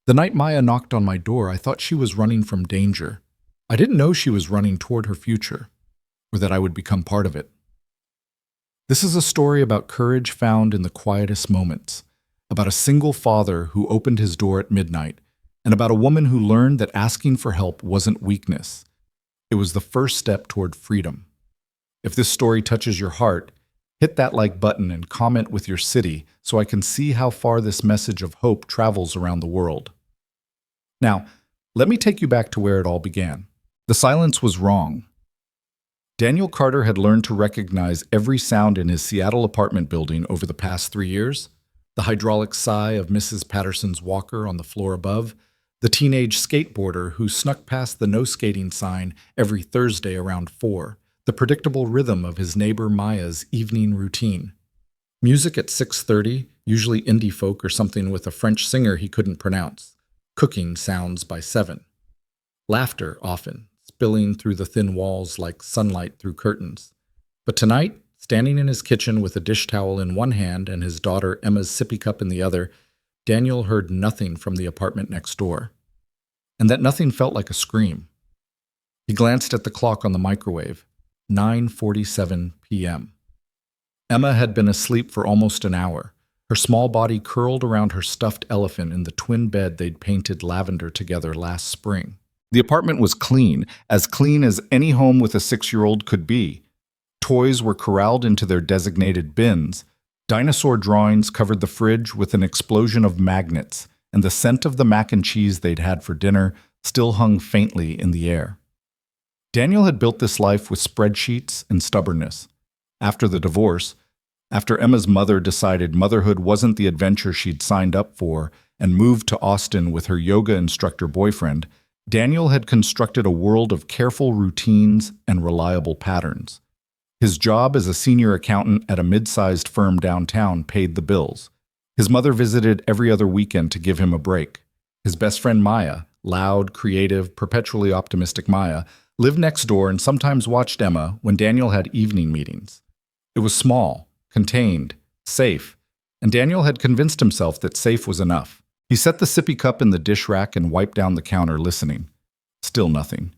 The night Maya knocked on my door, I thought she was running from danger. I didn't know she was running toward her future, or that I would become part of it. This is a story about courage found in the quietest moments, about a single father who opened his door at midnight, and about a woman who learned that asking for help wasn't weakness. It was the first step toward freedom. If this story touches your heart, hit that like button and comment with your city so I can see how far this message of hope travels around the world. Now, let me take you back to where it all began. The silence was wrong. Daniel Carter had learned to recognize every sound in his Seattle apartment building over the past 3 years. The hydraulic sigh of Mrs. Patterson's walker on the floor above, the teenage skateboarder who snuck past the no skating sign every Thursday around 4, the predictable rhythm of his neighbor Maya's evening routine. Music at 6:30, usually indie folk or something with a French singer he couldn't pronounce. Cooking sounds by 7. Laughter, often, spilling through the thin walls like sunlight through curtains. But tonight, standing in his kitchen with a dish towel in one hand and his daughter Emma's sippy cup in the other, Daniel heard nothing from the apartment next door. And that nothing felt like a scream. He glanced at the clock on the microwave, 9:47 p.m. Emma had been asleep for almost an hour, her small body curled around her stuffed elephant in the twin bed they'd painted lavender together last spring. The apartment was clean as any home with a 6-year-old could be. Toys were corralled into their designated bins. Dinosaur drawings covered the fridge with an explosion of magnets, and the scent of the mac and cheese they'd had for dinner still hung faintly in the air. Daniel had built this life with spreadsheets and stubbornness. After the divorce, after Emma's mother decided motherhood wasn't the adventure she'd signed up for and moved to Austin with her yoga instructor boyfriend, Daniel had constructed a world of careful routines and reliable patterns. His job as a senior accountant at a mid-sized firm downtown paid the bills. His mother visited every other weekend to give him a break. His best friend Maya, loud, creative, perpetually optimistic Maya, lived next door and sometimes watched Emma when Daniel had evening meetings. It was small, contained, safe, and Daniel had convinced himself that safe was enough. He set the sippy cup in the dish rack and wiped down the counter, listening. Still nothing.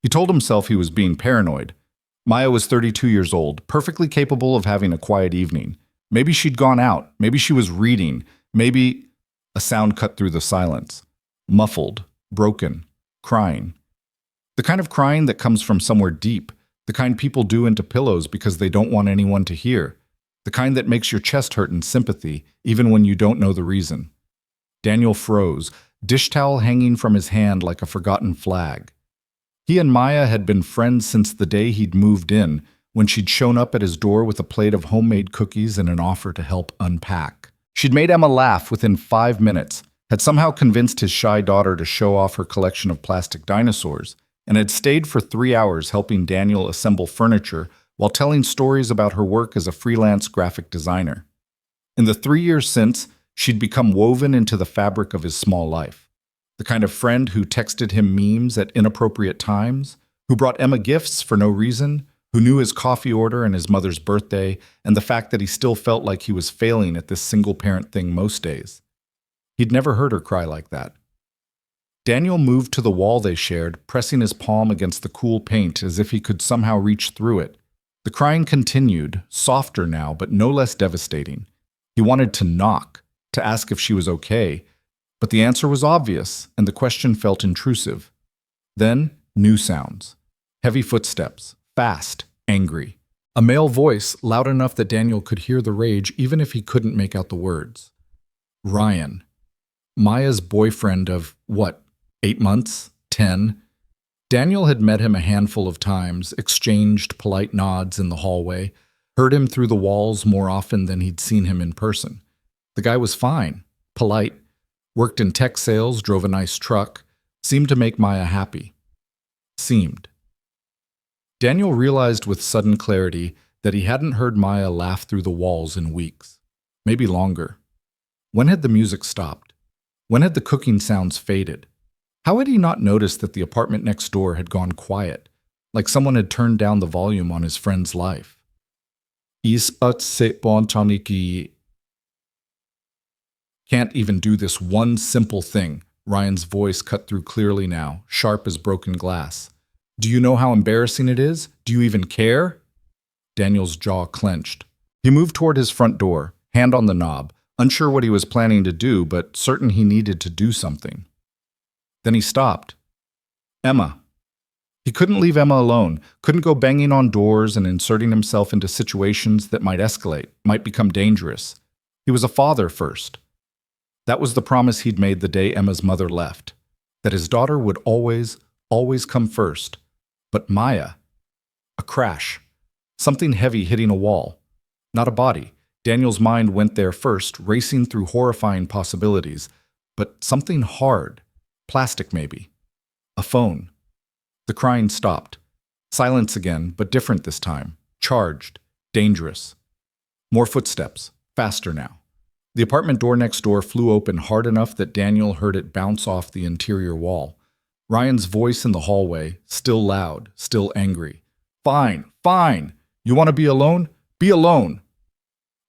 He told himself he was being paranoid. Maya was 32 years old, perfectly capable of having a quiet evening. Maybe she'd gone out. Maybe she was reading. Maybe... A sound cut through the silence. Muffled, broken, crying. The kind of crying that comes from somewhere deep. The kind people do into pillows because they don't want anyone to hear. The kind that makes your chest hurt in sympathy, even when you don't know the reason. Daniel froze, dish towel hanging from his hand like a forgotten flag. He and Maya had been friends since the day he'd moved in, when she'd shown up at his door with a plate of homemade cookies and an offer to help unpack. She'd made Emma laugh within 5 minutes, had somehow convinced his shy daughter to show off her collection of plastic dinosaurs, and had stayed for 3 hours helping Daniel assemble furniture while telling stories about her work as a freelance graphic designer. In the 3 years since, she'd become woven into the fabric of his small life. The kind of friend who texted him memes at inappropriate times, who brought Emma gifts for no reason, who knew his coffee order and his mother's birthday, and the fact that he still felt like he was failing at this single-parent thing most days. He'd never heard her cry like that. Daniel moved to the wall they shared, pressing his palm against the cool paint as if he could somehow reach through it. The crying continued, softer now, but no less devastating. He wanted to knock, to ask if she was okay, but the answer was obvious, and the question felt intrusive. Then, new sounds. Heavy footsteps, fast, angry. A male voice, loud enough that Daniel could hear the rage even if he couldn't make out the words. Ryan. Maya's boyfriend of, 8 months? 10? Daniel had met him a handful of times, exchanged polite nods in the hallway, heard him through the walls more often than he'd seen him in person. The guy was fine, polite, worked in tech sales, drove a nice truck, seemed to make Maya happy. Seemed. Daniel realized with sudden clarity that he hadn't heard Maya laugh through the walls in weeks, maybe longer. When had the music stopped? When had the cooking sounds faded? How had he not noticed that the apartment next door had gone quiet, like someone had turned down the volume on his friend's life? Can't even do this one simple thing, Ryan's voice cut through clearly now, sharp as broken glass. "Do you know how embarrassing it is? Do you even care?" Daniel's jaw clenched. He moved toward his front door, hand on the knob, unsure what he was planning to do, but certain he needed to do something. Then he stopped. Emma. He couldn't leave Emma alone, couldn't go banging on doors and inserting himself into situations that might escalate, might become dangerous. He was a father first. That was the promise he'd made the day Emma's mother left, that his daughter would always, always come first. But Maya. A crash. Something heavy hitting a wall. Not a body. Daniel's mind went there first, racing through horrifying possibilities. But something hard. Plastic, maybe. A phone. The crying stopped. Silence again, but different this time. Charged. Dangerous. More footsteps. Faster now. The apartment door next door flew open hard enough that Daniel heard it bounce off the interior wall. Ryan's voice in the hallway, still loud, still angry. "Fine, fine. You want to be alone? Be alone."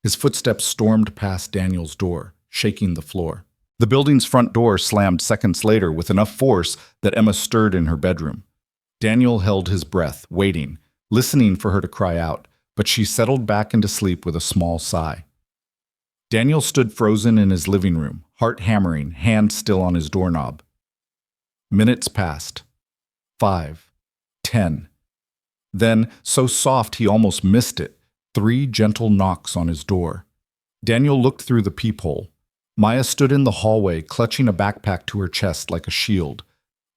His footsteps stormed past Daniel's door, shaking the floor. The building's front door slammed seconds later with enough force that Emma stirred in her bedroom. Daniel held his breath, waiting, listening for her to cry out, but she settled back into sleep with a small sigh. Daniel stood frozen in his living room, heart hammering, hand still on his doorknob. Minutes passed. 5, 10. Then, so soft he almost missed it, 3 gentle knocks on his door. Daniel looked through the peephole. Maya stood in the hallway, clutching a backpack to her chest like a shield.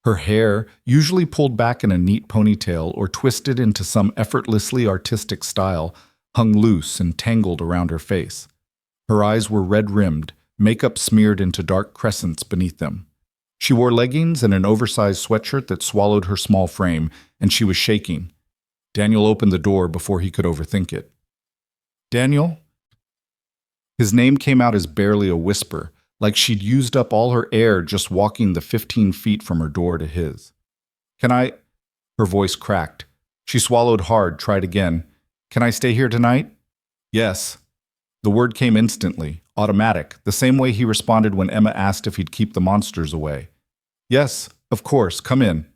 Her hair, usually pulled back in a neat ponytail or twisted into some effortlessly artistic style, hung loose and tangled around her face. Her eyes were red-rimmed, makeup smeared into dark crescents beneath them. She wore leggings and an oversized sweatshirt that swallowed her small frame, and she was shaking. Daniel opened the door before he could overthink it. "Daniel?" His name came out as barely a whisper, like she'd used up all her air just walking the 15 feet from her door to his. "Can I—" Her voice cracked. She swallowed hard, tried again. "Can I stay here tonight?" "Yes." The word came instantly, automatic, the same way he responded when Emma asked if he'd keep the monsters away. "Yes, of course, come in."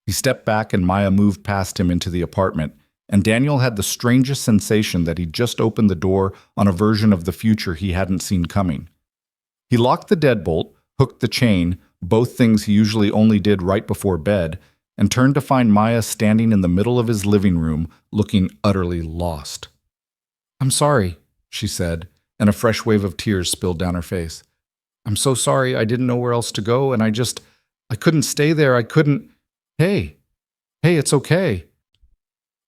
He stepped back and Maya moved past him into the apartment, and Daniel had the strangest sensation that he'd just opened the door on a version of the future he hadn't seen coming. He locked the deadbolt, hooked the chain, both things he usually only did right before bed, and turned to find Maya standing in the middle of his living room, looking utterly lost. "I'm sorry," she said, and a fresh wave of tears spilled down her face. "I'm so sorry, I didn't know where else to go, and I couldn't stay there, I couldn't— Hey, it's okay."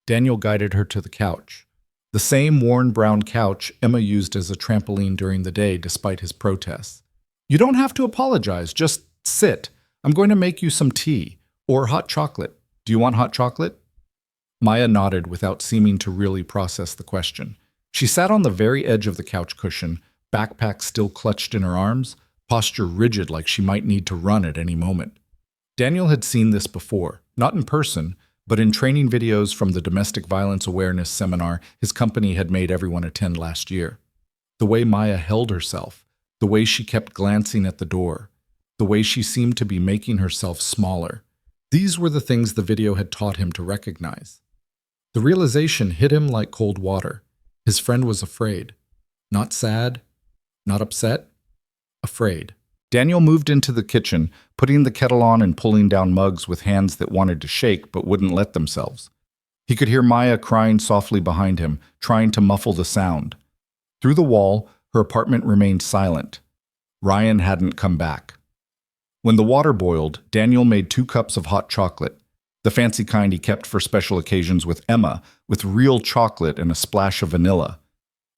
Daniel guided her to the couch. The same worn brown couch Emma used as a trampoline during the day despite his protests. "You don't have to apologize, just sit. I'm going to make you some tea, or hot chocolate. Do you want hot chocolate?" Maya nodded without seeming to really process the question. She sat on the very edge of the couch cushion, backpack still clutched in her arms, posture rigid like she might need to run at any moment. Daniel had seen this before, not in person, but in training videos from the Domestic Violence Awareness Seminar his company had made everyone attend last year. The way Maya held herself, the way she kept glancing at the door, the way she seemed to be making herself smaller. These were the things the video had taught him to recognize. The realization hit him like cold water. His friend was afraid. Not sad, not upset, afraid. Daniel moved into the kitchen, putting the kettle on and pulling down mugs with hands that wanted to shake but wouldn't let themselves. He could hear Maya crying softly behind him, trying to muffle the sound. Through the wall, her apartment remained silent. Ryan hadn't come back. When the water boiled, Daniel made 2 cups of hot chocolate, the fancy kind he kept for special occasions with Emma, with real chocolate and a splash of vanilla.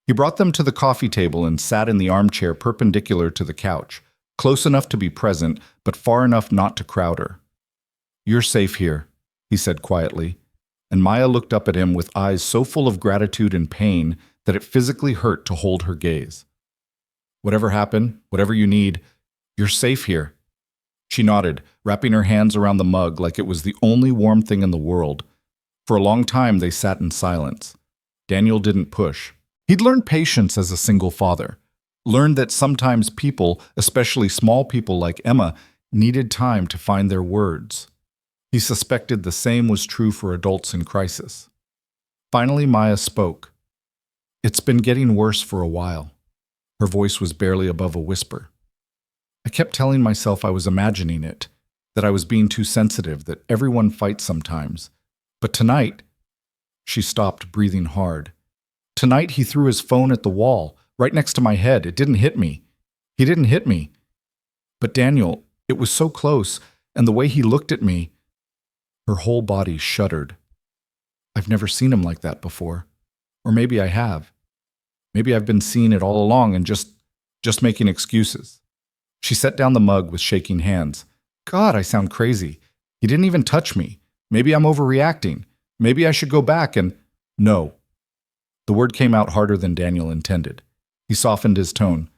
He brought them to the coffee table and sat in the armchair perpendicular to the couch, close enough to be present, but far enough not to crowd her. "You're safe here," he said quietly, and Maya looked up at him with eyes so full of gratitude and pain that it physically hurt to hold her gaze. "Whatever happened, whatever you need, you're safe here." She nodded, wrapping her hands around the mug like it was the only warm thing in the world. For a long time they sat in silence. Daniel didn't push. He'd learned patience as a single father, learned that sometimes people, especially small people like Emma, needed time to find their words. He suspected the same was true for adults in crisis. Finally, Maya spoke. "It's been getting worse for a while." Her voice was barely above a whisper. "I kept telling myself I was imagining it, that I was being too sensitive, that everyone fights sometimes. But tonight—" She stopped, breathing hard. "Tonight he threw his phone at the wall, right next to my head. It didn't hit me. He didn't hit me. But Daniel, it was so close, and the way he looked at me—" Her whole body shuddered. "I've never seen him like that before. Or maybe I have. Maybe I've been seeing it all along and just making excuses." She set down the mug with shaking hands. "God, I sound crazy. He didn't even touch me. Maybe I'm overreacting. Maybe I should go back and—" "No." The word came out harder than Daniel intended. He softened his tone.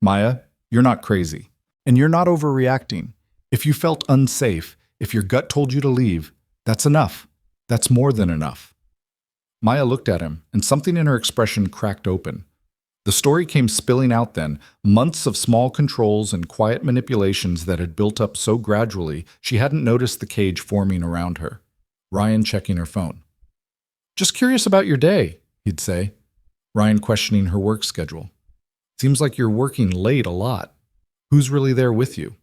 "Maya, you're not crazy. And you're not overreacting. If you felt unsafe, if your gut told you to leave, that's enough. That's more than enough." Maya looked at him, and something in her expression cracked open. The story came spilling out then, months of small controls and quiet manipulations that had built up so gradually she hadn't noticed the cage forming around her. Ryan checking her phone. "Just curious about your day," he'd say. Ryan questioning her work schedule. "Seems like you're working late a lot. Who's really there with you?"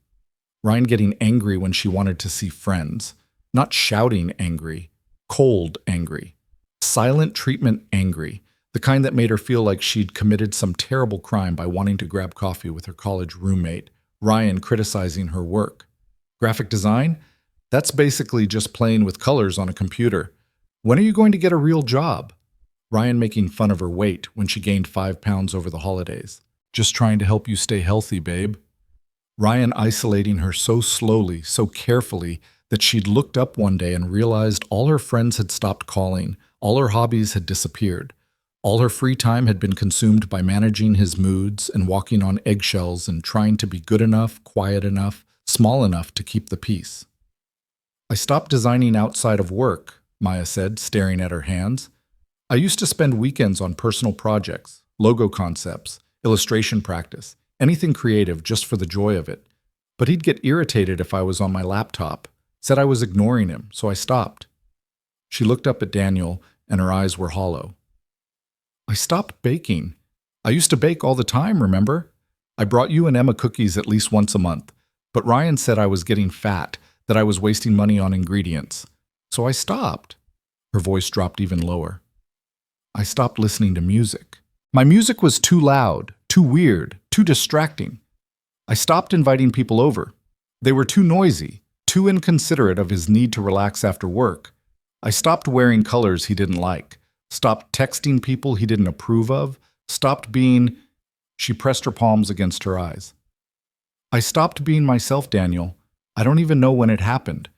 Ryan getting angry when she wanted to see friends. Not shouting angry, cold angry. Silent treatment angry. The kind that made her feel like she'd committed some terrible crime by wanting to grab coffee with her college roommate. Ryan criticizing her work. Graphic design? That's basically just playing with colors on a computer. When are you going to get a real job? Ryan making fun of her weight when she gained 5 pounds over the holidays. Just trying to help you stay healthy, babe. Ryan isolating her so slowly, so carefully, that she'd looked up one day and realized all her friends had stopped calling, all her hobbies had disappeared. All her free time had been consumed by managing his moods and walking on eggshells and trying to be good enough, quiet enough, small enough to keep the peace. "I stopped designing outside of work," Maya said, staring at her hands. "I used to spend weekends on personal projects, logo concepts, illustration practice, anything creative just for the joy of it. But he'd get irritated if I was on my laptop, said I was ignoring him, so I stopped." She looked up at Daniel, and her eyes were hollow. "I stopped baking. I used to bake all the time, remember? I brought you and Emma cookies at least once a month, but Ryan said I was getting fat, that I was wasting money on ingredients. So I stopped." Her voice dropped even lower. "I stopped listening to music. My music was too loud, too weird, too distracting. I stopped inviting people over. They were too noisy, too inconsiderate of his need to relax after work. I stopped wearing colors he didn't like. Stopped texting people he didn't approve of, stopped being—" She pressed her palms against her eyes. "I stopped being myself, Daniel. I don't even know when it happened.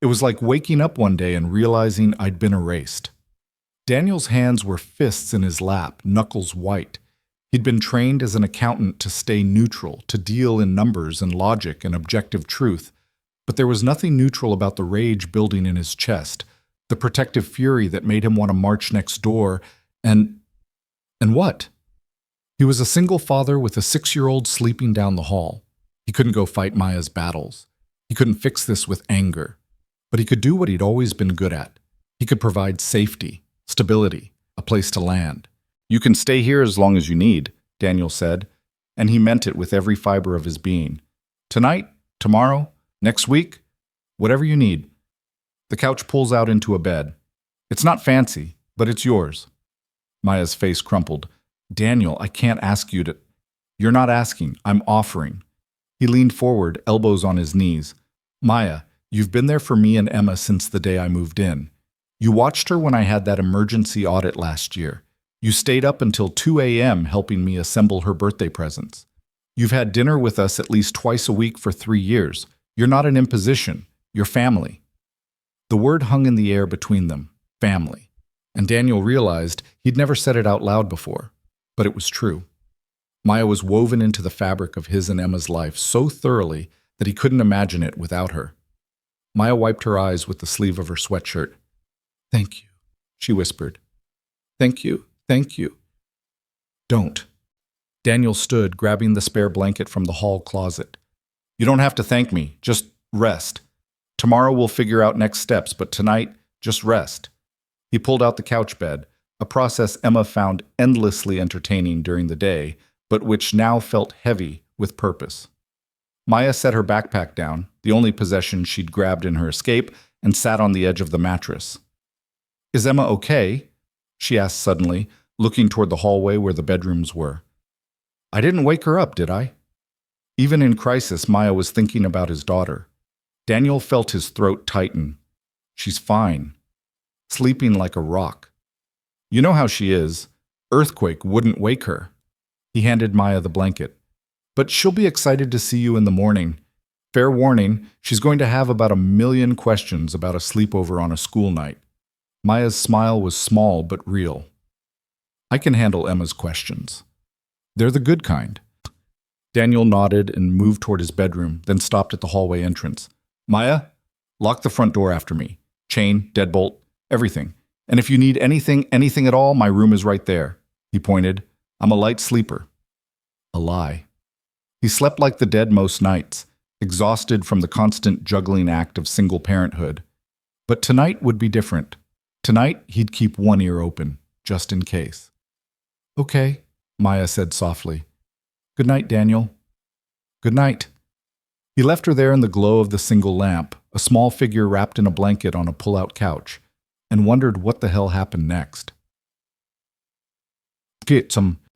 It was like waking up one day and realizing I'd been erased." Daniel's hands were fists in his lap, knuckles white. He'd been trained as an accountant to stay neutral, to deal in numbers and logic and objective truth. But there was nothing neutral about the rage building in his chest, the protective fury that made him want to march next door, and what? He was a single father with a 6-year-old sleeping down the hall. He couldn't go fight Maya's battles. He couldn't fix this with anger. But he could do what he'd always been good at. He could provide safety, stability, a place to land. "You can stay here as long as you need," Daniel said, and he meant it with every fiber of his being. "Tonight, tomorrow, next week, whatever you need." The couch pulls out into a bed. "It's not fancy, but it's yours." Maya's face crumpled. "Daniel, I can't ask you to—" "You're not asking, I'm offering." He leaned forward, elbows on his knees. "Maya, you've been there for me and Emma since the day I moved in. You watched her when I had that emergency audit last year. You stayed up until 2 a.m. helping me assemble her birthday presents. You've had dinner with us at least twice a week for 3 years. You're not an imposition. You're family." The word hung in the air between them, family. And Daniel realized he'd never said it out loud before, but it was true. Maya was woven into the fabric of his and Emma's life so thoroughly that he couldn't imagine it without her. Maya wiped her eyes with the sleeve of her sweatshirt. "Thank you," she whispered. "Thank you, thank you." "Don't." Daniel stood, grabbing the spare blanket from the hall closet. You don't have to thank me. Just rest. Tomorrow we'll figure out next steps, but tonight, just rest. He pulled out the couch bed, a process Emma found endlessly entertaining during the day, but which now felt heavy with purpose. Maya set her backpack down, the only possession she'd grabbed in her escape, and sat on the edge of the mattress. "Is Emma okay?" she asked suddenly, looking toward the hallway where the bedrooms were. "I didn't wake her up, did I?" Even in crisis, Maya was thinking about his daughter. Daniel felt his throat tighten. "She's fine. Sleeping like a rock. You know how she is. Earthquake wouldn't wake her." He handed Maya the blanket. "But she'll be excited to see you in the morning. Fair warning, she's going to have about 1,000,000 questions about a sleepover on a school night." Maya's smile was small but real. "I can handle Emma's questions. They're the good kind." Daniel nodded and moved toward his bedroom, then stopped at the hallway entrance. "Maya, lock the front door after me. Chain, deadbolt, everything. And if you need anything at all, my room is right there." He pointed. "I'm a light sleeper." A lie. He slept like the dead most nights, exhausted from the constant juggling act of single parenthood. But tonight would be different. Tonight, he'd keep one ear open, just in case. "Okay," Maya said softly. "Good night, Daniel." "Good night." He left her there in the glow of the single lamp, a small figure wrapped in a blanket on a pull-out couch, and wondered what the hell happened next.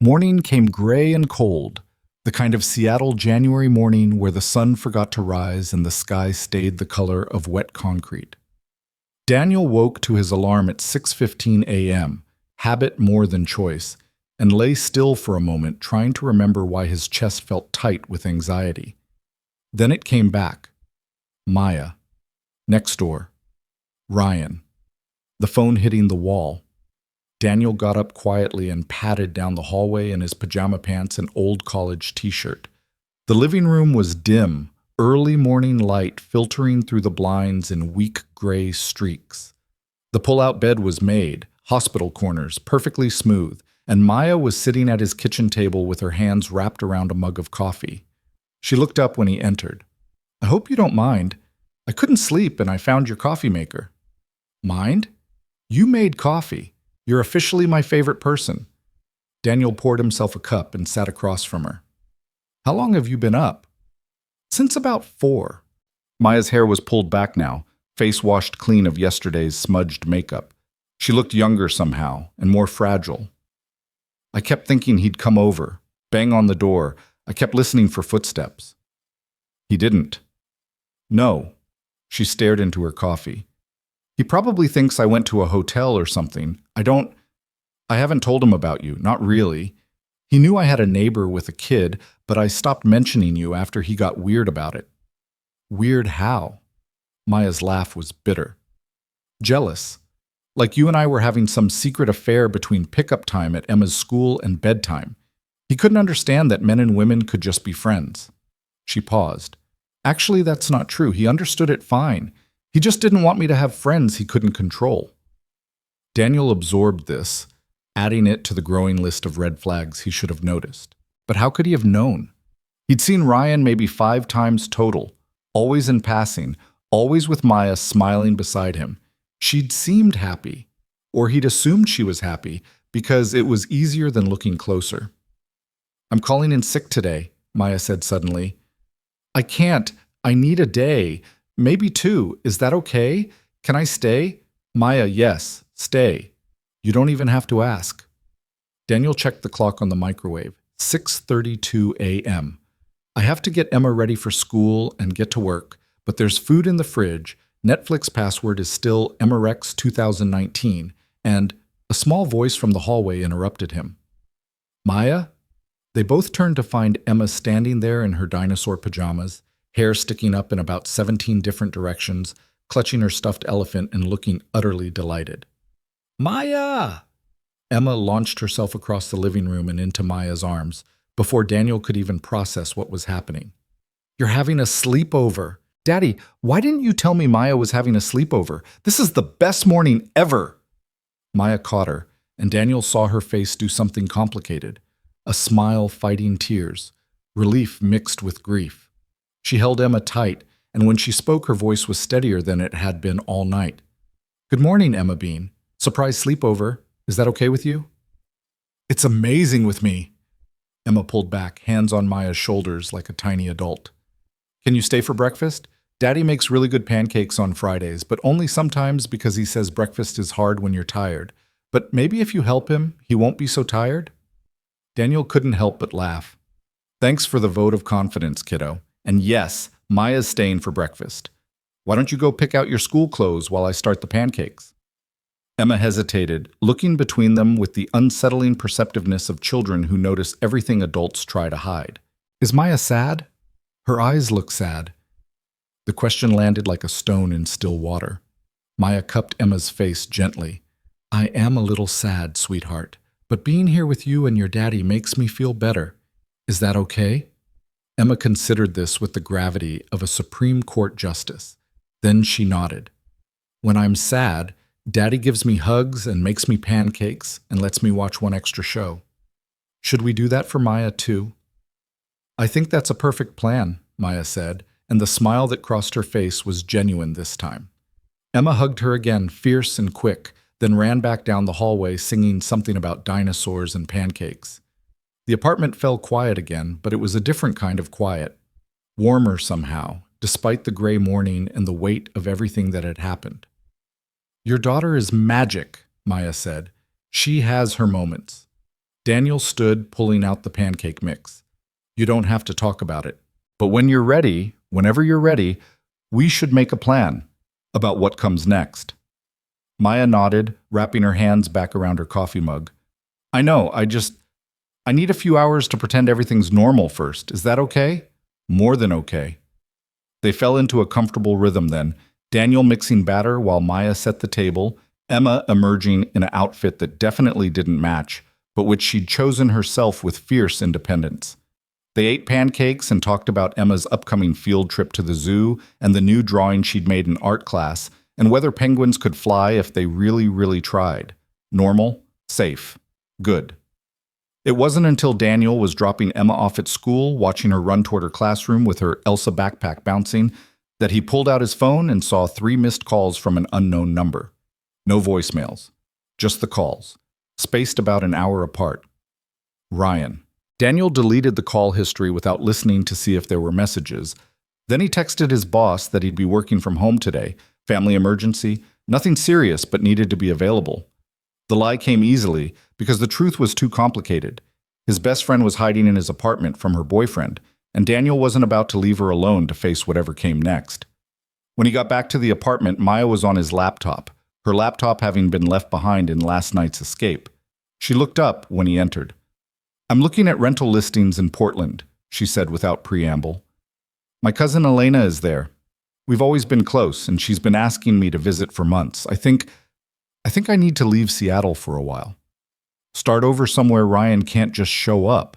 Morning came gray and cold, the kind of Seattle January morning where the sun forgot to rise and the sky stayed the color of wet concrete. Daniel woke to his alarm at 6:15 a.m., habit more than choice, and lay still for a moment trying to remember why his chest felt tight with anxiety. Then it came back. Maya. Next door. Ryan. The phone hitting the wall. Daniel got up quietly and padded down the hallway in his pajama pants and old college t-shirt. The living room was dim, early morning light filtering through the blinds in weak gray streaks. The pull-out bed was made, hospital corners, perfectly smooth, and Maya was sitting at his kitchen table with her hands wrapped around a mug of coffee. She looked up when he entered. "I hope you don't mind. I couldn't sleep and I found your coffee maker." "Mind? You made coffee. You're officially my favorite person." Daniel poured himself a cup and sat across from her. "How long have you been up?" "Since about 4. Maya's hair was pulled back now, face washed clean of yesterday's smudged makeup. She looked younger somehow, and more fragile. "I kept thinking he'd come over, bang on the door. I kept listening for footsteps." "He didn't." "No." She stared into her coffee. "He probably thinks I went to a hotel or something. I haven't told him about you, not really. He knew I had a neighbor with a kid, but I stopped mentioning you after he got weird about it." "Weird how?" Maya's laugh was bitter. "Jealous. Like you and I were having some secret affair between pickup time at Emma's school and bedtime. He couldn't understand that men and women could just be friends." She paused. "Actually, that's not true. He understood it fine. He just didn't want me to have friends he couldn't control." Daniel absorbed this, adding it to the growing list of red flags he should have noticed. But how could he have known? He'd seen Ryan maybe 5 times total, always in passing, always with Maya smiling beside him. She'd seemed happy, or he'd assumed she was happy, because it was easier than looking closer. "I'm calling in sick today," Maya said suddenly. "I can't. I need a day. Maybe 2. Is that okay? Can I stay?" "Maya, yes, stay. You don't even have to ask." Daniel checked the clock on the microwave. 6:32 a.m. "I have to get Emma ready for school and get to work, but there's food in the fridge. Netflix password is still Emmarex 2019, and..." A small voice from the hallway interrupted him. "Maya?" They both turned to find Emma standing there in her dinosaur pajamas, hair sticking up in about 17 different directions, clutching her stuffed elephant and looking utterly delighted. "Maya!" Emma launched herself across the living room and into Maya's arms, before Daniel could even process what was happening. "You're having a sleepover. Daddy, why didn't you tell me Maya was having a sleepover? This is the best morning ever." Maya caught her, and Daniel saw her face do something complicated. A smile fighting tears, relief mixed with grief. She held Emma tight, and when she spoke, her voice was steadier than it had been all night. "Good morning, Emma Bean. Surprise sleepover. Is that okay with you?" "It's amazing with me." Emma pulled back, hands on Maya's shoulders like a tiny adult. "Can you stay for breakfast? Daddy makes really good pancakes on Fridays, but only sometimes because he says breakfast is hard when you're tired. But maybe if you help him, he won't be so tired?" Daniel couldn't help but laugh. "Thanks for the vote of confidence, kiddo. And yes, Maya's staying for breakfast. Why don't you go pick out your school clothes while I start the pancakes?" Emma hesitated, looking between them with the unsettling perceptiveness of children who notice everything adults try to hide. "Is Maya sad?" Her eyes look sad. The question landed like a stone in still water. Maya cupped Emma's face gently. "I am a little sad, sweetheart, but being here with you and your daddy makes me feel better. Is that okay?" Emma considered this with the gravity of a Supreme Court justice. Then she nodded. "When I'm sad, Daddy gives me hugs and makes me pancakes and lets me watch one extra show. Should we do that for Maya too?" "I think that's a perfect plan," Maya said, and the smile that crossed her face was genuine this time. Emma hugged her again, fierce and quick, then ran back down the hallway singing something about dinosaurs and pancakes. The apartment fell quiet again, but it was a different kind of quiet. Warmer somehow, despite the gray morning and the weight of everything that had happened. "Your daughter is magic," Maya said. "She has her moments." Daniel stood, pulling out the pancake mix. "You don't have to talk about it. But when you're ready, whenever you're ready, we should make a plan about what comes next." Maya nodded, wrapping her hands back around her coffee mug. "I know, I need a few hours to pretend everything's normal first. Is that okay?" "More than okay." They fell into a comfortable rhythm then, Daniel mixing batter while Maya set the table, Emma emerging in an outfit that definitely didn't match, but which she'd chosen herself with fierce independence. They ate pancakes and talked about Emma's upcoming field trip to the zoo and the new drawing she'd made in art class, and whether penguins could fly if they really, really tried. Normal, safe, good. It wasn't until Daniel was dropping Emma off at school, watching her run toward her classroom with her Elsa backpack bouncing, that he pulled out his phone and saw 3 missed calls from an unknown number. No voicemails, just the calls, spaced about an hour apart. Ryan. Daniel deleted the call history without listening to see if there were messages. Then he texted his boss that he'd be working from home today, family emergency, nothing serious but needed to be available. The lie came easily because the truth was too complicated. His best friend was hiding in his apartment from her boyfriend, and Daniel wasn't about to leave her alone to face whatever came next. When he got back to the apartment, Maya was on his laptop, her laptop having been left behind in last night's escape. She looked up when he entered. "I'm looking at rental listings in Portland," she said without preamble. "My cousin Elena is there. We've always been close, and she's been asking me to visit for months. I think I need to leave Seattle for a while. Start over somewhere Ryan can't just show up."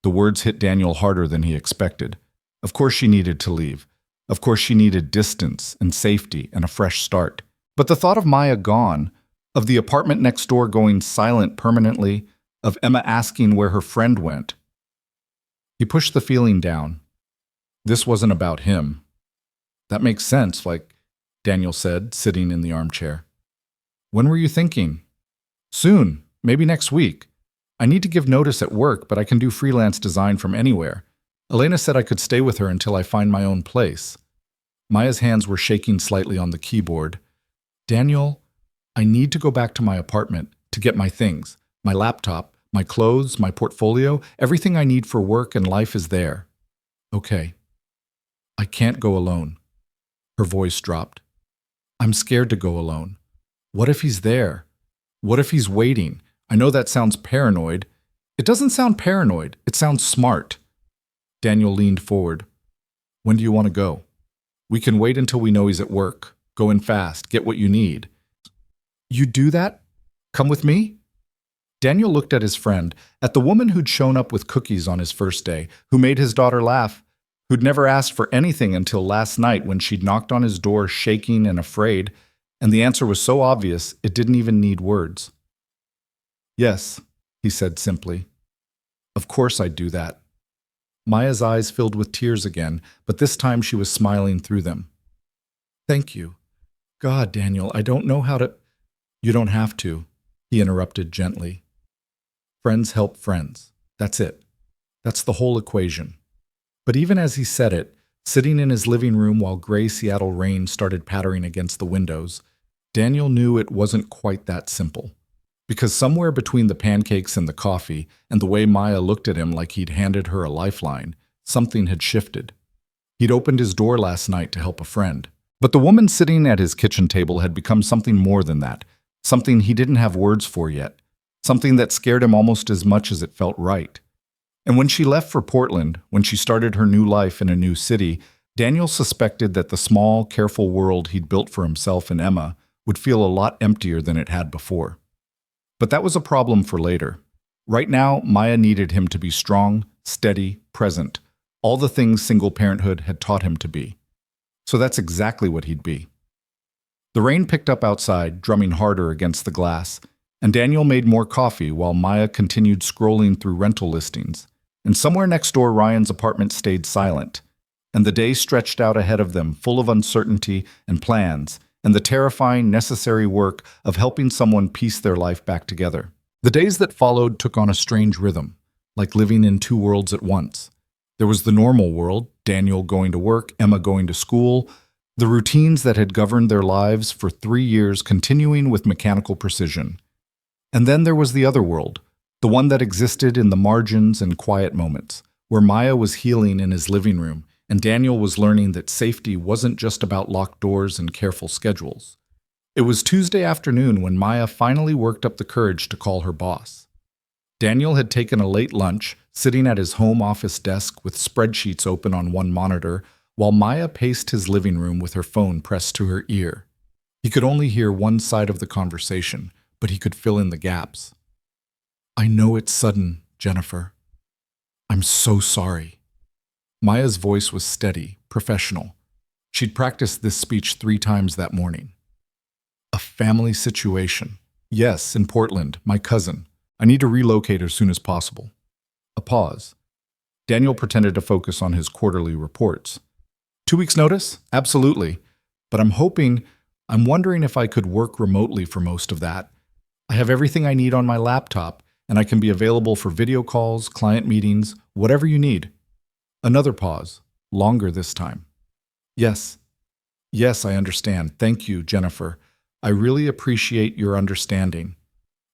The words hit Daniel harder than he expected. Of course she needed to leave. Of course she needed distance and safety and a fresh start. But the thought of Maya gone, of the apartment next door going silent permanently, of Emma asking where her friend went. He pushed the feeling down. This wasn't about him. "That makes sense, like," Daniel said, sitting in the armchair. "When were you thinking?" "Soon, maybe next week. I need to give notice at work, but I can do freelance design from anywhere. Elena said I could stay with her until I find my own place." Maya's hands were shaking slightly on the keyboard. "Daniel, I need to go back to my apartment to get my things. My laptop, my clothes, my portfolio, everything I need for work and life is there." "Okay. I can't go alone." Her voice dropped. "I'm scared to go alone. What if he's there? What if he's waiting? I know that sounds paranoid. It doesn't sound paranoid. It sounds smart." Daniel leaned forward. "When do you want to go? We can wait until we know he's at work. Go in fast. Get what you need." "You do that? Come with me?" Daniel looked at his friend, at the woman who'd shown up with cookies on his first day, who made his daughter laugh, who'd never asked for anything until last night when she'd knocked on his door shaking and afraid, and the answer was so obvious it didn't even need words. "Yes," he said simply. "Of course I'd do that." Maya's eyes filled with tears again, but this time she was smiling through them. Thank you. God, Daniel, I don't know how to— You don't have to, he interrupted gently. Friends help friends. That's it. That's the whole equation. But even as he said it, sitting in his living room while gray Seattle rain started pattering against the windows, Daniel knew it wasn't quite that simple. Because somewhere between the pancakes and the coffee, and the way Maya looked at him like he'd handed her a lifeline, something had shifted. He'd opened his door last night to help a friend. But the woman sitting at his kitchen table had become something more than that, something he didn't have words for yet, something that scared him almost as much as it felt right. And when she left for Portland, when she started her new life in a new city, Daniel suspected that the small, careful world he'd built for himself and Emma would feel a lot emptier than it had before. But that was a problem for later. Right now, Maya needed him to be strong, steady, present, all the things single parenthood had taught him to be. So that's exactly what he'd be. The rain picked up outside, drumming harder against the glass, and Daniel made more coffee while Maya continued scrolling through rental listings. And somewhere next door, Ryan's apartment stayed silent, and the day stretched out ahead of them, full of uncertainty and plans, and the terrifying, necessary work of helping someone piece their life back together. The days that followed took on a strange rhythm, like living in two worlds at once. There was the normal world, Daniel going to work, Emma going to school, the routines that had governed their lives for 3 years continuing with mechanical precision. And then there was the other world, the one that existed in the margins and quiet moments, where Maya was healing in his living room, and Daniel was learning that safety wasn't just about locked doors and careful schedules. It was Tuesday afternoon when Maya finally worked up the courage to call her boss. Daniel had taken a late lunch, sitting at his home office desk with spreadsheets open on one monitor, while Maya paced his living room with her phone pressed to her ear. He could only hear one side of the conversation, but he could fill in the gaps. I know it's sudden, Jennifer. I'm so sorry. Maya's voice was steady, professional. She'd practiced this speech 3 times that morning. A family situation. Yes, in Portland, my cousin. I need to relocate as soon as possible. A pause. Daniel pretended to focus on his quarterly reports. 2 weeks' notice? Absolutely. But I'm wondering if I could work remotely for most of that. I have everything I need on my laptop, and I can be available for video calls, client meetings, whatever you need. Another pause, longer this time. Yes, I understand. Thank you, Jennifer. I really appreciate your understanding.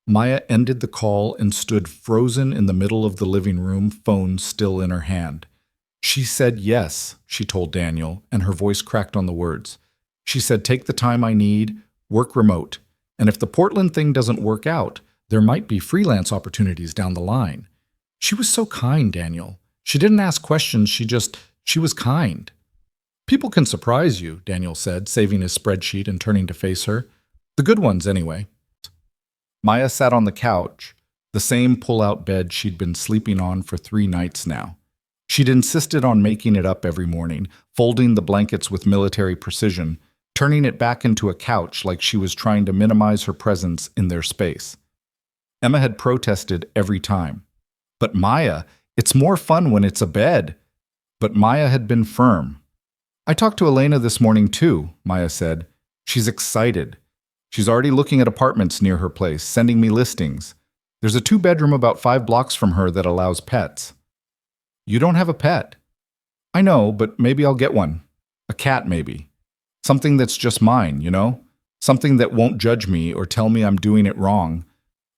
Maya ended the call and stood frozen in the middle of the living room, phone still in her hand. She said yes, she told Daniel, and her voice cracked on the words. She said, take the time I need, work remote, and if the Portland thing doesn't work out, there might be freelance opportunities down the line. She was so kind, Daniel. She didn't ask questions, she was kind. People can surprise you, Daniel said, saving his spreadsheet and turning to face her. The good ones, anyway. Maya sat on the couch, the same pull-out bed she'd been sleeping on for 3 nights now. She'd insisted on making it up every morning, folding the blankets with military precision, turning it back into a couch like she was trying to minimize her presence in their space. Emma had protested every time. But Maya, it's more fun when it's a bed. But Maya had been firm. I talked to Elena this morning too, Maya said. She's excited. She's already looking at apartments near her place, sending me listings. There's a 2-bedroom about 5 blocks from her that allows pets. You don't have a pet. I know, but maybe I'll get one. A cat, maybe. Something that's just mine, you know? Something that won't judge me or tell me I'm doing it wrong.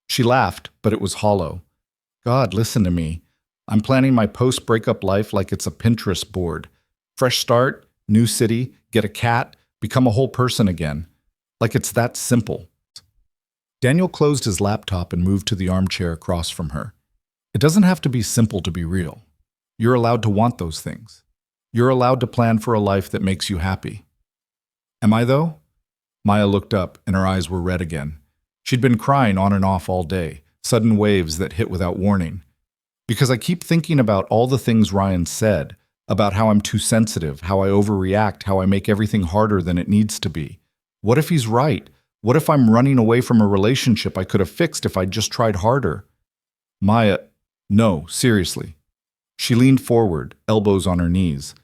She laughed, but it was hollow. God, listen to me. I'm planning my post-breakup life like it's a Pinterest board. Fresh start, new city, get a cat, become a whole person again. Like it's that simple. Daniel closed his laptop and moved to the armchair across from her. It doesn't have to be simple to be real. You're allowed to want those things. You're allowed to plan for a life that makes you happy. Am I, though? Maya looked up, and her eyes were red again. She'd been crying on and off all day, sudden waves that hit without warning. Because I keep thinking about all the things Ryan said, about how I'm too sensitive, how I overreact, how I make everything harder than it needs to be. What if he's right? What if I'm running away from a relationship I could have fixed if I'd just tried harder? Maya, no, seriously. She leaned forward, elbows on her knees.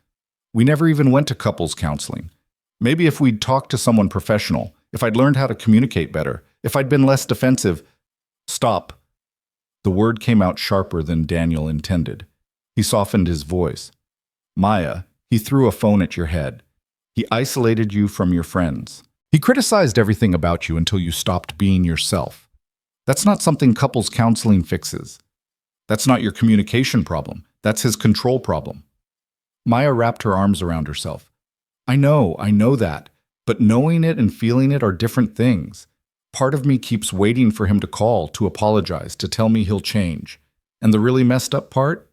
We never even went to couples counseling. Maybe if we'd talked to someone professional, if I'd learned how to communicate better, if I'd been less defensive. Stop. The word came out sharper than Daniel intended. He softened his voice. Maya, he threw a phone at your head. He isolated you from your friends. He criticized everything about you until you stopped being yourself. That's not something couples counseling fixes. That's not your communication problem. That's his control problem. Maya wrapped her arms around herself. I know that. But knowing it and feeling it are different things. Part of me keeps waiting for him to call, to apologize, to tell me he'll change. And the really messed up part?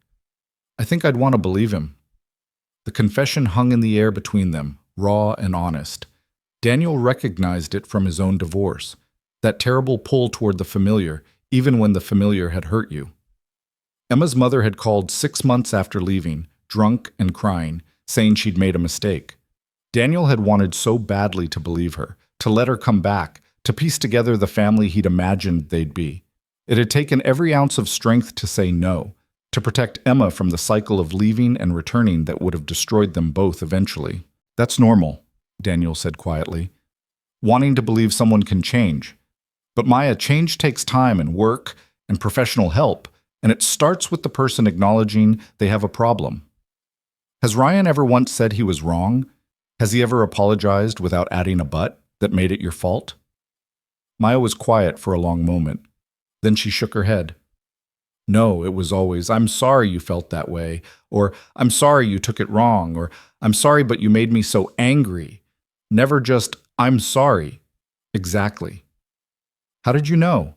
I think I'd want to believe him. The confession hung in the air between them, raw and honest. Daniel recognized it from his own divorce, that terrible pull toward the familiar, even when the familiar had hurt you. Emma's mother had called 6 months after leaving, drunk and crying, saying she'd made a mistake. Daniel had wanted so badly to believe her, to let her come back, to piece together the family he'd imagined they'd be. It had taken every ounce of strength to say no, to protect Emma from the cycle of leaving and returning that would have destroyed them both eventually. That's normal, Daniel said quietly. Wanting to believe someone can change. But Maya, change takes time and work and professional help, and it starts with the person acknowledging they have a problem. Has Ryan ever once said he was wrong? Has he ever apologized without adding a but that made it your fault? Maya was quiet for a long moment. Then she shook her head. No, it was always, I'm sorry you felt that way, or I'm sorry you took it wrong, or I'm sorry but you made me so angry. Never just, I'm sorry. Exactly. How did you know?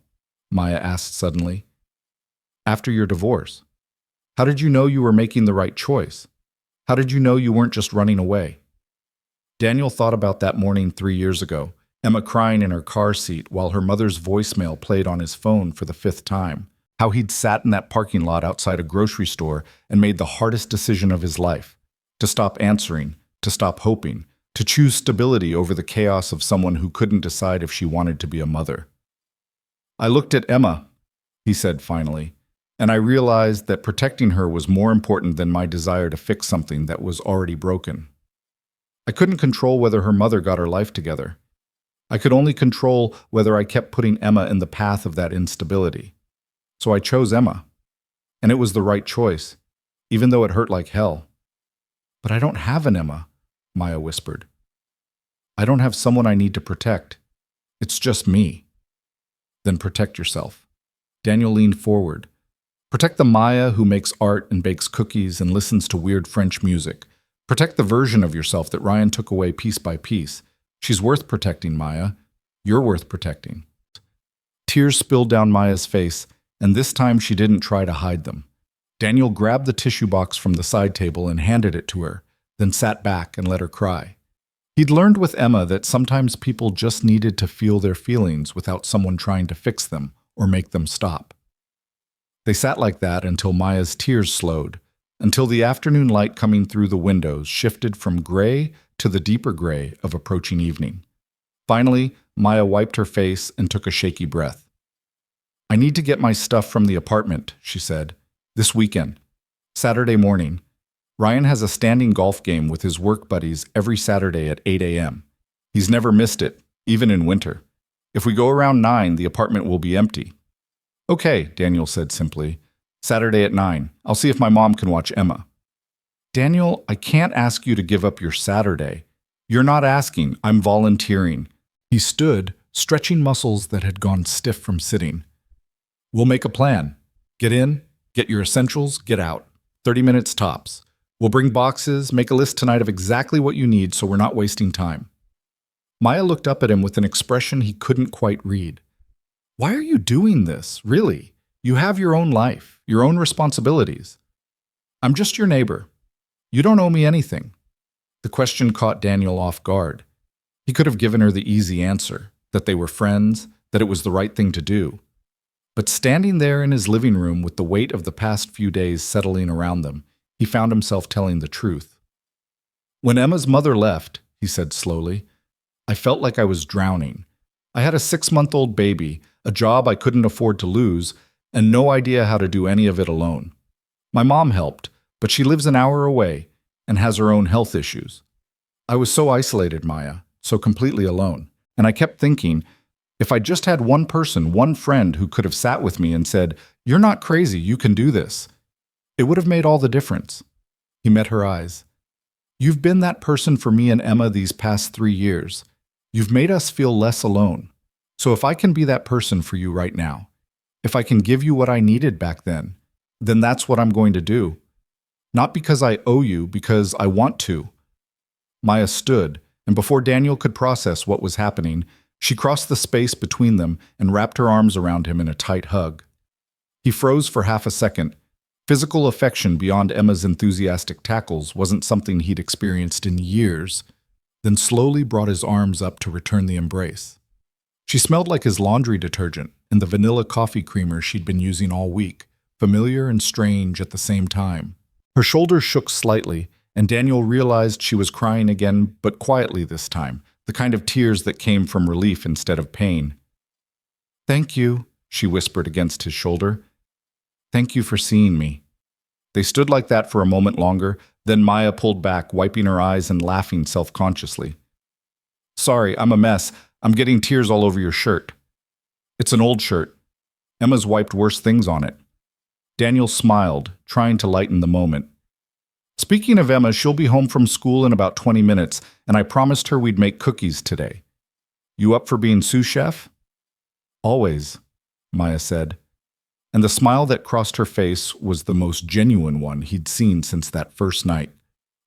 Maya asked suddenly. After your divorce. How did you know you were making the right choice? How did you know you weren't just running away? Daniel thought about that morning 3 years ago, Emma crying in her car seat while her mother's voicemail played on his phone for the 5th time. How he'd sat in that parking lot outside a grocery store and made the hardest decision of his life. To stop answering, to stop hoping, to choose stability over the chaos of someone who couldn't decide if she wanted to be a mother. I looked at Emma, he said finally, and I realized that protecting her was more important than my desire to fix something that was already broken. I couldn't control whether her mother got her life together. I could only control whether I kept putting Emma in the path of that instability. So I chose Emma. And it was the right choice, even though it hurt like hell. But I don't have an Emma, Maya whispered. I don't have someone I need to protect. It's just me. Then protect yourself. Daniel leaned forward. Protect the Maya who makes art and bakes cookies and listens to weird French music. Protect the version of yourself that Ryan took away piece by piece. She's worth protecting, Maya. You're worth protecting. Tears spilled down Maya's face, and this time she didn't try to hide them. Daniel grabbed the tissue box from the side table and handed it to her, then sat back and let her cry. He'd learned with Emma that sometimes people just needed to feel their feelings without someone trying to fix them or make them stop. They sat like that until Maya's tears slowed, until the afternoon light coming through the windows shifted from gray to the deeper gray of approaching evening. Finally, Maya wiped her face and took a shaky breath. I need to get my stuff from the apartment, she said. This weekend. Saturday morning. Ryan has a standing golf game with his work buddies every Saturday at 8 a.m. He's never missed it, even in winter. If we go around 9, the apartment will be empty. Okay, Daniel said simply. Saturday at 9. I'll see if my mom can watch Emma. Daniel, I can't ask you to give up your Saturday. You're not asking, I'm volunteering. He stood, stretching muscles that had gone stiff from sitting. We'll make a plan. Get in, get your essentials, get out. 30 minutes tops. We'll bring boxes, make a list tonight of exactly what you need so we're not wasting time. Maya looked up at him with an expression he couldn't quite read. Why are you doing this, really? You have your own life, your own responsibilities. I'm just your neighbor. You don't owe me anything. The question caught Daniel off guard. He could have given her the easy answer, that they were friends, that it was the right thing to do. But standing there in his living room with the weight of the past few days settling around them, he found himself telling the truth. When Emma's mother left, he said slowly, I felt like I was drowning. I had a 6-month-old baby, a job I couldn't afford to lose, and no idea how to do any of it alone. My mom helped, but she lives an hour away and has her own health issues. I was so isolated, Maya, so completely alone, and I kept thinking, if I just had one person, one friend who could have sat with me and said, "You're not crazy, you can do this," it would have made all the difference. He met her eyes. You've been that person for me and Emma these past 3 years. You've made us feel less alone. So if I can be that person for you right now, if I can give you what I needed back then that's what I'm going to do. Not because I owe you, because I want to. Maya stood, and before Daniel could process what was happening, she crossed the space between them and wrapped her arms around him in a tight hug. He froze for half a second. Physical affection beyond Emma's enthusiastic tackles wasn't something he'd experienced in years, then slowly brought his arms up to return the embrace. She smelled like his laundry detergent and the vanilla coffee creamer she'd been using all week, familiar and strange at the same time. Her shoulders shook slightly, and Daniel realized she was crying again, but quietly this time, the kind of tears that came from relief instead of pain. "Thank you," she whispered against his shoulder. "Thank you for seeing me." They stood like that for a moment longer, then Maya pulled back, wiping her eyes and laughing self-consciously. "Sorry, I'm a mess. I'm getting tears all over your shirt." "It's an old shirt. Emma's wiped worse things on it." Daniel smiled, trying to lighten the moment. "Speaking of Emma, she'll be home from school in about 20 minutes, and I promised her we'd make cookies today. You up for being sous chef?" "Always," Maya said. And the smile that crossed her face was the most genuine one he'd seen since that first night.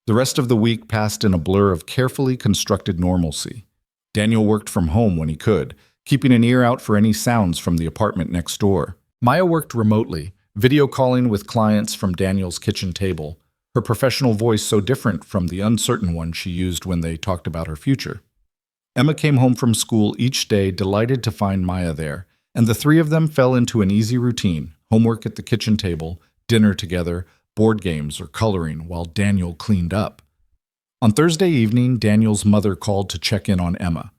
The rest of the week passed in a blur of carefully constructed normalcy. Daniel worked from home when he could, keeping an ear out for any sounds from the apartment next door. Maya worked remotely, video calling with clients from Daniel's kitchen table, her professional voice so different from the uncertain one she used when they talked about her future. Emma came home from school each day delighted to find Maya there, and the three of them fell into an easy routine: homework at the kitchen table, dinner together, board games or coloring while Daniel cleaned up. On Thursday evening, Daniel's mother called to check in on Emma.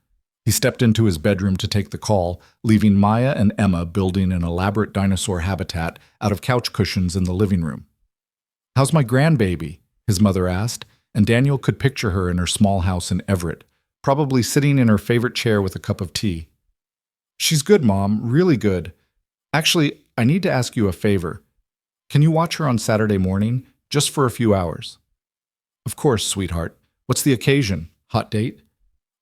He stepped into his bedroom to take the call, leaving Maya and Emma building an elaborate dinosaur habitat out of couch cushions in the living room. "How's my grandbaby?" his mother asked, and Daniel could picture her in her small house in Everett, probably sitting in her favorite chair with a cup of tea. "She's good, Mom, really good. Actually, I need to ask you a favor. Can you watch her on Saturday morning, just for a few hours?" "Of course, sweetheart. What's the occasion? Hot date?"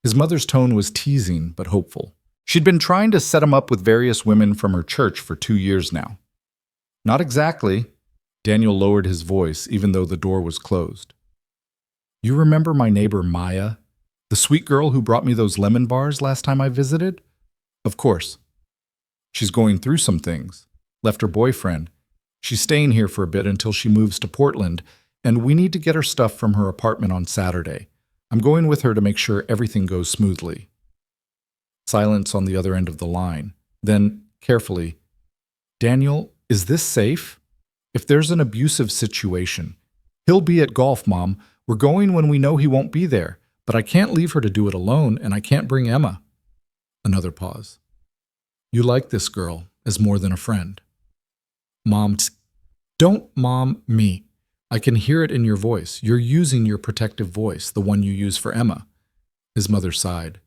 His mother's tone was teasing but hopeful. She'd been trying to set him up with various women from her church for 2 years now. "Not exactly." Daniel lowered his voice, even though the door was closed. "You remember my neighbor Maya? The sweet girl who brought me those lemon bars last time I visited?" "Of course. She's going through some things. Left her boyfriend. She's staying here for a bit until she moves to Portland, and we need to get her stuff from her apartment on Saturday. I'm going with her to make sure everything goes smoothly." Silence on the other end of the line. Then, carefully, "Daniel, is this safe? If there's an abusive situation, he'll be at golf, Mom. We're going when we know he won't be there, but I can't leave her to do it alone, and I can't bring Emma." Another pause. "You like this girl as more than a friend." "Mom, don't mom me. I can hear it in your voice. You're using your protective voice, the one you use for Emma." His mother sighed.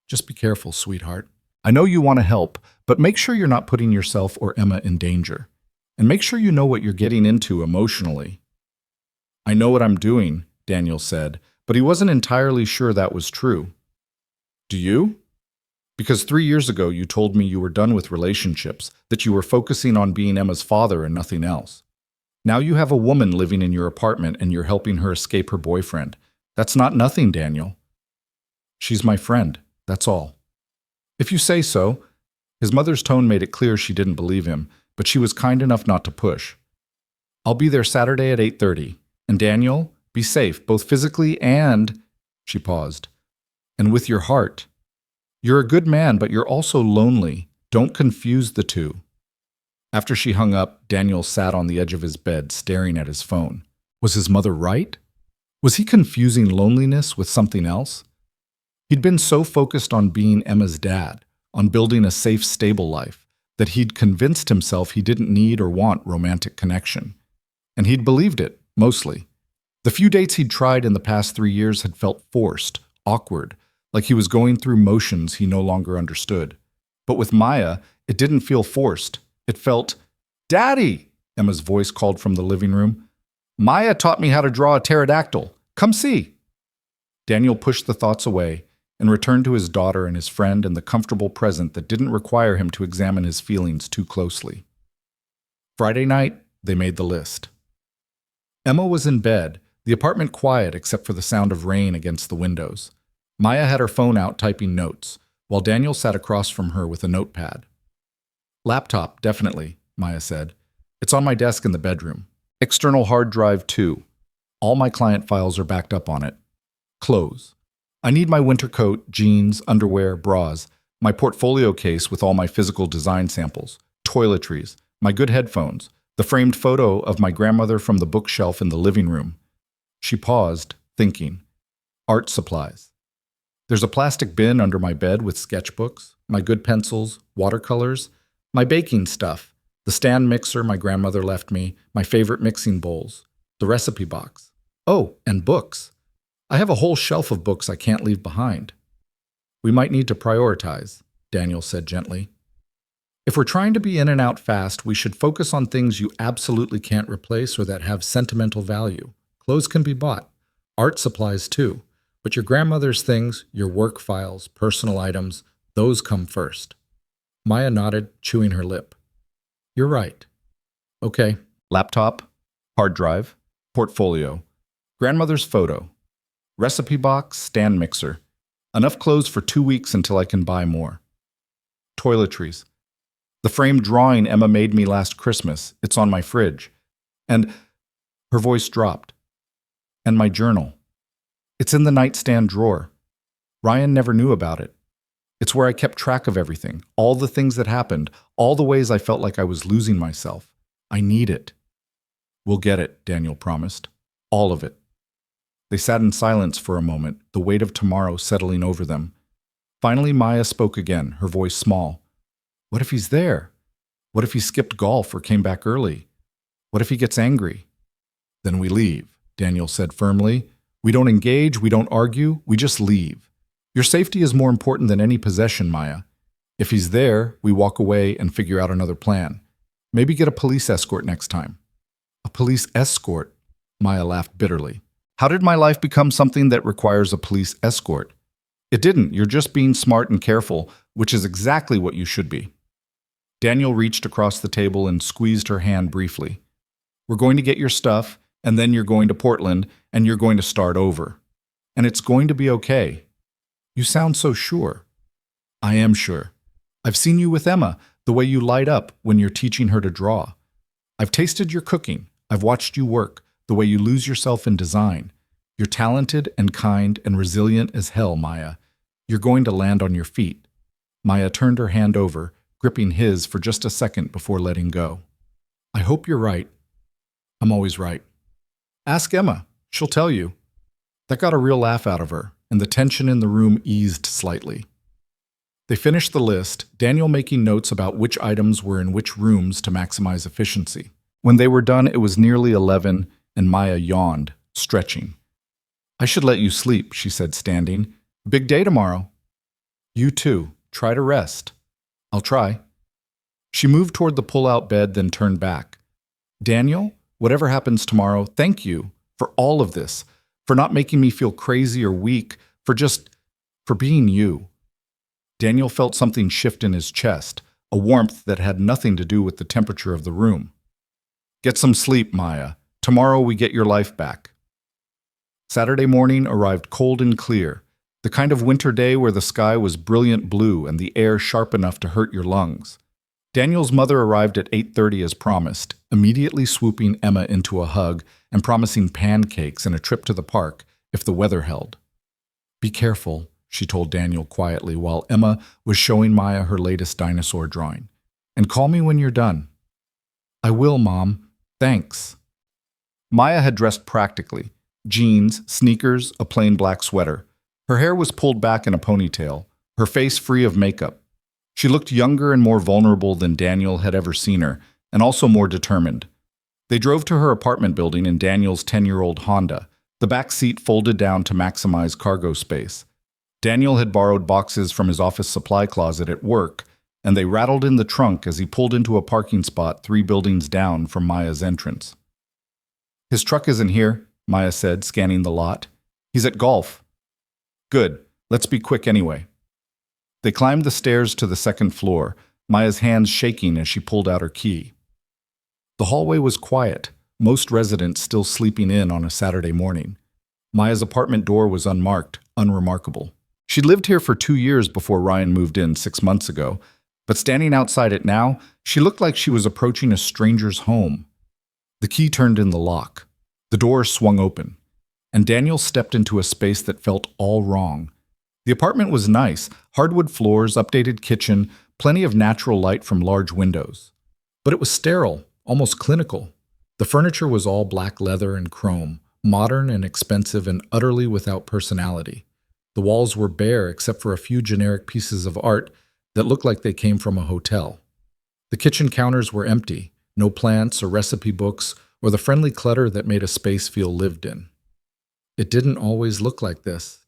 "Just be careful, sweetheart. I know you want to help, but make sure you're not putting yourself or Emma in danger. And make sure you know what you're getting into emotionally." "I know what I'm doing," Daniel said, but he wasn't entirely sure that was true. "Do you? Because 3 years ago you told me you were done with relationships, that you were focusing on being Emma's father and nothing else. Now you have a woman living in your apartment and you're helping her escape her boyfriend. That's not nothing, Daniel." "She's my friend, that's all." "If you say so." His mother's tone made it clear she didn't believe him, but she was kind enough not to push. "I'll be there Saturday at 8:30. And Daniel, be safe, both physically and—" She paused. "And with your heart. You're a good man, but you're also lonely. Don't confuse the two." After she hung up, Daniel sat on the edge of his bed, staring at his phone. Was his mother right? Was he confusing loneliness with something else? He'd been so focused on being Emma's dad, on building a safe, stable life, that he'd convinced himself he didn't need or want romantic connection. And he'd believed it, mostly. The few dates he'd tried in the past 3 years had felt forced, awkward, like he was going through motions he no longer understood. But with Maya, it didn't feel forced. It felt, "Daddy!" Emma's voice called from the living room. "Maya taught me how to draw a pterodactyl. Come see." Daniel pushed the thoughts away and returned to his daughter and his friend and the comfortable present that didn't require him to examine his feelings too closely. Friday night, they made the list. Emma was in bed, the apartment quiet except for the sound of rain against the windows. Maya had her phone out typing notes, while Daniel sat across from her with a notepad. "Laptop, definitely," Maya said. "It's on my desk in the bedroom. External hard drive, too. All my client files are backed up on it. Clothes. I need my winter coat, jeans, underwear, bras, my portfolio case with all my physical design samples, toiletries, my good headphones, the framed photo of my grandmother from the bookshelf in the living room." She paused, thinking. "Art supplies. There's a plastic bin under my bed with sketchbooks, my good pencils, watercolors, my baking stuff, the stand mixer my grandmother left me, my favorite mixing bowls, the recipe box. Oh, and books. I have a whole shelf of books I can't leave behind." "We might need to prioritize," Daniel said gently. "If we're trying to be in and out fast, we should focus on things you absolutely can't replace or that have sentimental value. Clothes can be bought. Art supplies too. But your grandmother's things, your work files, personal items, those come first." Maya nodded, chewing her lip. "You're right." "Okay. Laptop, hard drive, portfolio, grandmother's photo, recipe box, stand mixer. Enough clothes for 2 weeks until I can buy more. Toiletries. The framed drawing Emma made me last Christmas. It's on my fridge. And," her voice dropped, "and my journal. It's in the nightstand drawer. Ryan never knew about it. It's where I kept track of everything, all the things that happened, all the ways I felt like I was losing myself. I need it." "We'll get it," Daniel promised. "All of it." They sat in silence for a moment, the weight of tomorrow settling over them. Finally, Maya spoke again, her voice small. "What if he's there? What if he skipped golf or came back early? What if he gets angry?" "Then we leave," Daniel said firmly. "We don't engage, we don't argue, we just leave. Your safety is more important than any possession, Maya. If he's there, we walk away and figure out another plan. Maybe get a police escort next time." "A police escort?" Maya laughed bitterly. "How did my life become something that requires a police escort? It didn't. You're just being smart and careful, which is exactly what you should be." Daniel reached across the table and squeezed her hand briefly. "We're going to get your stuff, and then you're going to Portland, and you're going to start over. And it's going to be okay." "You sound so sure." "I am sure. I've seen you with Emma, the way you light up when you're teaching her to draw. I've tasted your cooking. I've watched you work, the way you lose yourself in design. You're talented and kind and resilient as hell, Maya. You're going to land on your feet." Maya turned her hand over, gripping his for just a second before letting go. "I hope you're right." "I'm always right." "Ask Emma. She'll tell you." That got a real laugh out of her, and the tension in the room eased slightly. They finished the list, Daniel making notes about which items were in which rooms to maximize efficiency. When they were done, it was nearly 11, and Maya yawned, stretching. "I should let you sleep," she said, standing. "Big day tomorrow." "You too. Try to rest." "I'll try." She moved toward the pull-out bed, then turned back. "Daniel, whatever happens tomorrow, thank you for all of this, for not making me feel crazy or weak, for being you." Daniel felt something shift in his chest, a warmth that had nothing to do with the temperature of the room. "Get some sleep, Maya. Tomorrow we get your life back." Saturday morning arrived cold and clear, the kind of winter day where the sky was brilliant blue and the air sharp enough to hurt your lungs. Daniel's mother arrived at 8:30 as promised, immediately swooping Emma into a hug and promising pancakes and a trip to the park if the weather held. "Be careful," she told Daniel quietly while Emma was showing Maya her latest dinosaur drawing. "And call me when you're done." "I will, Mom. Thanks." Maya had dressed practically. Jeans, sneakers, a plain black sweater. Her hair was pulled back in a ponytail, her face free of makeup. She looked younger and more vulnerable than Daniel had ever seen her, and also more determined. They drove to her apartment building in Daniel's 10-year-old Honda, the back seat folded down to maximize cargo space. Daniel had borrowed boxes from his office supply closet at work, and they rattled in the trunk as he pulled into a parking spot 3 buildings down from Maya's entrance. "His truck isn't here," Maya said, scanning the lot. "He's at golf." "Good. Let's be quick anyway." They climbed the stairs to the second floor, Maya's hands shaking as she pulled out her key. The hallway was quiet, most residents still sleeping in on a Saturday morning. Maya's apartment door was unmarked, unremarkable. She'd lived here for 2 years before Ryan moved in 6 months ago, but standing outside it now, she looked like she was approaching a stranger's home. The key turned in the lock. The door swung open, and Daniel stepped into a space that felt all wrong. The apartment was nice, hardwood floors, updated kitchen, plenty of natural light from large windows. But it was sterile, almost clinical. The furniture was all black leather and chrome, modern and expensive and utterly without personality. The walls were bare except for a few generic pieces of art that looked like they came from a hotel. The kitchen counters were empty, no plants or recipe books or the friendly clutter that made a space feel lived in. "It didn't always look like this,"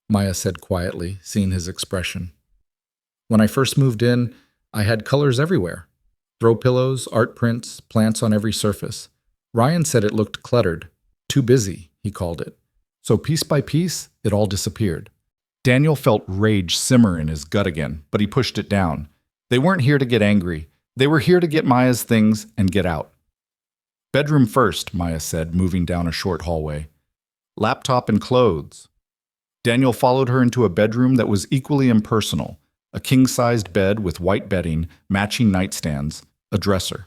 Maya said quietly, seeing his expression. "When I first moved in, I had colors everywhere. Throw pillows, art prints, plants on every surface. Ryan said it looked cluttered. Too busy, he called it. So piece by piece, it all disappeared." Daniel felt rage simmer in his gut again, but he pushed it down. They weren't here to get angry. They were here to get Maya's things and get out. "Bedroom first," Maya said, moving down a short hallway. "Laptop and clothes." Daniel followed her into a bedroom that was equally impersonal, a king-sized bed with white bedding, matching nightstands, a dresser.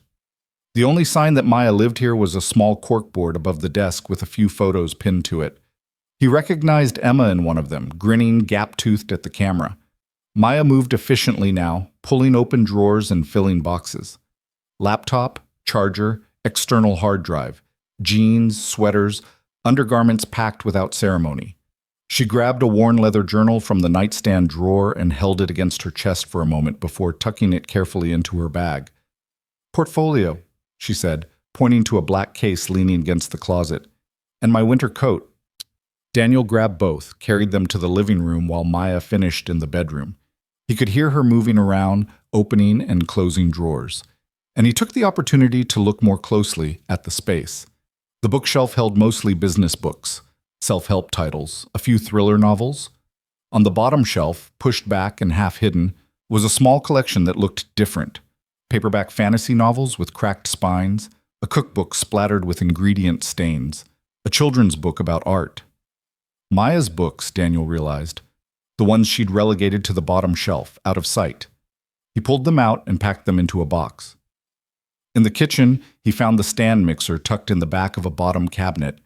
The only sign that Maya lived here was a small corkboard above the desk with a few photos pinned to it. He recognized Emma in one of them, grinning, gap-toothed at the camera. Maya moved efficiently now, pulling open drawers and filling boxes. Laptop, charger, external hard drive, jeans, sweaters, undergarments packed without ceremony. She grabbed a worn leather journal from the nightstand drawer and held it against her chest for a moment before tucking it carefully into her bag. "Portfolio," she said, pointing to a black case leaning against the closet. "And my winter coat." Daniel grabbed both, carried them to the living room while Maya finished in the bedroom. He could hear her moving around, opening and closing drawers. And he took the opportunity to look more closely at the space. The bookshelf held mostly business books, self-help titles, a few thriller novels. On the bottom shelf, pushed back and half hidden, was a small collection that looked different. Paperback fantasy novels with cracked spines, a cookbook splattered with ingredient stains, a children's book about art. Maya's books, Daniel realized, the ones she'd relegated to the bottom shelf, out of sight. He pulled them out and packed them into a box. In the kitchen, he found the stand mixer tucked in the back of a bottom cabinet,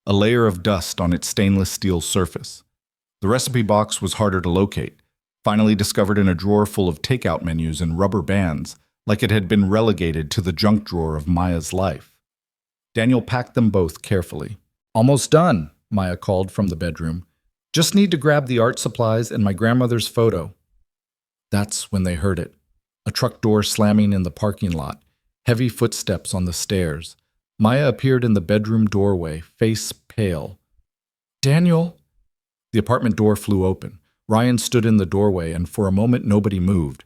a layer of dust on its stainless steel surface. The recipe box was harder to locate, finally discovered in a drawer full of takeout menus and rubber bands, like it had been relegated to the junk drawer of Maya's life. Daniel packed them both carefully. "Almost done," Maya called from the bedroom. "Just need to grab the art supplies and my grandmother's photo." That's when they heard it. A truck door slamming in the parking lot, heavy footsteps on the stairs. Maya appeared in the bedroom doorway, face pale. "Daniel!" The apartment door flew open. Ryan stood in the doorway, and for a moment nobody moved.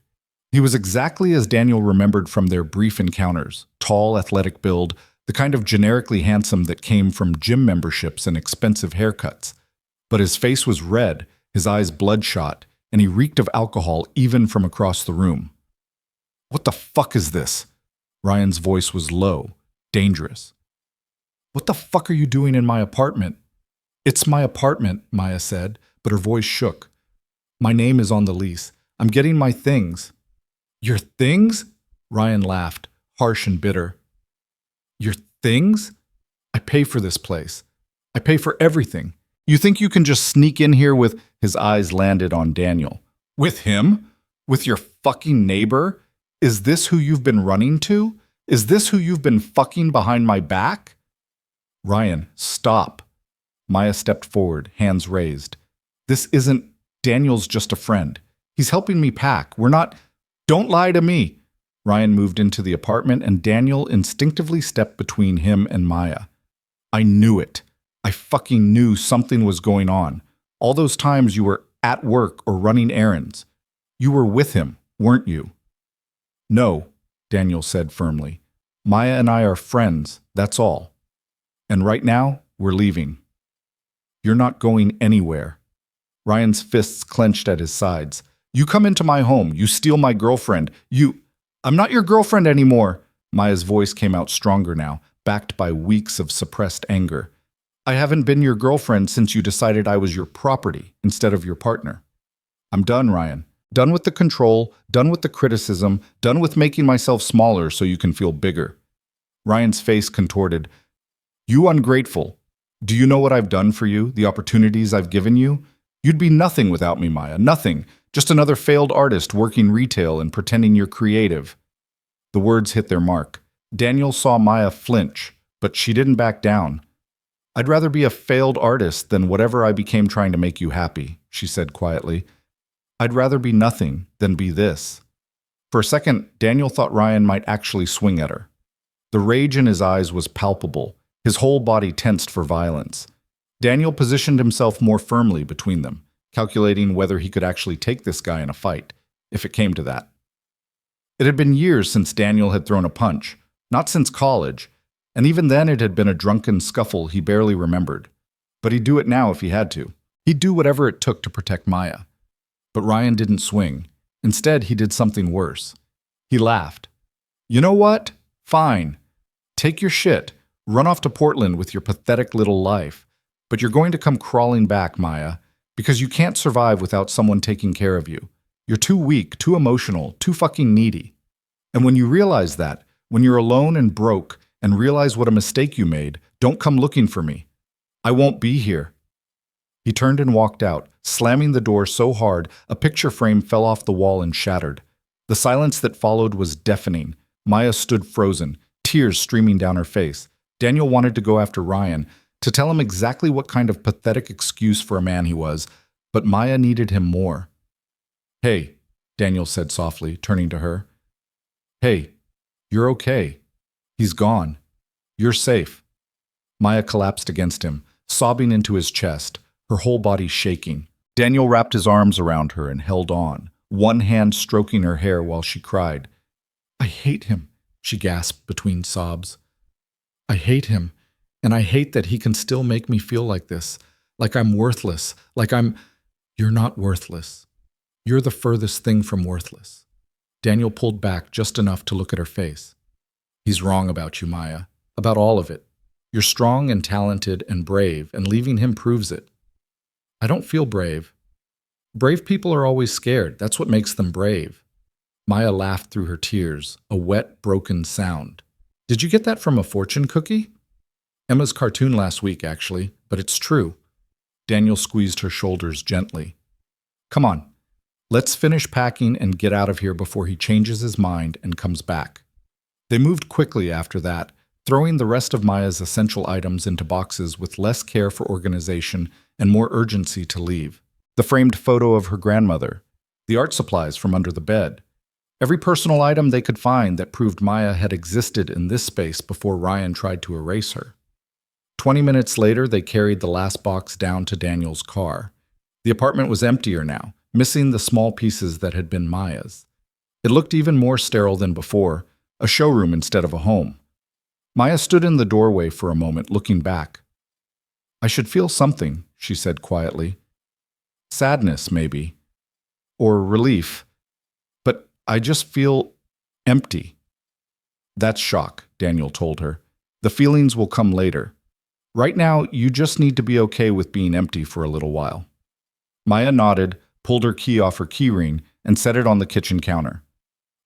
He was exactly as Daniel remembered from their brief encounters, tall, athletic build, the kind of generically handsome that came from gym memberships and expensive haircuts. But his face was red, his eyes bloodshot, and he reeked of alcohol even from across the room. "What the fuck is this?" Ryan's voice was low, dangerous. "What the fuck are you doing in my apartment?" "It's my apartment," Maya said, but her voice shook. "My name is on the lease. I'm getting my things." "Your things?" Ryan laughed, harsh and bitter. "Your things? I pay for this place. I pay for everything. You think you can just sneak in here with—" His eyes landed on Daniel. "With him? With your fucking neighbor? Is this who you've been running to? Is this who you've been fucking behind my back?" "Ryan, stop." Maya stepped forward, hands raised. "This isn't— Daniel's just a friend. He's helping me pack. We're not— Don't lie to me." Ryan moved into the apartment and Daniel instinctively stepped between him and Maya. I knew it. I fucking knew something was going on. All those times you were at work or running errands. You were with him, weren't you? No, Daniel said firmly. Maya and I are friends, that's all. And right now, we're leaving. You're not going anywhere. Ryan's fists clenched at his sides. You come into my home, you steal my girlfriend, I'm not your girlfriend anymore. Maya's voice came out stronger now, backed by weeks of suppressed anger. I haven't been your girlfriend since you decided I was your property instead of your partner. I'm done, Ryan. Done with the control, done with the criticism, done with making myself smaller so you can feel bigger. Ryan's face contorted. You ungrateful. Do you know what I've done for you, the opportunities I've given you? You'd be nothing without me, Maya, nothing. Just another failed artist working retail and pretending you're creative. The words hit their mark. Daniel saw Maya flinch, but she didn't back down. I'd rather be a failed artist than whatever I became trying to make you happy, she said quietly. I'd rather be nothing than be this. For a second, Daniel thought Ryan might actually swing at her. The rage in his eyes was palpable, his whole body tensed for violence. Daniel positioned himself more firmly between them, calculating whether he could actually take this guy in a fight, if it came to that. It had been years since Daniel had thrown a punch, not since college, and even then it had been a drunken scuffle he barely remembered. But he'd do it now if he had to. He'd do whatever it took to protect Maya. But Ryan didn't swing. Instead, he did something worse. He laughed. You know what? Fine. Take your shit. Run off to Portland with your pathetic little life. But you're going to come crawling back, Maya, because you can't survive without someone taking care of you. You're too weak, too emotional, too fucking needy. And when you realize that, when you're alone and broke and realize what a mistake you made, don't come looking for me. I won't be here. He turned and walked out, slamming the door so hard a picture frame fell off the wall and shattered. The silence that followed was deafening. Maya stood frozen, tears streaming down her face. Daniel wanted to go after Ryan, to tell him exactly what kind of pathetic excuse for a man he was, but Maya needed him more. Hey, Daniel said softly, turning to her. Hey, you're okay. He's gone. You're safe. Maya collapsed against him, sobbing into his chest, her whole body shaking. Daniel wrapped his arms around her and held on, one hand stroking her hair while she cried. I hate him, she gasped between sobs. I hate him, and I hate that he can still make me feel like this, like I'm worthless, You're not worthless. You're the furthest thing from worthless. Daniel pulled back just enough to look at her face. He's wrong about you, Maya, about all of it. You're strong and talented and brave, and leaving him proves it. I don't feel brave. Brave people are always scared. That's what makes them brave. Maya laughed through her tears, a wet, broken sound. Did you get that from a fortune cookie? Emma's cartoon last week, actually, but it's true. Daniel squeezed her shoulders gently. Come on, let's finish packing and get out of here before he changes his mind and comes back. They moved quickly after that, throwing the rest of Maya's essential items into boxes with less care for organization and more urgency to leave. The framed photo of her grandmother, the art supplies from under the bed, every personal item they could find that proved Maya had existed in this space before Ryan tried to erase her. 20 minutes later, they carried the last box down to Daniel's car. The apartment was emptier now, missing the small pieces that had been Maya's. It looked even more sterile than before, a showroom instead of a home. Maya stood in the doorway for a moment, looking back. I should feel something, she said quietly. Sadness, maybe. Or relief. But I just feel empty. That's shock, Daniel told her. The feelings will come later. Right now, you just need to be okay with being empty for a little while. Maya nodded, pulled her key off her keyring, and set it on the kitchen counter.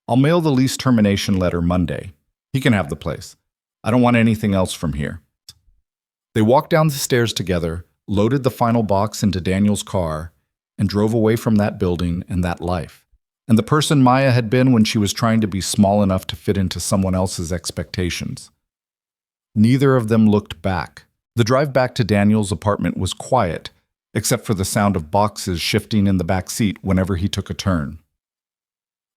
I'll mail the lease termination letter Monday. He can have the place. I don't want anything else from here. They walked down the stairs together, loaded the final box into Daniel's car, and drove away from that building and that life, and the person Maya had been when she was trying to be small enough to fit into someone else's expectations. Neither of them looked back. The drive back to Daniel's apartment was quiet, except for the sound of boxes shifting in the back seat whenever he took a turn.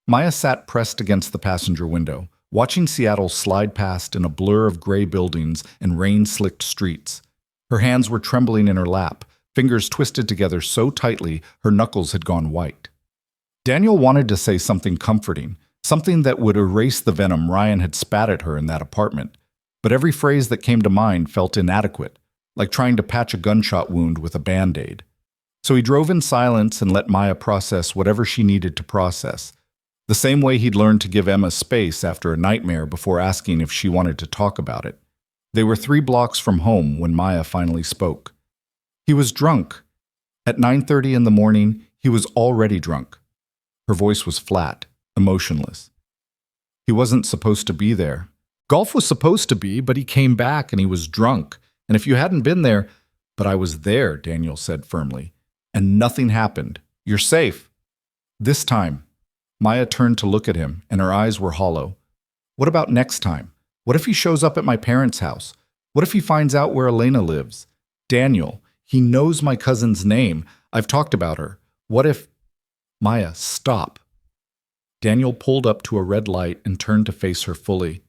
Maya sat pressed against the passenger window, watching Seattle slide past in a blur of gray buildings and rain-slicked streets. Her hands were trembling in her lap, fingers twisted together so tightly her knuckles had gone white. Daniel wanted to say something comforting, something that would erase the venom Ryan had spat at her in that apartment, but every phrase that came to mind felt inadequate, like trying to patch a gunshot wound with a Band-Aid. So he drove in silence and let Maya process whatever she needed to process, the same way he'd learned to give Emma space after a nightmare before asking if she wanted to talk about it. They were 3 blocks from home when Maya finally spoke. He was drunk. At 9:30 in the morning, he was already drunk. Her voice was flat, emotionless. He wasn't supposed to be there. Golf was supposed to be, but he came back and he was drunk. And if you hadn't been there— But I was there, Daniel said firmly. And nothing happened. You're safe. This time. Maya turned to look at him, and her eyes were hollow. What about next time? What if he shows up at my parents' house? What if he finds out where Elena lives? Daniel, he knows my cousin's name. I've talked about her. What if— Maya, stop. Daniel pulled up to a red light and turned to face her fully.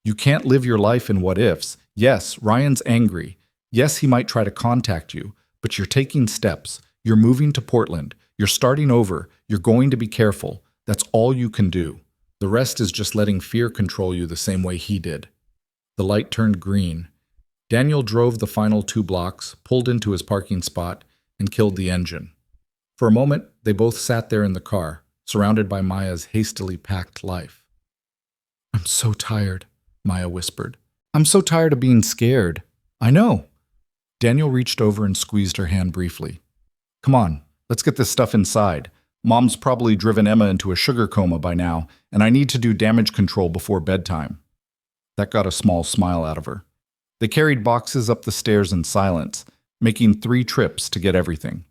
You can't live your life in what-ifs. Yes, Ryan's angry. Yes, he might try to contact you, but you're taking steps. You're moving to Portland. You're starting over. You're going to be careful. That's all you can do. The rest is just letting fear control you the same way he did. The light turned green. Daniel drove the final 2 blocks, pulled into his parking spot, and killed the engine. For a moment, they both sat there in the car, surrounded by Maya's hastily packed life. I'm so tired, Maya whispered. I'm so tired of being scared. I know. Daniel reached over and squeezed her hand briefly. Come on, let's get this stuff inside. Mom's probably driven Emma into a sugar coma by now, and I need to do damage control before bedtime. That got a small smile out of her. They carried boxes up the stairs in silence, making 3 trips to get everything.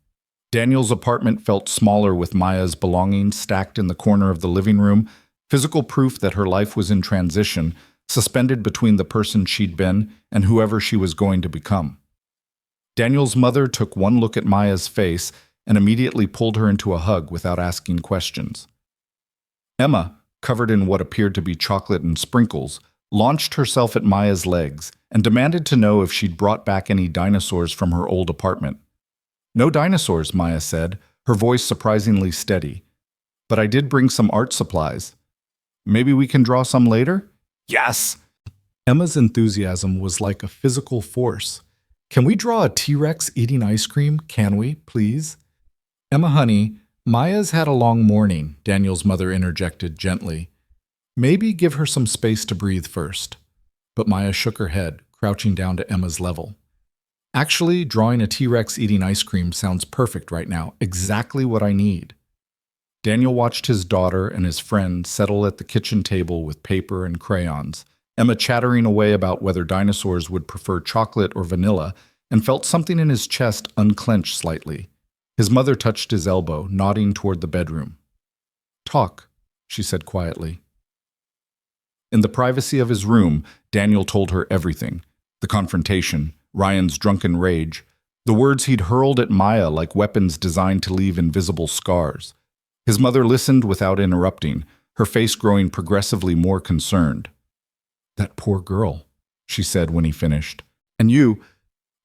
Daniel's apartment felt smaller with Maya's belongings stacked in the corner of the living room, physical proof that her life was in transition, suspended between the person she'd been and whoever she was going to become. Daniel's mother took one look at Maya's face and immediately pulled her into a hug without asking questions. Emma, covered in what appeared to be chocolate and sprinkles, launched herself at Maya's legs and demanded to know if she'd brought back any dinosaurs from her old apartment. No dinosaurs, Maya said, her voice surprisingly steady. But I did bring some art supplies. Maybe we can draw some later? Yes! Emma's enthusiasm was like a physical force. Can we draw a T-Rex eating ice cream, can we, please? Emma, honey, Maya's had a long morning, Daniel's mother interjected gently. Maybe give her some space to breathe first. But Maya shook her head, crouching down to Emma's level. Actually, drawing a T-Rex eating ice cream sounds perfect right now, exactly what I need. Daniel watched his daughter and his friend settle at the kitchen table with paper and crayons, Emma chattering away about whether dinosaurs would prefer chocolate or vanilla, and felt something in his chest unclench slightly. His mother touched his elbow, nodding toward the bedroom. Talk, she said quietly. In the privacy of his room, Daniel told her everything. The confrontation, Ryan's drunken rage, the words he'd hurled at Maya like weapons designed to leave invisible scars. His mother listened without interrupting, her face growing progressively more concerned. That poor girl, she said when he finished. And you,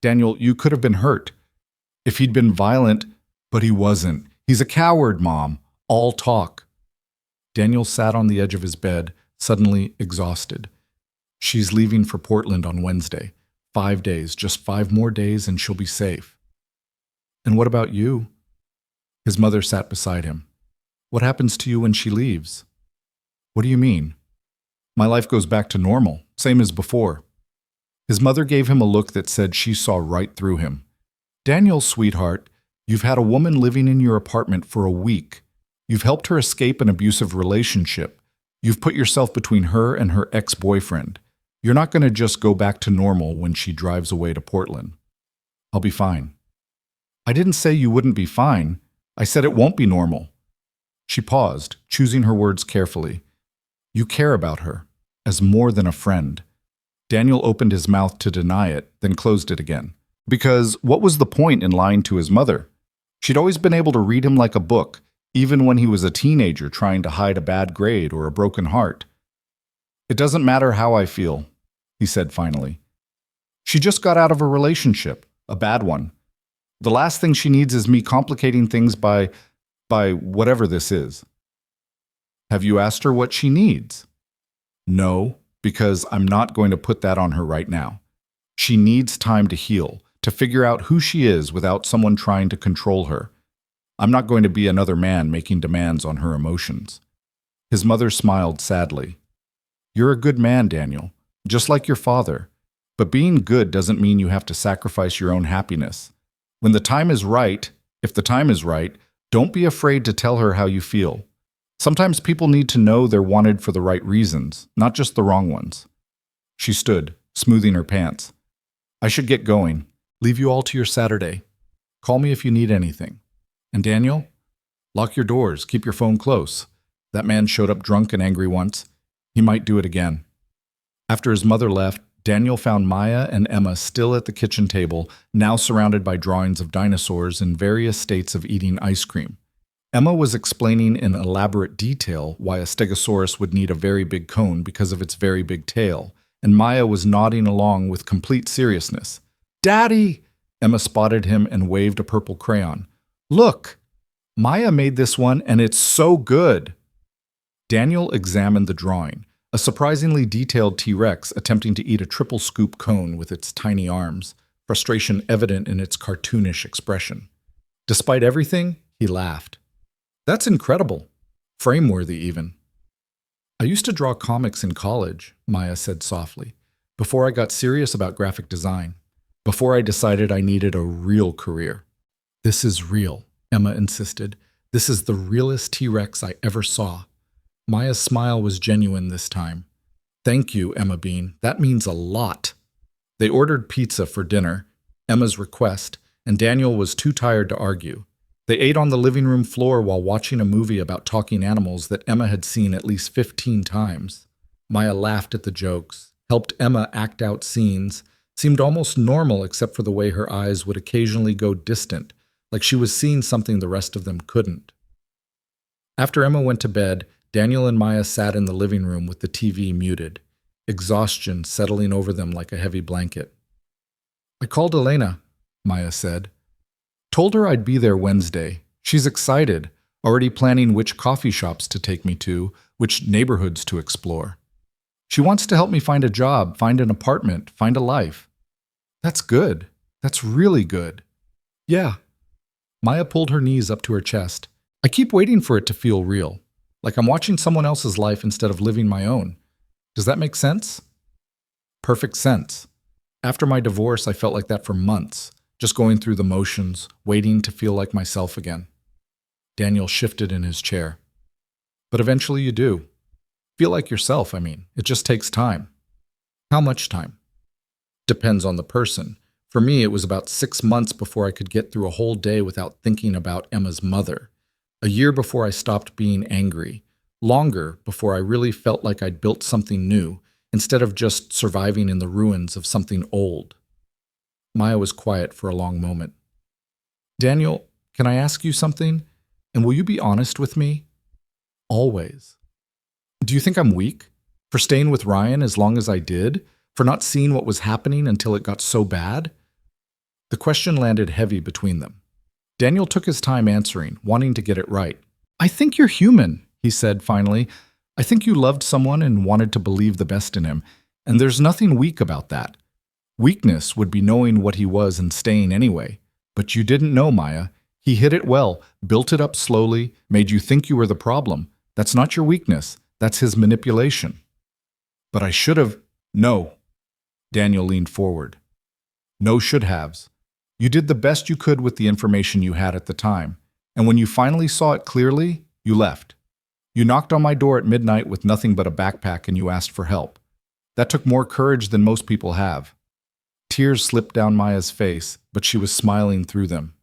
Daniel, you could have been hurt. If he'd been violent, but he wasn't. He's a coward, Mom. All talk. Daniel sat on the edge of his bed, suddenly exhausted. She's leaving for Portland on Wednesday. 5 days, just 5 more days, and she'll be safe. And what about you? His mother sat beside him. What happens to you when she leaves? What do you mean? My life goes back to normal, same as before. His mother gave him a look that said she saw right through him. Daniel, sweetheart, you've had a woman living in your apartment for a week. You've helped her escape an abusive relationship. You've put yourself between her and her ex-boyfriend. You're not going to just go back to normal when she drives away to Portland. I'll be fine. I didn't say you wouldn't be fine. I said it won't be normal. She paused, choosing her words carefully. You care about her, as more than a friend. Daniel opened his mouth to deny it, then closed it again. Because what was the point in lying to his mother? She'd always been able to read him like a book, even when he was a teenager trying to hide a bad grade or a broken heart. It doesn't matter how I feel, he said finally. She just got out of a relationship, a bad one. The last thing she needs is me complicating things by whatever this is. Have you asked her what she needs? No, because I'm not going to put that on her right now. She needs time to heal, to figure out who she is without someone trying to control her. I'm not going to be another man making demands on her emotions. His mother smiled sadly. You're a good man, Daniel, just like your father. But being good doesn't mean you have to sacrifice your own happiness. When the time is right, if the time is right, don't be afraid to tell her how you feel. Sometimes people need to know they're wanted for the right reasons, not just the wrong ones. She stood, smoothing her pants. I should get going. Leave you all to your Saturday. Call me if you need anything. And Daniel, lock your doors, keep your phone close. That man showed up drunk and angry once. He might do it again. After his mother left, Daniel found Maya and Emma still at the kitchen table, now surrounded by drawings of dinosaurs in various states of eating ice cream. Emma was explaining in elaborate detail why a stegosaurus would need a very big cone because of its very big tail, and Maya was nodding along with complete seriousness. Daddy! Emma spotted him and waved a purple crayon. Look! Maya made this one and it's so good! Daniel examined the drawing, a surprisingly detailed T-Rex attempting to eat a triple scoop cone with its tiny arms, frustration evident in its cartoonish expression. Despite everything, he laughed. That's incredible. Frame-worthy, even. I used to draw comics in college, Maya said softly, before I got serious about graphic design, before I decided I needed a real career. This is real, Emma insisted. This is the realest T-Rex I ever saw. Maya's smile was genuine this time. Thank you, Emma Bean. That means a lot. They ordered pizza for dinner, Emma's request, and Daniel was too tired to argue. They ate on the living room floor while watching a movie about talking animals that Emma had seen at least 15 times. Maya laughed at the jokes, helped Emma act out scenes, seemed almost normal except for the way her eyes would occasionally go distant, like she was seeing something the rest of them couldn't. After Emma went to bed, Daniel and Maya sat in the living room with the TV muted, exhaustion settling over them like a heavy blanket. I called Elena, Maya said. Told her I'd be there Wednesday. She's excited, already planning which coffee shops to take me to, which neighborhoods to explore. She wants to help me find a job, find an apartment, find a life. That's good. That's really good. Yeah. Maya pulled her knees up to her chest. I keep waiting for it to feel real. Like I'm watching someone else's life instead of living my own. Does that make sense? Perfect sense. After my divorce, I felt like that for months, just going through the motions, waiting to feel like myself again. Daniel shifted in his chair. But eventually you do. Feel like yourself, I mean. It just takes time. How much time? Depends on the person. For me, it was about 6 months before I could get through a whole day without thinking about Emma's mother. A year before I stopped being angry. Longer before I really felt like I'd built something new, instead of just surviving in the ruins of something old. Maya was quiet for a long moment. Daniel, can I ask you something? And will you be honest with me? Always. Do you think I'm weak? For staying with Ryan as long as I did? For not seeing what was happening until it got so bad? The question landed heavy between them. Daniel took his time answering, wanting to get it right. I think you're human, he said finally. I think you loved someone and wanted to believe the best in him, and there's nothing weak about that. Weakness would be knowing what he was and staying anyway. But you didn't know, Maya. He hid it well, built it up slowly, made you think you were the problem. That's not your weakness. That's his manipulation. But I should have... No. Daniel leaned forward. No should-haves. You did the best you could with the information you had at the time, and when you finally saw it clearly, you left. You knocked on my door at midnight with nothing but a backpack and you asked for help. That took more courage than most people have. Tears slipped down Maya's face, but she was smiling through them.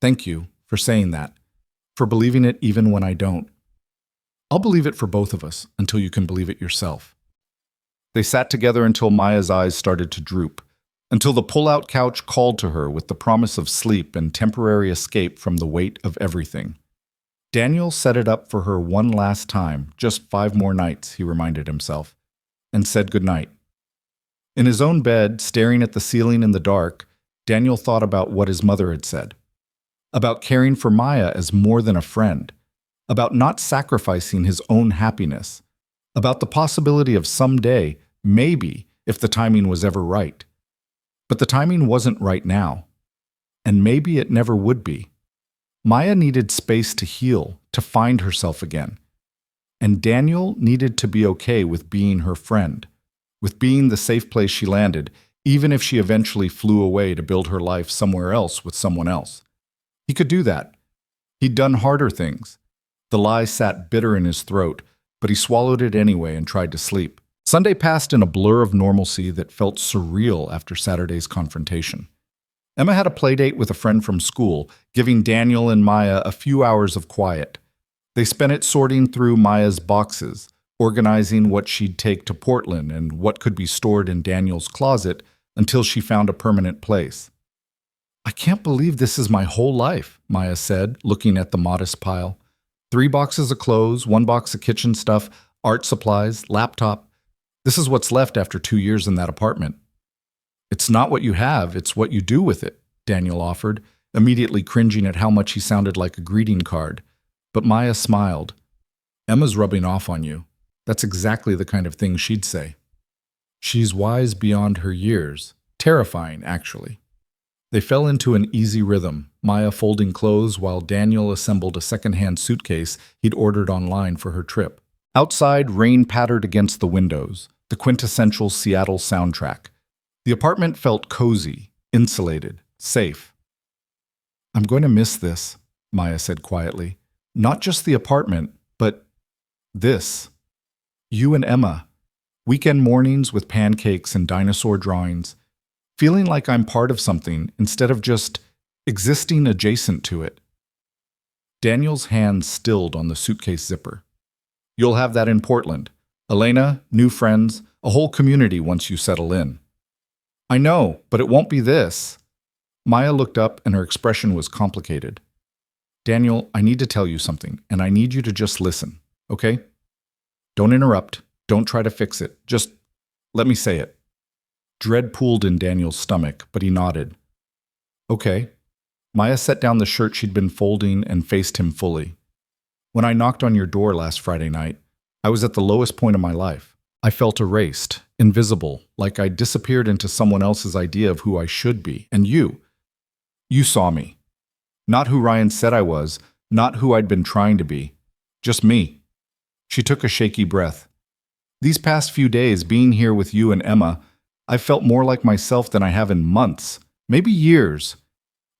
Thank you for saying that, for believing it even when I don't. I'll believe it for both of us until you can believe it yourself. They sat together until Maya's eyes started to droop, until the pull-out couch called to her with the promise of sleep and temporary escape from the weight of everything. Daniel set it up for her one last time, just 5 more nights, he reminded himself, and said goodnight. In his own bed, staring at the ceiling in the dark, Daniel thought about what his mother had said. About caring for Maya as more than a friend. About not sacrificing his own happiness. About the possibility of someday, maybe, if the timing was ever right. But the timing wasn't right now. And maybe it never would be. Maya needed space to heal, to find herself again. And Daniel needed to be okay with being her friend, with being the safe place she landed, even if she eventually flew away to build her life somewhere else with someone else. He could do that. He'd done harder things. The lie sat bitter in his throat, but he swallowed it anyway and tried to sleep. Sunday passed in a blur of normalcy that felt surreal after Saturday's confrontation. Emma had a playdate with a friend from school, giving Daniel and Maya a few hours of quiet. They spent it sorting through Maya's boxes, organizing what she'd take to Portland and what could be stored in Daniel's closet until she found a permanent place. "I can't believe this is my whole life," Maya said, looking at the modest pile. 3 boxes of clothes, 1 box of kitchen stuff, art supplies, laptop. This is what's left after 2 years in that apartment. "It's not what you have, it's what you do with it," Daniel offered, immediately cringing at how much he sounded like a greeting card. But Maya smiled. "Emma's rubbing off on you. That's exactly the kind of thing she'd say. She's wise beyond her years. Terrifying, actually." They fell into an easy rhythm, Maya folding clothes while Daniel assembled a second-hand suitcase he'd ordered online for her trip. Outside, rain pattered against the windows, the quintessential Seattle soundtrack. The apartment felt cozy, insulated, safe. "I'm going to miss this," Maya said quietly. "Not just the apartment, but this. You and Emma. Weekend mornings with pancakes and dinosaur drawings. Feeling like I'm part of something instead of just existing adjacent to it." Daniel's hand stilled on the suitcase zipper. "You'll have that in Portland. Elena, new friends, a whole community once you settle in." "I know, but it won't be this." Maya looked up and her expression was complicated. "Daniel, I need to tell you something, and I need you to just listen, okay? Don't interrupt. Don't try to fix it. Just let me say it." Dread pooled in Daniel's stomach, but he nodded. "Okay." Maya set down the shirt she'd been folding and faced him fully. "When I knocked on your door last Friday night, I was at the lowest point of my life. I felt erased, invisible, like I'd disappeared into someone else's idea of who I should be. And you saw me. Not who Ryan said I was, not who I'd been trying to be. Just me." She took a shaky breath. "These past few days, being here with you and Emma, I've felt more like myself than I have in months, maybe years.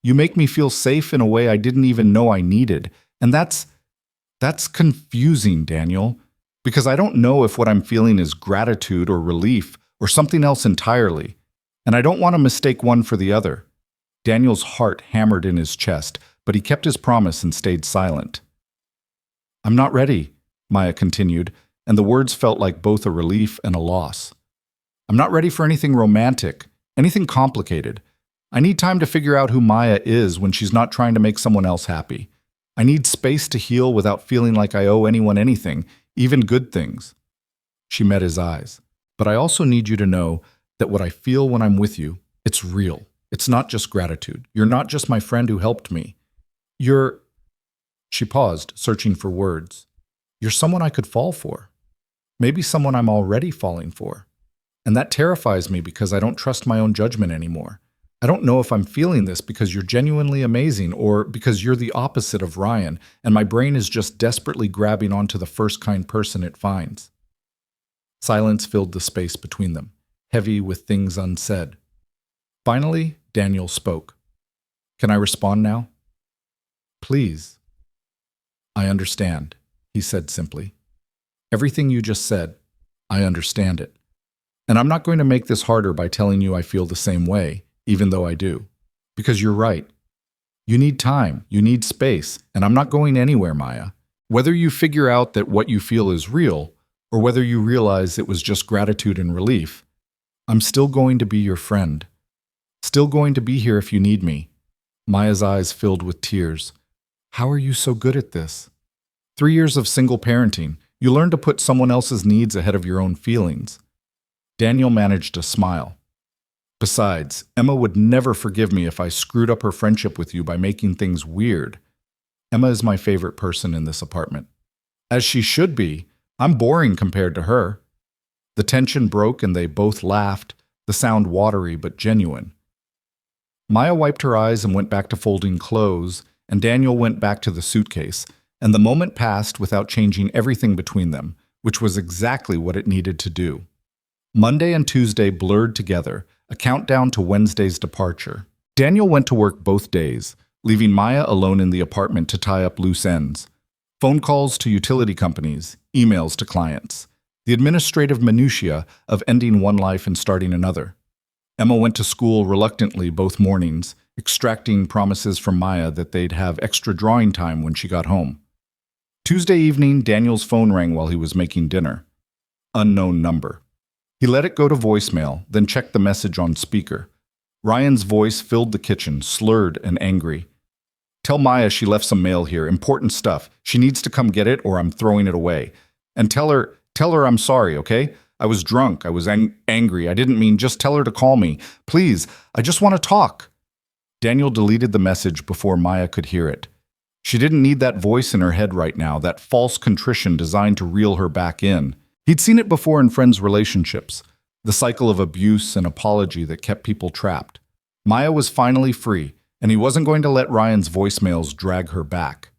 You make me feel safe in a way I didn't even know I needed. And that's confusing, Daniel, because I don't know if what I'm feeling is gratitude or relief or something else entirely. And I don't want to mistake one for the other." Daniel's heart hammered in his chest, but he kept his promise and stayed silent. "I'm not ready," Maya continued, and the words felt like both a relief and a loss. "I'm not ready for anything romantic, anything complicated. I need time to figure out who Maya is when she's not trying to make someone else happy. I need space to heal without feeling like I owe anyone anything, even good things." She met his eyes. "But I also need you to know that what I feel when I'm with you, it's real. It's not just gratitude. You're not just my friend who helped me. You're—" She paused, searching for words. "You're someone I could fall for. Maybe someone I'm already falling for. And that terrifies me because I don't trust my own judgment anymore. I don't know if I'm feeling this because you're genuinely amazing or because you're the opposite of Ryan, and my brain is just desperately grabbing onto the first kind person it finds." Silence filled the space between them, heavy with things unsaid. Finally, Daniel spoke. "Can I respond now?" "Please." "I understand," he said simply. "Everything you just said, I understand it. And I'm not going to make this harder by telling you I feel the same way, even though I do. Because you're right. You need time, you need space, and I'm not going anywhere, Maya. Whether you figure out that what you feel is real, or whether you realize it was just gratitude and relief, I'm still going to be your friend. Still going to be here if you need me." Maya's eyes filled with tears. "How are you so good at this?" 3 years of single parenting. You learn to put someone else's needs ahead of your own feelings. Daniel managed to smile. Besides, Emma would never forgive me if I screwed up her friendship with you by making things weird. Emma is my favorite person in this apartment. As she should be. I'm boring compared to her. The tension broke and they both laughed, the sound watery but genuine. Maya wiped her eyes and went back to folding clothes, and Daniel went back to the suitcase, and the moment passed without changing everything between them, which was exactly what it needed to do. Monday and Tuesday blurred together, a countdown to Wednesday's departure. Daniel went to work both days, leaving Maya alone in the apartment to tie up loose ends. Phone calls to utility companies, emails to clients, the administrative minutiae of ending one life and starting another. Emma went to school reluctantly both mornings, extracting promises from Maya that they'd have extra drawing time when she got home. Tuesday evening, Daniel's phone rang while he was making dinner. Unknown number. He let it go to voicemail, then checked the message on speaker. Ryan's voice filled the kitchen, slurred and angry. Tell Maya she left some mail here, important stuff. She needs to come get it or I'm throwing it away. And tell her I'm sorry, okay? I was drunk. I was angry. I didn't mean, just tell her to call me. Please, I just want to talk. Daniel deleted the message before Maya could hear it. She didn't need that voice in her head right now, that false contrition designed to reel her back in. He'd seen it before in friends' relationships, the cycle of abuse and apology that kept people trapped. Maya was finally free, and he wasn't going to let Ryan's voicemails drag her back.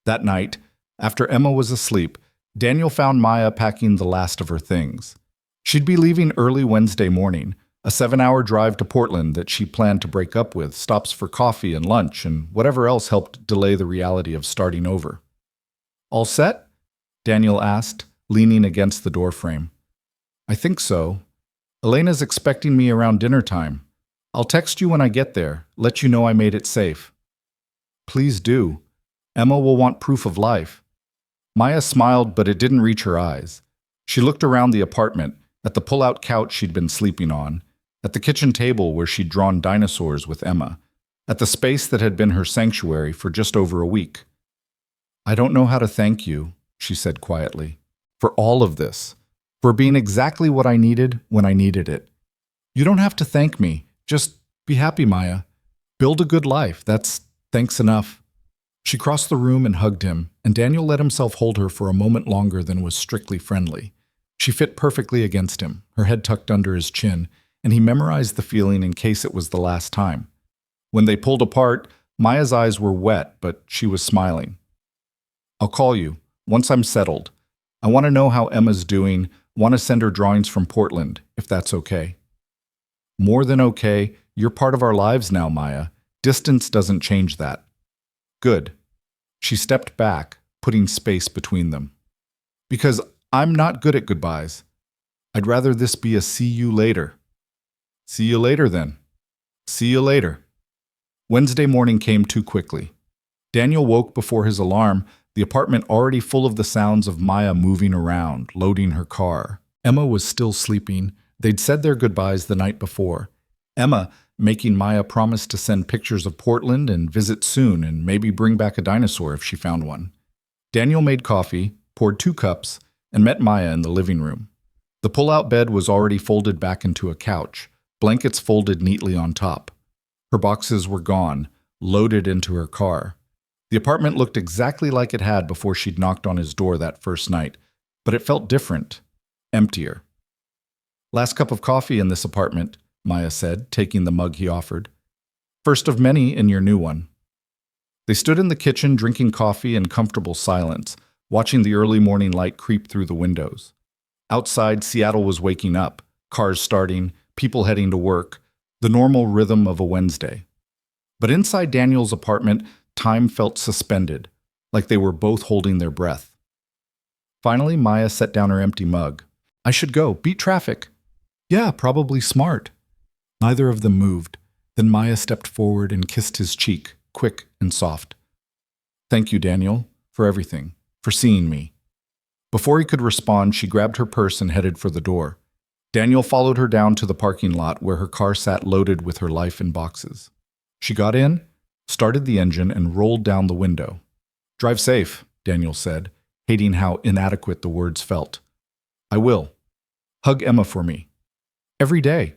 That night, after Emma was asleep, Daniel found Maya packing the last of her things. She'd be leaving early Wednesday morning, a 7-hour drive to Portland that she planned to break up with, stops for coffee and lunch, and whatever else helped delay the reality of starting over. All set? Daniel asked, leaning against the doorframe. I think so. Elena's expecting me around dinner time. I'll text you when I get there, let you know I made it safe. Please do. Emma will want proof of life. Maya smiled, but it didn't reach her eyes. She looked around the apartment, at the pull-out couch she'd been sleeping on, at the kitchen table where she'd drawn dinosaurs with Emma, at the space that had been her sanctuary for just over a week. I don't know how to thank you, she said quietly, for all of this, for being exactly what I needed when I needed it. You don't have to thank me. Just be happy, Maya. Build a good life. That's thanks enough. She crossed the room and hugged him, and Daniel let himself hold her for a moment longer than was strictly friendly. She fit perfectly against him, her head tucked under his chin, and he memorized the feeling in case it was the last time. When they pulled apart, Maya's eyes were wet, but she was smiling. I'll call you, once I'm settled. I want to know how Emma's doing, want to send her drawings from Portland, if that's okay. More than okay, you're part of our lives now, Maya. Distance doesn't change that. Good. She stepped back, putting space between them. Because I'm not good at goodbyes. I'd rather this be a see you later. See you later, then. See you later. Wednesday morning came too quickly. Daniel woke before his alarm, the apartment already full of the sounds of Maya moving around, loading her car. Emma was still sleeping. They'd said their goodbyes the night before. Emma making Maya promise to send pictures of Portland and visit soon and maybe bring back a dinosaur if she found one. Daniel made coffee, poured 2 cups, and met Maya in the living room. The pull-out bed was already folded back into a couch, blankets folded neatly on top. Her boxes were gone, loaded into her car. The apartment looked exactly like it had before she'd knocked on his door that first night, but it felt different, emptier. Last cup of coffee in this apartment, Maya said, taking the mug he offered. First of many in your new one. They stood in the kitchen drinking coffee in comfortable silence, watching the early morning light creep through the windows. Outside, Seattle was waking up, cars starting, people heading to work, the normal rhythm of a Wednesday. But inside Daniel's apartment, time felt suspended, like they were both holding their breath. Finally, Maya set down her empty mug. I should go, beat traffic. Yeah, probably smart. Neither of them moved. Then Maya stepped forward and kissed his cheek, quick and soft. Thank you, Daniel, for everything, for seeing me. Before he could respond, she grabbed her purse and headed for the door. Daniel followed her down to the parking lot where her car sat loaded with her life in boxes. She got in, started the engine, and rolled down the window. Drive safe. Daniel said, hating how inadequate the words felt. I will. Hug Emma for me. Every day.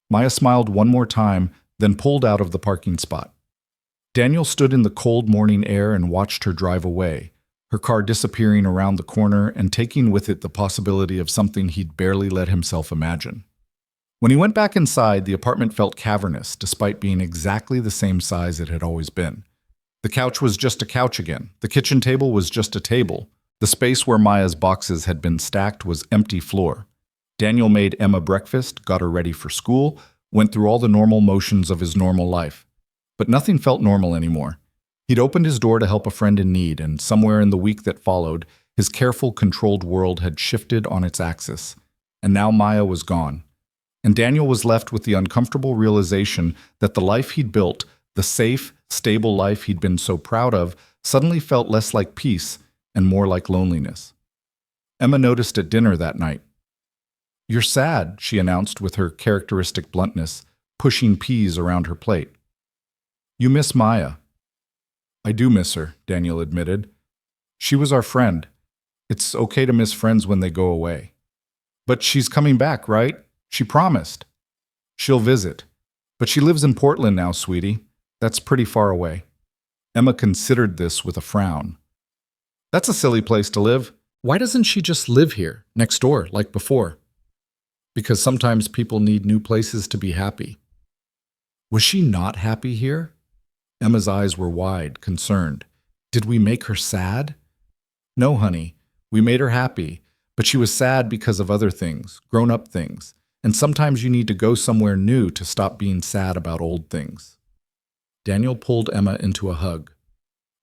Maya smiled one more time, then pulled out of the parking spot. Daniel stood in the cold morning air and watched her drive away, her car disappearing around the corner and taking with it the possibility of something he'd barely let himself imagine. When he went back inside, the apartment felt cavernous, despite being exactly the same size it had always been. The couch was just a couch again. The kitchen table was just a table. The space where Maya's boxes had been stacked was empty floor. Daniel made Emma breakfast, got her ready for school, went through all the normal motions of his normal life. But nothing felt normal anymore. He'd opened his door to help a friend in need, and somewhere in the week that followed, his careful, controlled world had shifted on its axis. And now Maya was gone. And Daniel was left with the uncomfortable realization that the life he'd built, the safe, stable life he'd been so proud of, suddenly felt less like peace and more like loneliness. Emma noticed at dinner that night. You're sad, she announced with her characteristic bluntness, pushing peas around her plate. You miss Maya. I do miss her, Daniel admitted. She was our friend. It's okay to miss friends when they go away. But she's coming back, right? She promised. She'll visit. But she lives in Portland now, sweetie. That's pretty far away. Emma considered this with a frown. That's a silly place to live. Why doesn't she just live here, next door, like before? Because sometimes people need new places to be happy. Was she not happy here? Emma's eyes were wide, concerned. Did we make her sad? No, honey. We made her happy, but she was sad because of other things, grown-up things. And sometimes you need to go somewhere new to stop being sad about old things. Daniel pulled Emma into a hug.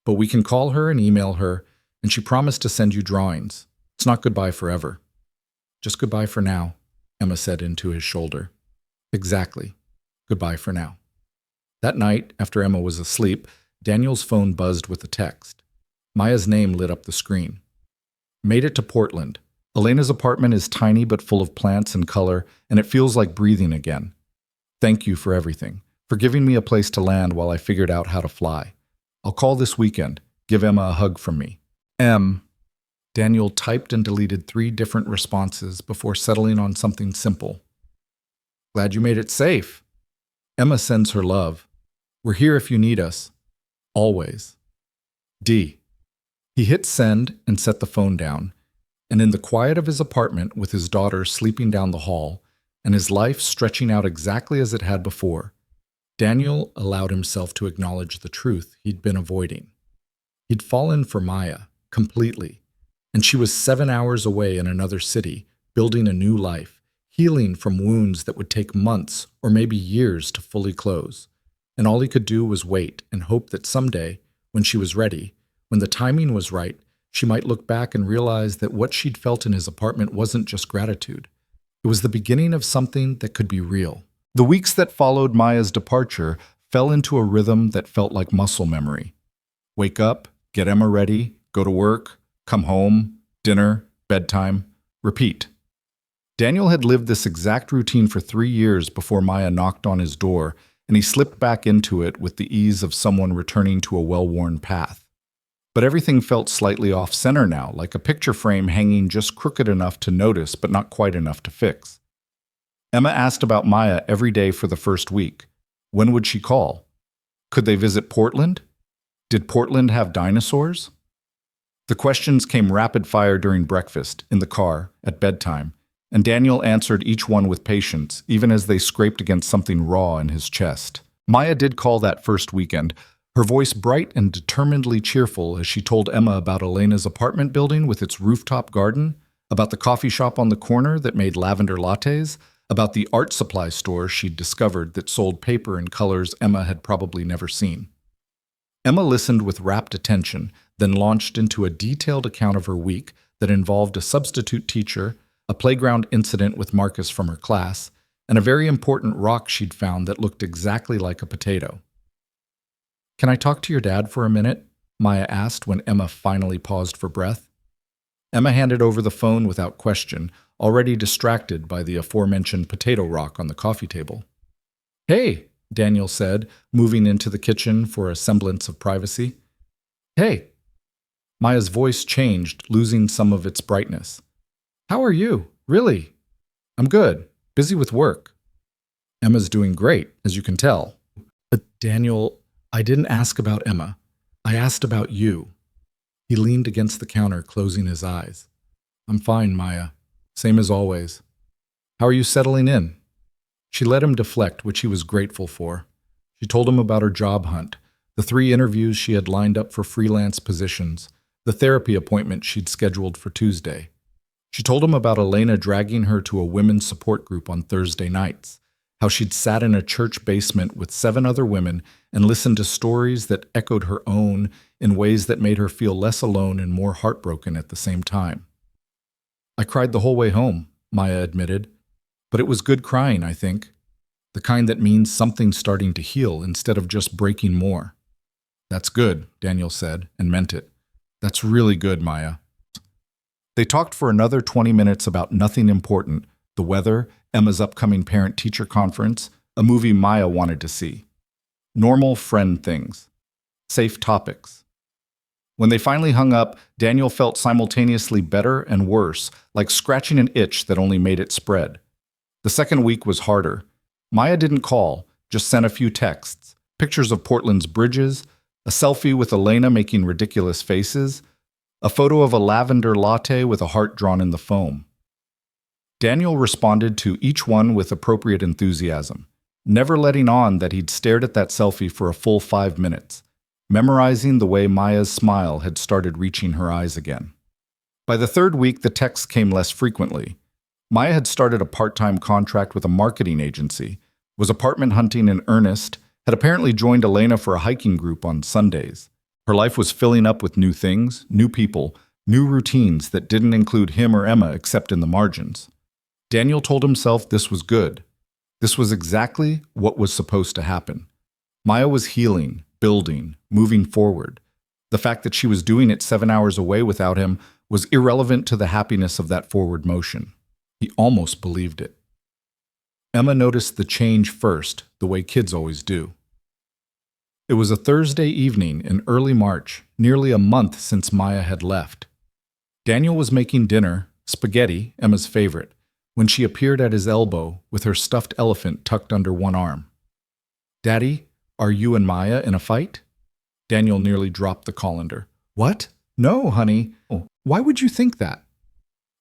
But we can call her and email her, and she promised to send you drawings. It's not goodbye forever. Just goodbye for now, Emma said into his shoulder. Exactly. Goodbye for now. That night, after Emma was asleep, Daniel's phone buzzed with a text. Maya's name lit up the screen. Made it to Portland. Elena's apartment is tiny but full of plants and color, and it feels like breathing again. Thank you for everything, for giving me a place to land while I figured out how to fly. I'll call this weekend. Give Emma a hug from me. M. Daniel typed and deleted 3 different responses before settling on something simple. Glad you made it safe. Emma sends her love. We're here if you need us. Always. D. He hit send and set the phone down. And in the quiet of his apartment, with his daughter sleeping down the hall, and his life stretching out exactly as it had before, Daniel allowed himself to acknowledge the truth he'd been avoiding. He'd fallen for Maya, completely, and she was 7 hours away in another city, building a new life, healing from wounds that would take months or maybe years to fully close. And all he could do was wait and hope that someday, when she was ready, when the timing was right, she might look back and realize that what she'd felt in his apartment wasn't just gratitude. It was the beginning of something that could be real. The weeks that followed Maya's departure fell into a rhythm that felt like muscle memory. Wake up, get Emma ready, go to work, come home, dinner, bedtime, repeat. Daniel had lived this exact routine for 3 years before Maya knocked on his door, and he slipped back into it with the ease of someone returning to a well-worn path. But everything felt slightly off-center now, like a picture frame hanging just crooked enough to notice but not quite enough to fix. Emma asked about Maya every day for the first week. When would she call? Could they visit Portland? Did Portland have dinosaurs? The questions came rapid fire during breakfast, in the car, at bedtime, and Daniel answered each one with patience, even as they scraped against something raw in his chest. Maya did call that first weekend, her voice bright and determinedly cheerful as she told Emma about Elena's apartment building with its rooftop garden, about the coffee shop on the corner that made lavender lattes, about the art supply store she'd discovered that sold paper in colors Emma had probably never seen. Emma listened with rapt attention, then launched into a detailed account of her week that involved a substitute teacher, a playground incident with Marcus from her class, and a very important rock she'd found that looked exactly like a potato. Can I talk to your dad for a minute? Maya asked when Emma finally paused for breath. Emma handed over the phone without question, already distracted by the aforementioned potato rock on the coffee table. Hey, Daniel said, moving into the kitchen for a semblance of privacy. Hey. Maya's voice changed, losing some of its brightness. How are you? Really? I'm good. Busy with work. Emma's doing great, as you can tell. But Daniel, I didn't ask about Emma. I asked about you. He leaned against the counter, closing his eyes. I'm fine, Maya. Same as always. How are you settling in? She let him deflect, which he was grateful for. She told him about her job hunt, the 3 interviews she had lined up for freelance positions, the therapy appointment she'd scheduled for Tuesday. She told him about Elena dragging her to a women's support group on Thursday nights, how she'd sat in a church basement with 7 other women and listened to stories that echoed her own in ways that made her feel less alone and more heartbroken at the same time. I cried the whole way home, Maya admitted, but it was good crying, I think. The kind that means something's starting to heal instead of just breaking more. That's good, Daniel said, and meant it. That's really good, Maya. They talked for another 20 minutes about nothing important, the weather, Emma's upcoming parent-teacher conference, a movie Maya wanted to see. Normal friend things. Safe topics. When they finally hung up, Daniel felt simultaneously better and worse, like scratching an itch that only made it spread. The second week was harder. Maya didn't call, just sent a few texts, pictures of Portland's bridges, a selfie with Elena making ridiculous faces, a photo of a lavender latte with a heart drawn in the foam. Daniel responded to each one with appropriate enthusiasm, never letting on that he'd stared at that selfie for a full 5 minutes, memorizing the way Maya's smile had started reaching her eyes again. By the third week, the texts came less frequently. Maya had started a part-time contract with a marketing agency, was apartment hunting in earnest, had apparently joined Elena for a hiking group on Sundays. Her life was filling up with new things, new people, new routines that didn't include him or Emma except in the margins. Daniel told himself this was good. This was exactly what was supposed to happen. Maya was healing, building, moving forward. The fact that she was doing it 7 hours away without him was irrelevant to the happiness of that forward motion. He almost believed it. Emma noticed the change first, the way kids always do. It was a Thursday evening in early March, nearly a month since Maya had left. Daniel was making dinner, spaghetti, Emma's favorite, when she appeared at his elbow with her stuffed elephant tucked under one arm. Daddy, are you and Maya in a fight? Daniel nearly dropped the colander. What? No, honey. Oh, why would you think that?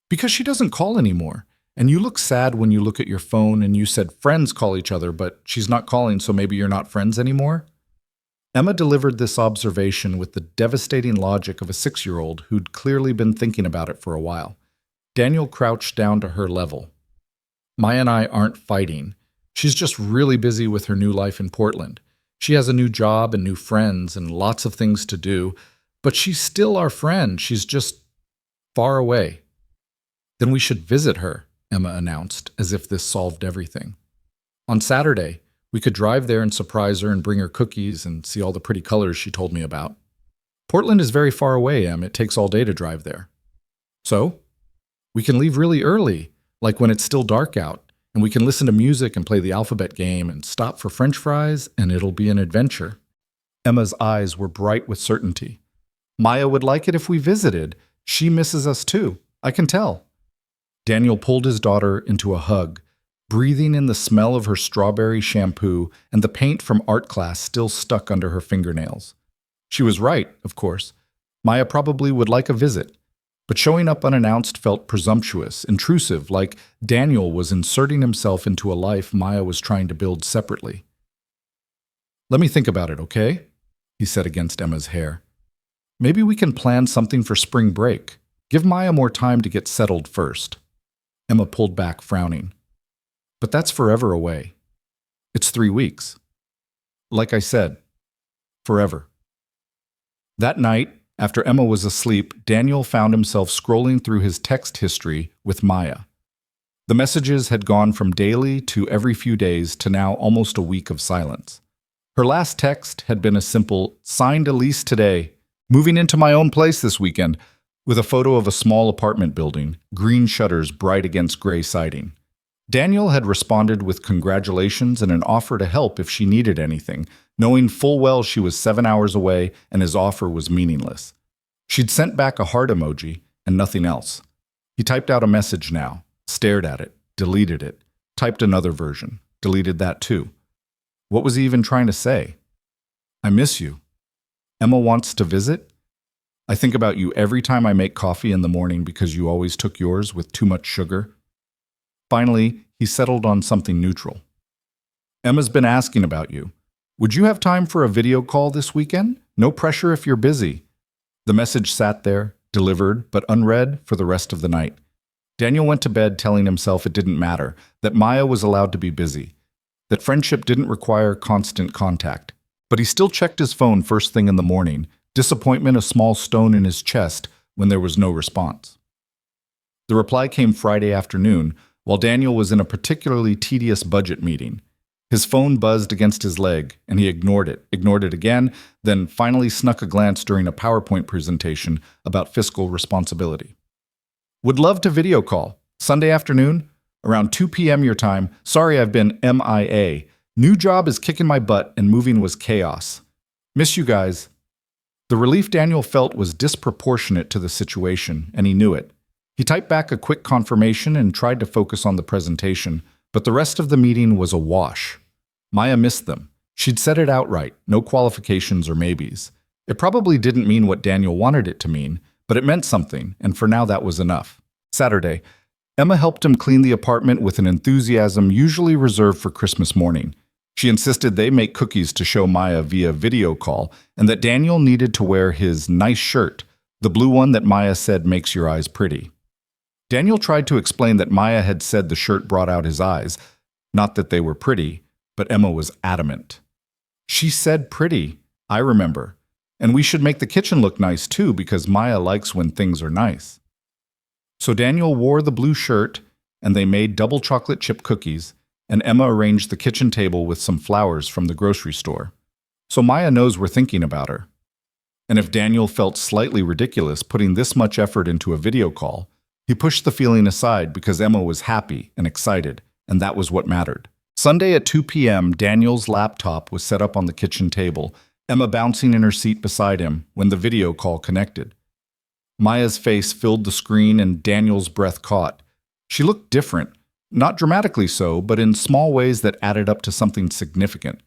Because she doesn't call anymore, and you look sad when you look at your phone and you said friends call each other, but she's not calling, so maybe you're not friends anymore? Emma delivered this observation with the devastating logic of a 6-year-old who'd clearly been thinking about it for a while. Daniel crouched down to her level. Maya and I aren't fighting. She's just really busy with her new life in Portland. She has a new job and new friends and lots of things to do, but she's still our friend. She's just far away. Then we should visit her, Emma announced, as if this solved everything. On Saturday, we could drive there and surprise her and bring her cookies and see all the pretty colors she told me about. Portland is very far away, Em. It takes all day to drive there. So, we can leave really early, like when it's still dark out, and we can listen to music and play the alphabet game and stop for French fries, and it'll be an adventure. Emma's eyes were bright with certainty. Maya would like it if we visited. She misses us too. I can tell. Daniel pulled his daughter into a hug, breathing in the smell of her strawberry shampoo and the paint from art class still stuck under her fingernails. She was right, of course. Maya probably would like a visit, but showing up unannounced felt presumptuous, intrusive, like Daniel was inserting himself into a life Maya was trying to build separately. Let me think about it, okay? He said against Emma's hair. Maybe we can plan something for spring break. Give Maya more time to get settled first. Emma pulled back, frowning. But that's forever away. It's 3 weeks. Like I said, forever. That night, after Emma was asleep, Daniel found himself scrolling through his text history with Maya. The messages had gone from daily to every few days to now almost a week of silence. Her last text had been a simple, signed a lease today, moving into my own place this weekend, with a photo of a small apartment building, green shutters bright against gray siding. Daniel had responded with congratulations and an offer to help if she needed anything, knowing full well she was 7 hours away and his offer was meaningless. She'd sent back a heart emoji and nothing else. He typed out a message now, stared at it, deleted it, typed another version, deleted that too. What was he even trying to say? I miss you. Emma wants to visit? I think about you every time I make coffee in the morning because you always took yours with too much sugar. Finally, he settled on something neutral. Emma's been asking about you. Would you have time for a video call this weekend? No pressure if you're busy. The message sat there, delivered, but unread for the rest of the night. Daniel went to bed telling himself it didn't matter, that Maya was allowed to be busy, that friendship didn't require constant contact. But he still checked his phone first thing in the morning, disappointment a small stone in his chest when there was no response. The reply came Friday afternoon, while Daniel was in a particularly tedious budget meeting. His phone buzzed against his leg, and he ignored it again, then finally snuck a glance during a PowerPoint presentation about fiscal responsibility. Would love to video call. Sunday afternoon, around 2 p.m. your time. Sorry I've been MIA. New job is kicking my butt and moving was chaos. Miss you guys. The relief Daniel felt was disproportionate to the situation, and he knew it. He typed back a quick confirmation and tried to focus on the presentation, but the rest of the meeting was a wash. Maya missed them. She'd said it outright, no qualifications or maybes. It probably didn't mean what Daniel wanted it to mean, but it meant something, and for now that was enough. Saturday, Emma helped him clean the apartment with an enthusiasm usually reserved for Christmas morning. She insisted they make cookies to show Maya via video call, and that Daniel needed to wear his nice shirt, the blue one that Maya said makes your eyes pretty. Daniel tried to explain that Maya had said the shirt brought out his eyes, not that they were pretty, but Emma was adamant. She said pretty, I remember, and we should make the kitchen look nice too because Maya likes when things are nice. So Daniel wore the blue shirt, and they made double chocolate chip cookies, and Emma arranged the kitchen table with some flowers from the grocery store. So Maya knows we're thinking about her. And if Daniel felt slightly ridiculous putting this much effort into a video call, he pushed the feeling aside because Emma was happy and excited, and that was what mattered. Sunday at 2 p.m., Daniel's laptop was set up on the kitchen table, Emma bouncing in her seat beside him when the video call connected. Maya's face filled the screen and Daniel's breath caught. She looked different, not dramatically so, but in small ways that added up to something significant.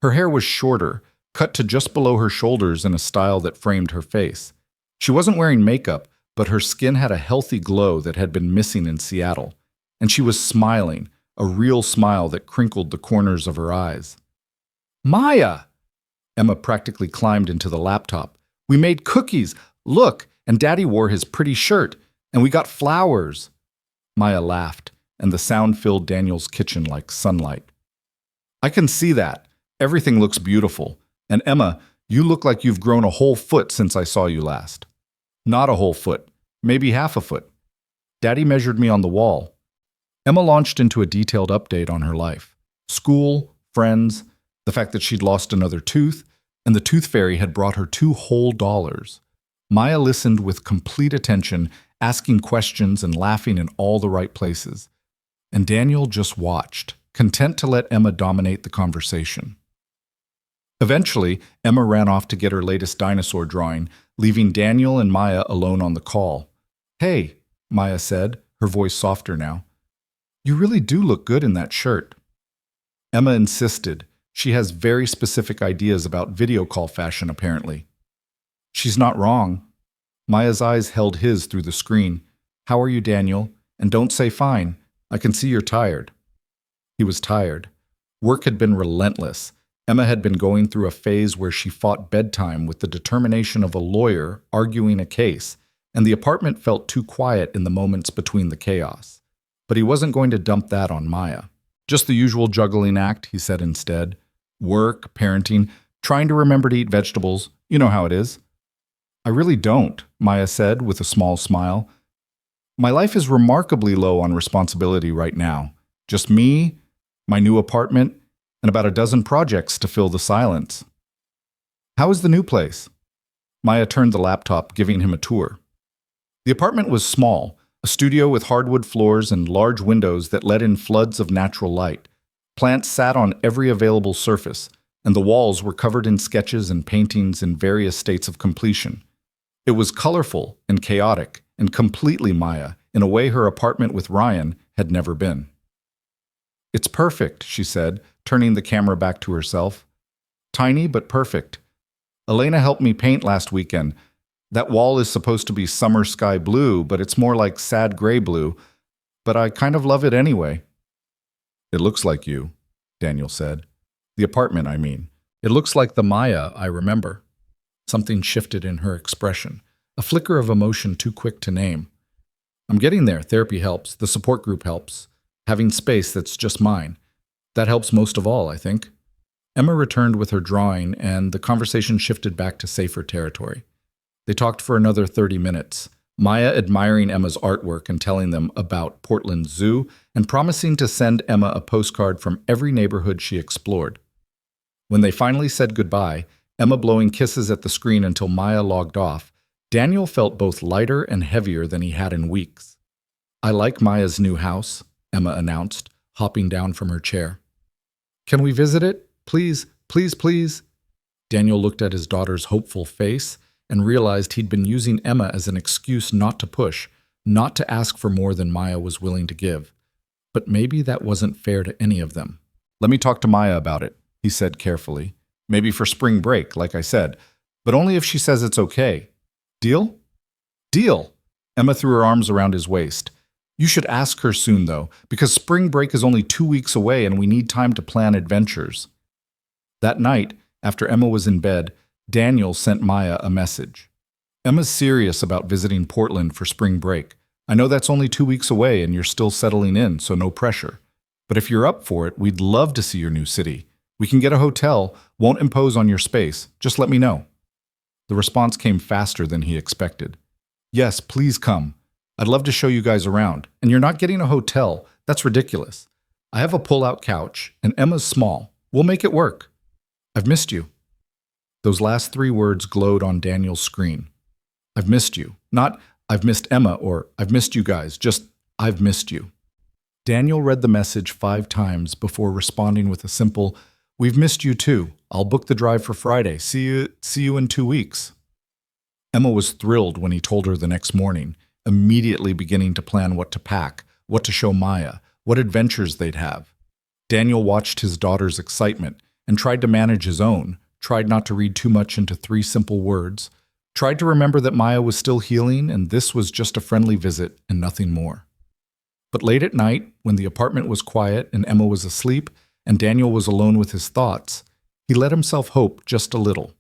Her hair was shorter, cut to just below her shoulders in a style that framed her face. She wasn't wearing makeup, but her skin had a healthy glow that had been missing in Seattle. And she was smiling, a real smile that crinkled the corners of her eyes. Maya! Emma practically climbed into the laptop. We made cookies! Look! And Daddy wore his pretty shirt, and we got flowers. Maya laughed, and the sound filled Daniel's kitchen like sunlight. I can see that. Everything looks beautiful. And Emma, you look like you've grown a whole foot since I saw you last. Not a whole foot, maybe half a foot. Daddy measured me on the wall. Emma launched into a detailed update on her life. School, friends, the fact that she'd lost another tooth, and the tooth fairy had brought her $2 whole. Maya listened with complete attention, asking questions and laughing in all the right places. And Daniel just watched, content to let Emma dominate the conversation. Eventually, Emma ran off to get her latest dinosaur drawing, leaving Daniel and Maya alone on the call. Hey, Maya said, her voice softer now. You really do look good in that shirt. Emma insisted. She has very specific ideas about video call fashion, apparently. She's not wrong. Maya's eyes held his through the screen. How are you, Daniel? And don't say fine. I can see you're tired. He was tired. Work had been relentless. Emma had been going through a phase where she fought bedtime with the determination of a lawyer arguing a case, and the apartment felt too quiet in the moments between the chaos. But he wasn't going to dump that on Maya. Just the usual juggling act, he said instead. Work, parenting, trying to remember to eat vegetables. You know how it is. I really don't, Maya said with a small smile. My life is remarkably low on responsibility right now. Just me, my new apartment, and about a dozen projects to fill the silence. How is the new place? Maya turned the laptop, giving him a tour. The apartment was small, a studio with hardwood floors and large windows that let in floods of natural light. Plants sat on every available surface, and the walls were covered in sketches and paintings in various states of completion. It was colorful and chaotic and completely Maya in a way her apartment with Ryan had never been. "It's perfect," she said, turning the camera back to herself. "Tiny but perfect. Elena helped me paint last weekend. That wall is supposed to be summer sky blue, but it's more like sad gray blue. But I kind of love it anyway." "It looks like you," Daniel said. "The apartment, I mean. It looks like the Maya I remember." Something shifted in her expression, a flicker of emotion too quick to name. "I'm getting there. Therapy helps. The support group helps. Having space that's just mine. That helps most of all, I think." Emma returned with her drawing, and the conversation shifted back to safer territory. They talked for another 30 minutes, Maya admiring Emma's artwork and telling them about Portland Zoo and promising to send Emma a postcard from every neighborhood she explored. When they finally said goodbye, Emma blowing kisses at the screen until Maya logged off, Daniel felt both lighter and heavier than he had in weeks. "I like Maya's new house," Emma announced, hopping down from her chair. "Can we visit it? Please, please, please." Daniel looked at his daughter's hopeful face and realized he'd been using Emma as an excuse not to push, not to ask for more than Maya was willing to give. But maybe that wasn't fair to any of them. "Let me talk to Maya about it," he said carefully. "Maybe for spring break, like I said, but only if she says it's okay. Deal?" "Deal!" Emma threw her arms around his waist. "You should ask her soon, though, because spring break is only 2 weeks away and we need time to plan adventures." That night, after Emma was in bed, Daniel sent Maya a message. "Emma's serious about visiting Portland for spring break. I know that's only 2 weeks away and you're still settling in, so no pressure. But if you're up for it, we'd love to see your new city. We can get a hotel, won't impose on your space. Just let me know." The response came faster than he expected. "Yes, please come. I'd love to show you guys around. And you're not getting a hotel. That's ridiculous. I have a pull-out couch, and Emma's small. We'll make it work. I've missed you." Those last 3 words glowed on Daniel's screen. "I've missed you." Not, "I've missed Emma," or "I've missed you guys," just, "I've missed you." Daniel read the message 5 times before responding with a simple, "We've missed you too. I'll book the drive for Friday. See you in 2 weeks." Emma was thrilled when he told her the next morning, immediately beginning to plan what to pack, what to show Maya, what adventures they'd have. Daniel watched his daughter's excitement and tried to manage his own, tried not to read too much into 3 simple words, tried to remember that Maya was still healing and this was just a friendly visit and nothing more. But late at night, when the apartment was quiet and Emma was asleep and Daniel was alone with his thoughts, he let himself hope just a little.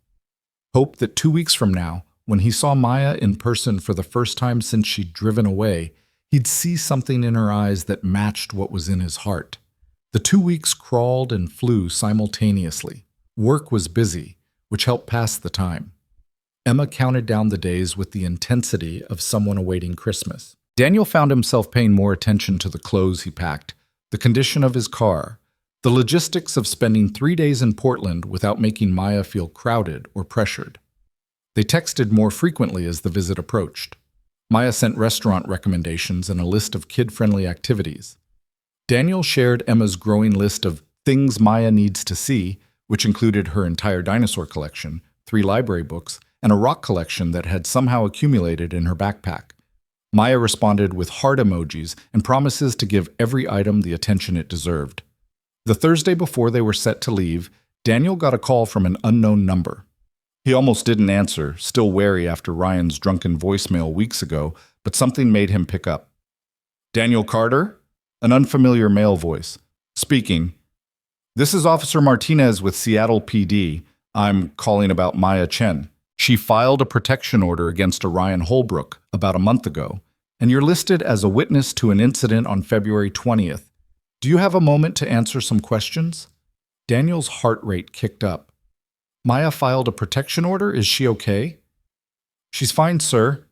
Hope that 2 weeks from now, when he saw Maya in person for the first time since she'd driven away, he'd see something in her eyes that matched what was in his heart. The 2 weeks crawled and flew simultaneously. Work was busy, which helped pass the time. Emma counted down the days with the intensity of someone awaiting Christmas. Daniel found himself paying more attention to the clothes he packed, the condition of his car, the logistics of spending 3 days in Portland without making Maya feel crowded or pressured. They texted more frequently as the visit approached. Maya sent restaurant recommendations and a list of kid-friendly activities. Daniel shared Emma's growing list of things Maya needs to see, which included her entire dinosaur collection, 3 library books, and a rock collection that had somehow accumulated in her backpack. Maya responded with heart emojis and promises to give every item the attention it deserved. The Thursday before they were set to leave, Daniel got a call from an unknown number. He almost didn't answer, still wary after Ryan's drunken voicemail weeks ago, but something made him pick up. "Daniel Carter?" An unfamiliar male voice. "Speaking. This is Officer Martinez with Seattle PD. I'm calling about Maya Chen. She filed a protection order against a Ryan Holbrook about a month ago, and you're listed as a witness to an incident on February 20th. Do you have a moment to answer some questions?" Daniel's heart rate kicked up. "Maya filed a protection order? Is she okay?" "She's fine, sir.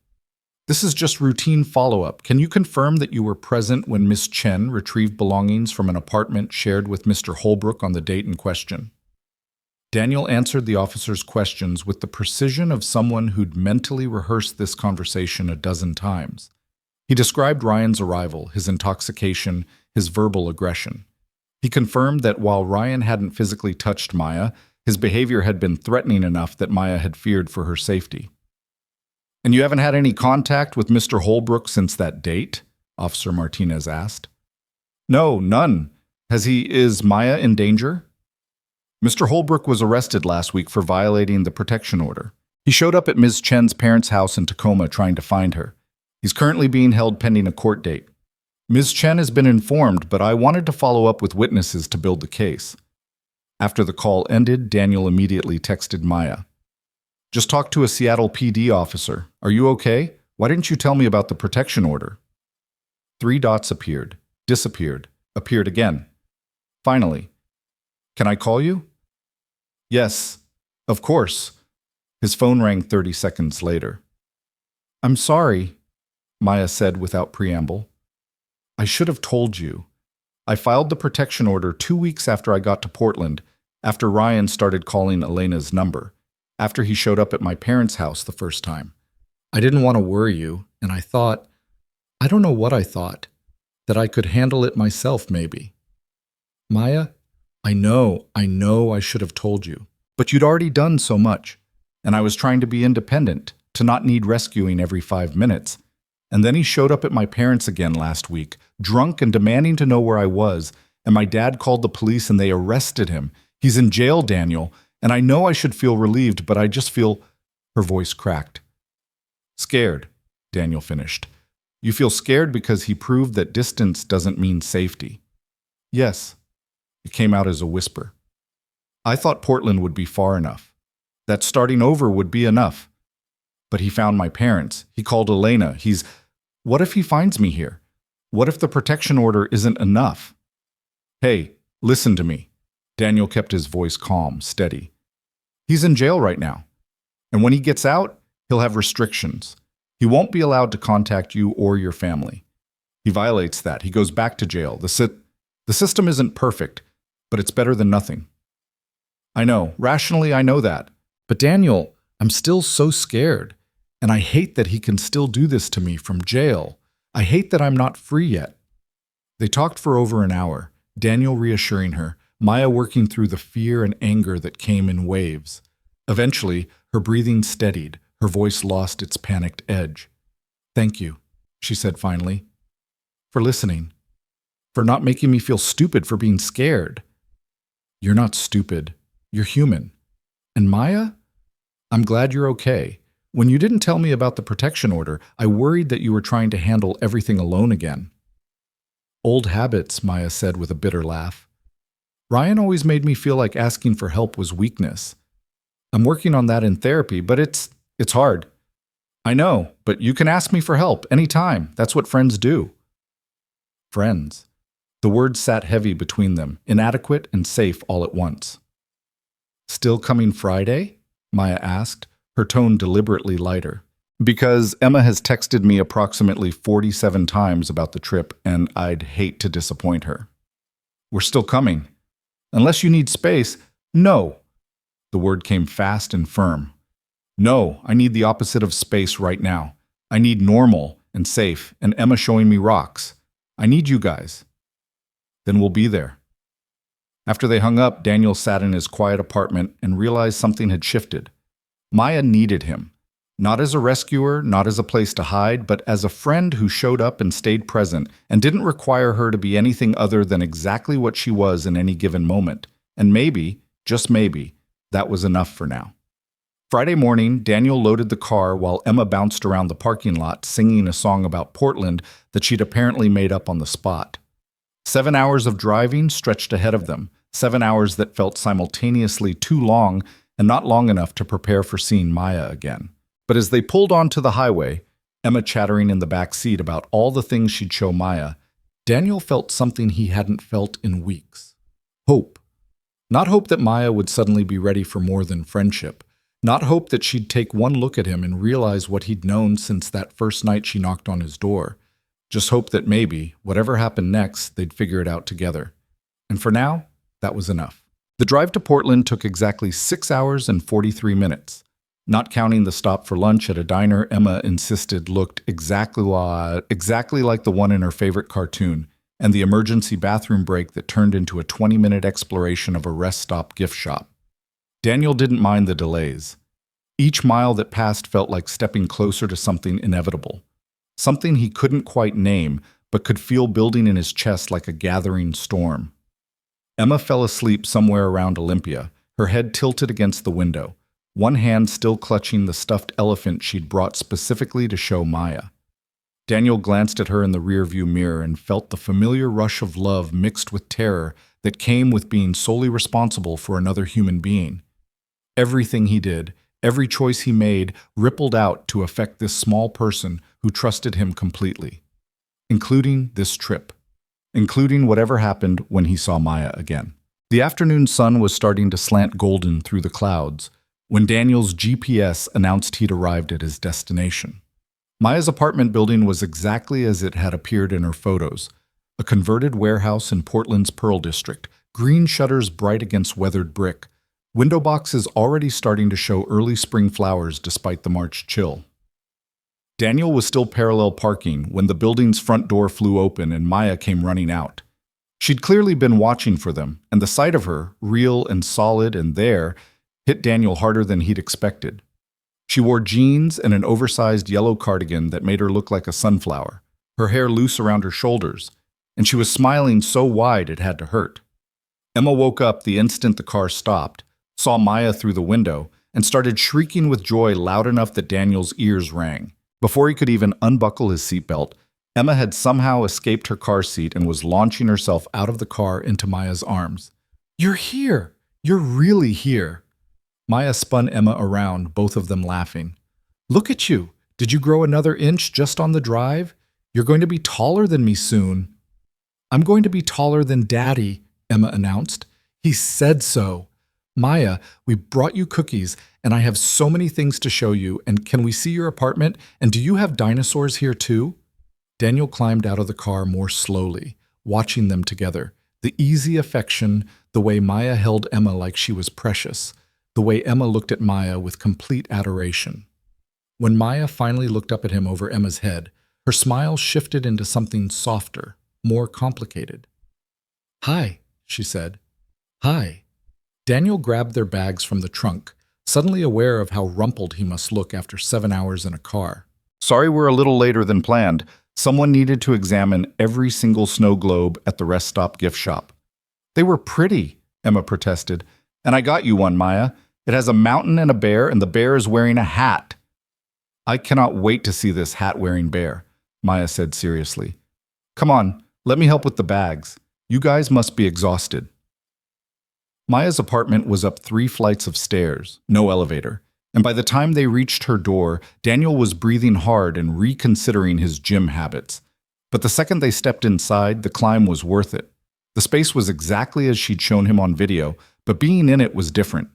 This is just routine follow-up. Can you confirm that you were present when Miss Chen retrieved belongings from an apartment shared with Mr. Holbrook on the date in question?" Daniel answered the officer's questions with the precision of someone who'd mentally rehearsed this conversation a dozen times. He described Ryan's arrival, his intoxication, his verbal aggression. He confirmed that while Ryan hadn't physically touched Maya, his behavior had been threatening enough that Maya had feared for her safety. And you haven't had any contact with Mr. Holbrook since that date? Officer Martinez asked. No, none. Is Maya in danger? Mr. Holbrook was arrested last week for violating the protection order. He showed up at Ms. Chen's parents' house in Tacoma trying to find her. He's currently being held pending a court date. Ms. Chen has been informed, but I wanted to follow up with witnesses to build the case. After the call ended, Daniel immediately texted Maya. Just talked to a Seattle PD officer. Are you okay? Why didn't you tell me about the protection order? 3 dots appeared, disappeared, appeared again. Finally, can I call you? Yes, of course. His phone rang 30 seconds later. I'm sorry, Maya said without preamble. I should have told you. I filed the protection order 2 weeks after I got to Portland, after Ryan started calling Elena's number, after he showed up at my parents' house the first time. I didn't want to worry you, and I thought, I don't know what I thought, that I could handle it myself maybe. Maya, I know I should have told you, but you'd already done so much, and I was trying to be independent, to not need rescuing every 5 minutes. And then he showed up at my parents' again last week, drunk and demanding to know where I was, and my dad called the police and they arrested him. He's in jail, Daniel, and I know I should feel relieved, but I just feel... Her voice cracked. Scared, Daniel finished. You feel scared because he proved that distance doesn't mean safety. Yes. It came out as a whisper. I thought Portland would be far enough, that starting over would be enough. But he found my parents. He called Elena. What if he finds me here? What if the protection order isn't enough? Hey, listen to me. Daniel kept his voice calm, steady. He's in jail right now. And when he gets out, he'll have restrictions. He won't be allowed to contact you or your family. He violates that. He goes back to jail. The system isn't perfect, but it's better than nothing. I know. Rationally, I know that. But Daniel, I'm still so scared. And I hate that he can still do this to me from jail. I hate that I'm not free yet. They talked for over an hour, Daniel reassuring her, Maya working through the fear and anger that came in waves. Eventually, her breathing steadied, her voice lost its panicked edge. Thank you, she said finally, for listening, for not making me feel stupid for being scared. You're not stupid. You're human. And Maya, I'm glad you're okay. When you didn't tell me about the protection order, I worried that you were trying to handle everything alone again. Old habits, Maya said with a bitter laugh. Ryan always made me feel like asking for help was weakness. I'm working on that in therapy, but it's hard. I know, but you can ask me for help anytime. That's what friends do. Friends. The words sat heavy between them, inadequate and safe all at once. Still coming Friday? Maya asked, her tone deliberately lighter. Because Emma has texted me approximately 47 times about the trip, and I'd hate to disappoint her. We're still coming. Unless you need space, no. The word came fast and firm. No, I need the opposite of space right now. I need normal and safe, and Emma showing me rocks. I need you guys. Then we'll be there. After they hung up, Daniel sat in his quiet apartment and realized something had shifted. Maya needed him, not as a rescuer, not as a place to hide, but as a friend who showed up and stayed present and didn't require her to be anything other than exactly what she was in any given moment. And maybe, just maybe, that was enough for now. Friday morning, Daniel loaded the car while Emma bounced around the parking lot singing a song about Portland that she'd apparently made up on the spot. 7 hours of driving stretched ahead of them, 7 hours that felt simultaneously too long and not long enough to prepare for seeing Maya again. But as they pulled onto the highway, Emma chattering in the back seat about all the things she'd show Maya, Daniel felt something he hadn't felt in weeks. Hope. Not hope that Maya would suddenly be ready for more than friendship. Not hope that she'd take one look at him and realize what he'd known since that first night she knocked on his door. Just hope that maybe, whatever happened next, they'd figure it out together. And for now, that was enough. The drive to Portland took exactly 6 hours and 43 minutes. Not counting the stop for lunch at a diner Emma insisted looked exactly like the one in her favorite cartoon, and the emergency bathroom break that turned into a 20-minute exploration of a rest stop gift shop. Daniel didn't mind the delays. Each mile that passed felt like stepping closer to something inevitable, something he couldn't quite name but could feel building in his chest like a gathering storm. Emma fell asleep somewhere around Olympia, her head tilted against the window, one hand still clutching the stuffed elephant she'd brought specifically to show Maya. Daniel glanced at her in the rearview mirror and felt the familiar rush of love mixed with terror that came with being solely responsible for another human being. Everything he did, every choice he made, rippled out to affect this small person who trusted him completely, including this trip, including whatever happened when he saw Maya again. The afternoon sun was starting to slant golden through the clouds when Daniel's GPS announced he'd arrived at his destination. Maya's apartment building was exactly as it had appeared in her photos, a converted warehouse in Portland's Pearl District, green shutters bright against weathered brick, window boxes already starting to show early spring flowers despite the March chill. Daniel was still parallel parking when the building's front door flew open and Maya came running out. She'd clearly been watching for them, and the sight of her, real and solid and there, hit Daniel harder than he'd expected. She wore jeans and an oversized yellow cardigan that made her look like a sunflower, her hair loose around her shoulders, and she was smiling so wide it had to hurt. Emma woke up the instant the car stopped, saw Maya through the window, and started shrieking with joy loud enough that Daniel's ears rang. Before he could even unbuckle his seatbelt, Emma had somehow escaped her car seat and was launching herself out of the car into Maya's arms. "You're here! You're really here!" Maya spun Emma around, both of them laughing. "Look at you! Did you grow another inch just on the drive? You're going to be taller than me soon." "I'm going to be taller than Daddy," Emma announced. "He said so. Maya, we brought you cookies, and I have so many things to show you, and can we see your apartment? And do you have dinosaurs here too?" Daniel climbed out of the car more slowly, watching them together. The easy affection, the way Maya held Emma like she was precious, the way Emma looked at Maya with complete adoration. When Maya finally looked up at him over Emma's head, her smile shifted into something softer, more complicated. "Hi," she said. "Hi." Daniel grabbed their bags from the trunk, suddenly aware of how rumpled he must look after 7 hours in a car. "Sorry we're a little later than planned. Someone needed to examine every single snow globe at the Rest Stop gift shop." "They were pretty," Emma protested. "And I got you one, Maya. It has a mountain and a bear, and the bear is wearing a hat." "I cannot wait to see this hat-wearing bear," Maya said seriously. "Come on, let me help with the bags. You guys must be exhausted." Maya's apartment was up 3 flights of stairs, no elevator, and by the time they reached her door, Daniel was breathing hard and reconsidering his gym habits. But the second they stepped inside, the climb was worth it. The space was exactly as she'd shown him on video, but being in it was different.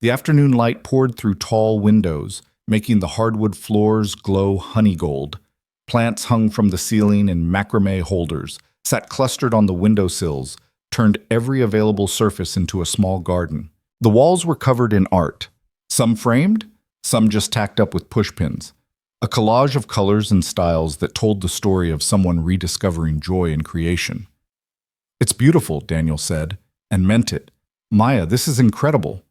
The afternoon light poured through tall windows, making the hardwood floors glow honey gold. Plants hung from the ceiling in macrame holders, sat clustered on the windowsills, turned every available surface into a small garden. The walls were covered in art, some framed, some just tacked up with pushpins, a collage of colors and styles that told the story of someone rediscovering joy in creation. "It's beautiful," Daniel said, and meant it. "Maya, this is incredible."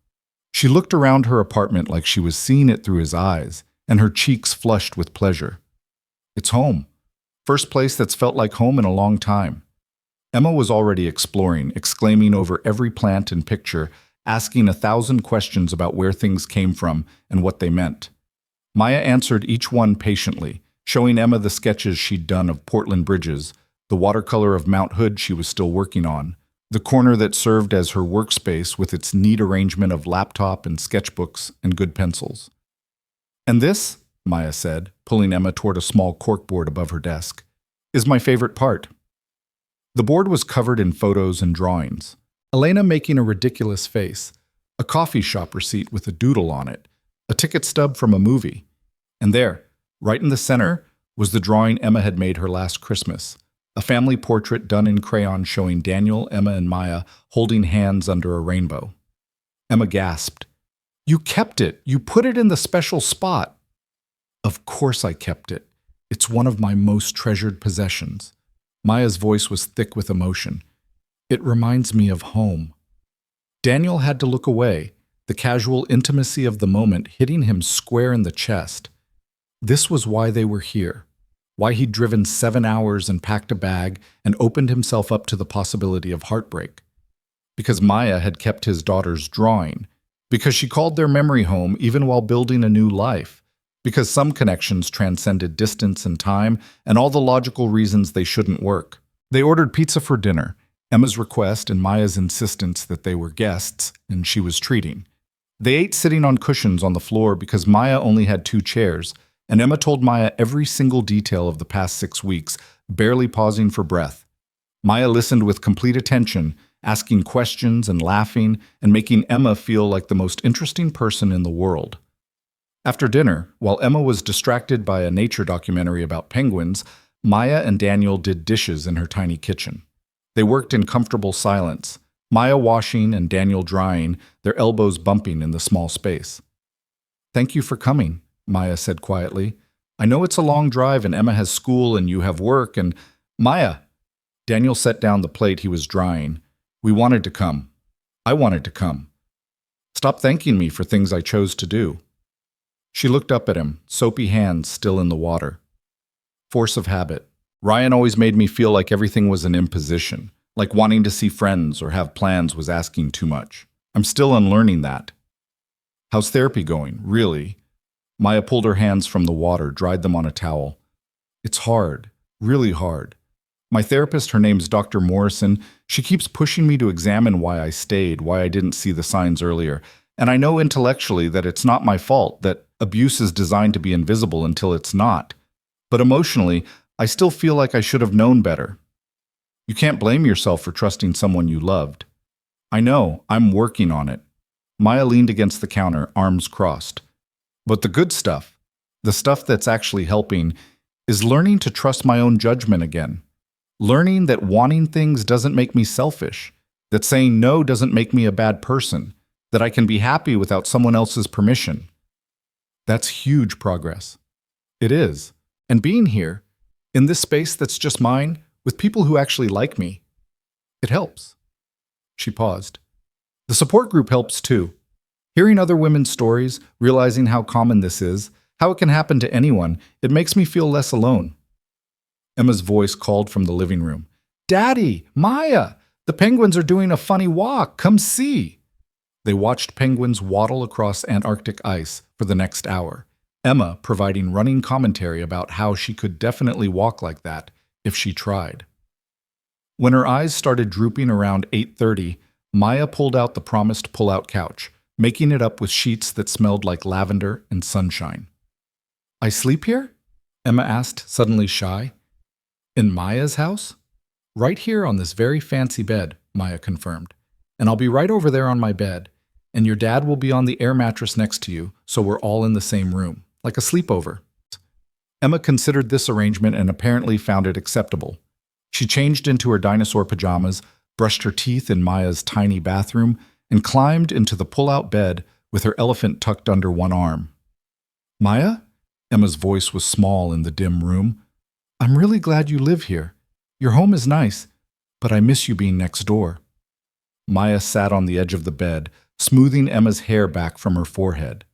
She looked around her apartment like she was seeing it through his eyes, and her cheeks flushed with pleasure. "It's home. First place that's felt like home in a long time." Emma was already exploring, exclaiming over every plant and picture, asking 1,000 questions about where things came from and what they meant. Maya answered each one patiently, showing Emma the sketches she'd done of Portland bridges, the watercolor of Mount Hood she was still working on, the corner that served as her workspace with its neat arrangement of laptop and sketchbooks and good pencils. "And this," Maya said, pulling Emma toward a small corkboard above her desk, "is my favorite part." The board was covered in photos and drawings. Elena making a ridiculous face, a coffee shop receipt with a doodle on it, a ticket stub from a movie. And there, right in the center, was the drawing Emma had made her last Christmas, a family portrait done in crayon showing Daniel, Emma, and Maya holding hands under a rainbow. Emma gasped. "You kept it! You put it in the special spot!" "Of course I kept it. It's one of my most treasured possessions." Maya's voice was thick with emotion. "It reminds me of home." Daniel had to look away, the casual intimacy of the moment hitting him square in the chest. This was why they were here, why he'd driven 7 hours and packed a bag and opened himself up to the possibility of heartbreak. Because Maya had kept his daughter's drawing, because she called their memory home even while building a new life, because some connections transcended distance and time and all the logical reasons they shouldn't work. They ordered pizza for dinner, Emma's request and Maya's insistence that they were guests and she was treating. They ate sitting on cushions on the floor because Maya only had 2 chairs, and Emma told Maya every single detail of the past 6 weeks, barely pausing for breath. Maya listened with complete attention, asking questions and laughing, and making Emma feel like the most interesting person in the world. After dinner, while Emma was distracted by a nature documentary about penguins, Maya and Daniel did dishes in her tiny kitchen. They worked in comfortable silence, Maya washing and Daniel drying, their elbows bumping in the small space. "Thank you for coming," Maya said quietly. "I know it's a long drive and Emma has school and you have work and—" "Maya!" Daniel set down the plate he was drying. "We wanted to come. I wanted to come. Stop thanking me for things I chose to do." She looked up at him, soapy hands still in the water. "Force of habit. Ryan always made me feel like everything was an imposition, like wanting to see friends or have plans was asking too much. I'm still unlearning that." "How's therapy going, really?" Maya pulled her hands from the water, dried them on a towel. "It's hard, really hard. My therapist, her name's Dr. Morrison, she keeps pushing me to examine why I stayed, why I didn't see the signs earlier. And I know intellectually that it's not my fault, that abuse is designed to be invisible until it's not. But emotionally, I still feel like I should have known better. You can't blame yourself for trusting someone you loved." "I know, I'm working on it." Maya leaned against the counter, arms crossed. "But the good stuff, the stuff that's actually helping, is learning to trust my own judgment again. Learning that wanting things doesn't make me selfish, that saying no doesn't make me a bad person, that I can be happy without someone else's permission." That's huge progress. It is. And being here, in this space that's just mine, with people who actually like me, it helps. She paused. The support group helps too. Hearing other women's stories, realizing how common this is, how it can happen to anyone, it makes me feel less alone. Emma's voice called from the living room. "Daddy! Maya! The penguins are doing a funny walk. Come see." They watched penguins waddle across Antarctic ice for the next hour, Emma providing running commentary about how she could definitely walk like that if she tried. When her eyes started drooping around 8:30, Maya pulled out the promised pull-out couch, making it up with sheets that smelled like lavender and sunshine. "I sleep here?" Emma asked, suddenly shy. "In Maya's house?" "Right here on this very fancy bed," Maya confirmed. "And I'll be right over there on my bed. And your dad will be on the air mattress next to you, so we're all in the same room, like a sleepover." Emma considered this arrangement and apparently found it acceptable. She changed into her dinosaur pajamas, brushed her teeth in Maya's tiny bathroom, and climbed into the pull-out bed with her elephant tucked under one arm. "Maya?" Emma's voice was small in the dim room. "I'm really glad you live here. Your home is nice, but I miss you being next door." Maya sat on the edge of the bed, smoothing Emma's hair back from her forehead.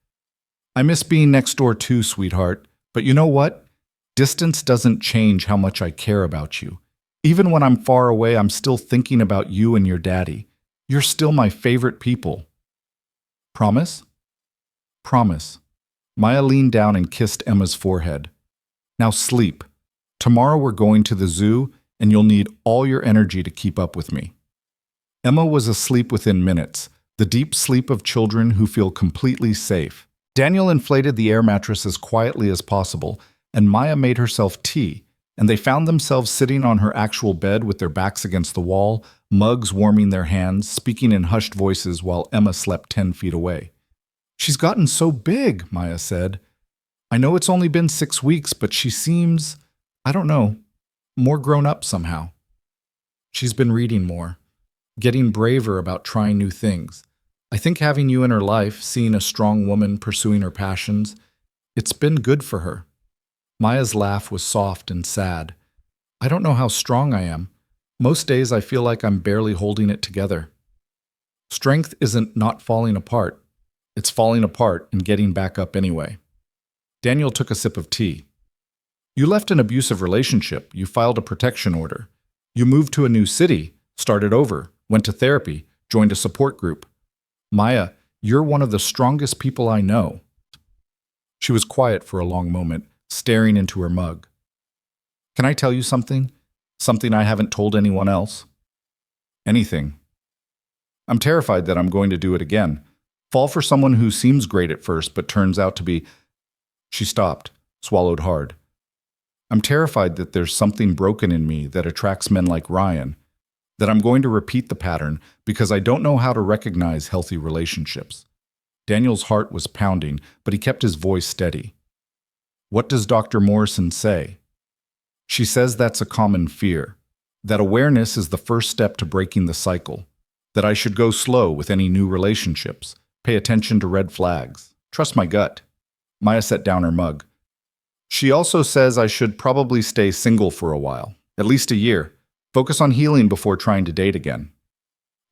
"I miss being next door too, sweetheart. But you know what? Distance doesn't change how much I care about you. Even when I'm far away, I'm still thinking about you and your daddy. You're still my favorite people." "Promise?" "Promise." Maya leaned down and kissed Emma's forehead. "Now sleep. Tomorrow we're going to the zoo, and you'll need all your energy to keep up with me." Emma was asleep within minutes, the deep sleep of children who feel completely safe. Daniel inflated the air mattress as quietly as possible, and Maya made herself tea, and they found themselves sitting on her actual bed with their backs against the wall, mugs warming their hands, speaking in hushed voices while Emma slept 10 feet away. "She's gotten so big," Maya said. "I know it's only been 6 weeks, but she seems, I don't know, more grown up somehow. She's been reading more, getting braver about trying new things. I think having you in her life, seeing a strong woman pursuing her passions, it's been good for her." Maya's laugh was soft and sad. "I don't know how strong I am. Most days I feel like I'm barely holding it together." "Strength isn't not falling apart. It's falling apart and getting back up anyway. Daniel took a sip of tea. You left an abusive relationship. You filed a protection order. You moved to a new city, started over, went to therapy, joined a support group. Maya, you're one of the strongest people I know. She was quiet for a long moment, staring into her mug. Can I tell you something? Something I haven't told anyone else? Anything. I'm terrified that I'm going to do it again. Fall for someone who seems great at first but turns out to be… She stopped, swallowed hard. I'm terrified that there's something broken in me that attracts men like Ryan, that I'm going to repeat the pattern because I don't know how to recognize healthy relationships. Daniel's heart was pounding, but he kept his voice steady. What does Dr. Morrison say? She says that's a common fear, that awareness is the first step to breaking the cycle, that I should go slow with any new relationships, pay attention to red flags, trust my gut. Maya set down her mug. She also says I should probably stay single for a while, at least a year, focus on healing before trying to date again.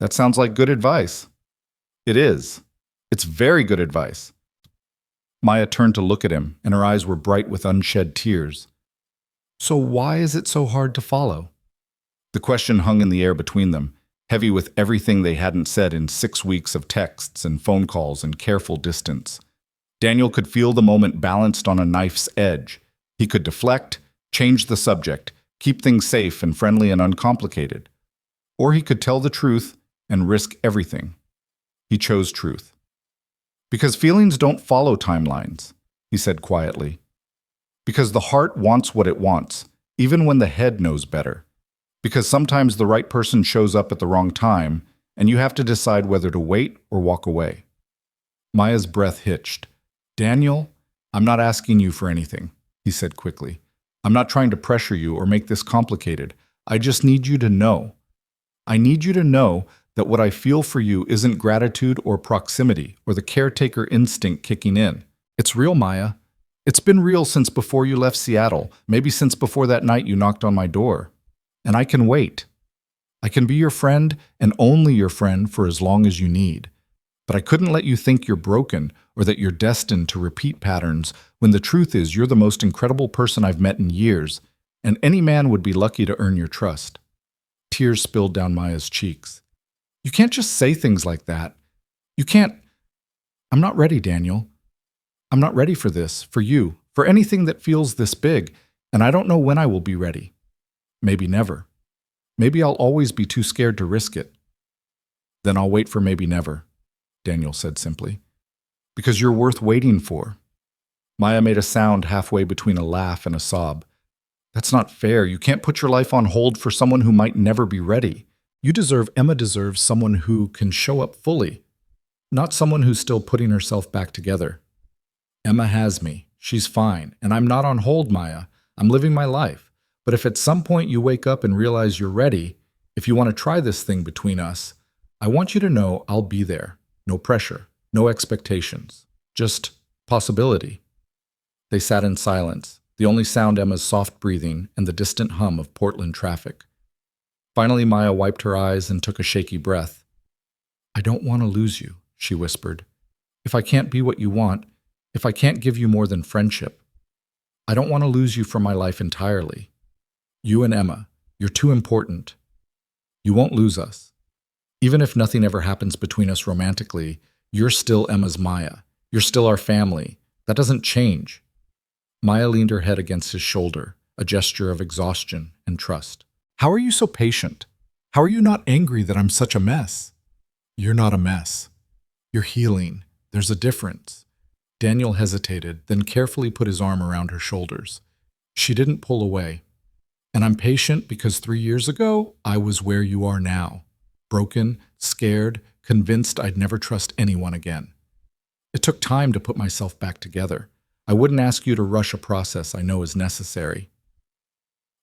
That sounds like good advice. It is. It's very good advice. Maya turned to look at him, and her eyes were bright with unshed tears. So why is it so hard to follow? The question hung in the air between them, heavy with everything they hadn't said in 6 weeks of texts and phone calls and careful distance. Daniel could feel the moment balanced on a knife's edge. He could deflect, change the subject, keep things safe and friendly and uncomplicated. Or he could tell the truth and risk everything. He chose truth. Because feelings don't follow timelines, he said quietly. Because the heart wants what it wants, even when the head knows better. Because sometimes the right person shows up at the wrong time, and you have to decide whether to wait or walk away. Maya's breath hitched. Daniel, I'm not asking you for anything, he said quickly. I'm not trying to pressure you or make this complicated. I just need you to know. I need you to know that what I feel for you isn't gratitude or proximity or the caretaker instinct kicking in. It's real, Maya. It's been real since before you left Seattle, maybe since before that night you knocked on my door. And I can wait. I can be your friend and only your friend for as long as you need. But I couldn't let you think you're broken or that you're destined to repeat patterns when the truth is you're the most incredible person I've met in years, and any man would be lucky to earn your trust. Tears spilled down Maya's cheeks. You can't just say things like that. You can't… I'm not ready, Daniel. I'm not ready for this, for you, for anything that feels this big, and I don't know when I will be ready. Maybe never. Maybe I'll always be too scared to risk it. Then I'll wait for maybe never, Daniel said simply. Because you're worth waiting for. Maya made a sound halfway between a laugh and a sob. That's not fair. You can't put your life on hold for someone who might never be ready. Emma deserves someone who can show up fully, not someone who's still putting herself back together. Emma has me. She's fine. And I'm not on hold, Maya. I'm living my life. But if at some point you wake up and realize you're ready, if you want to try this thing between us, I want you to know I'll be there. No pressure, no expectations, just possibility. They sat in silence, the only sound Emma's soft breathing and the distant hum of Portland traffic. Finally, Maya wiped her eyes and took a shaky breath. I don't want to lose you, she whispered. If I can't be what you want, if I can't give you more than friendship, I don't want to lose you from my life entirely. You and Emma, you're too important. You won't lose us. Even if nothing ever happens between us romantically, you're still Emma's Maya. You're still our family. That doesn't change. Maya leaned her head against his shoulder, a gesture of exhaustion and trust. How are you so patient? How are you not angry that I'm such a mess? You're not a mess. You're healing. There's a difference. Daniel hesitated, then carefully put his arm around her shoulders. She didn't pull away. And I'm patient because 3 years ago, I was where you are now. Broken, scared, convinced I'd never trust anyone again. It took time to put myself back together. I wouldn't ask you to rush a process I know is necessary.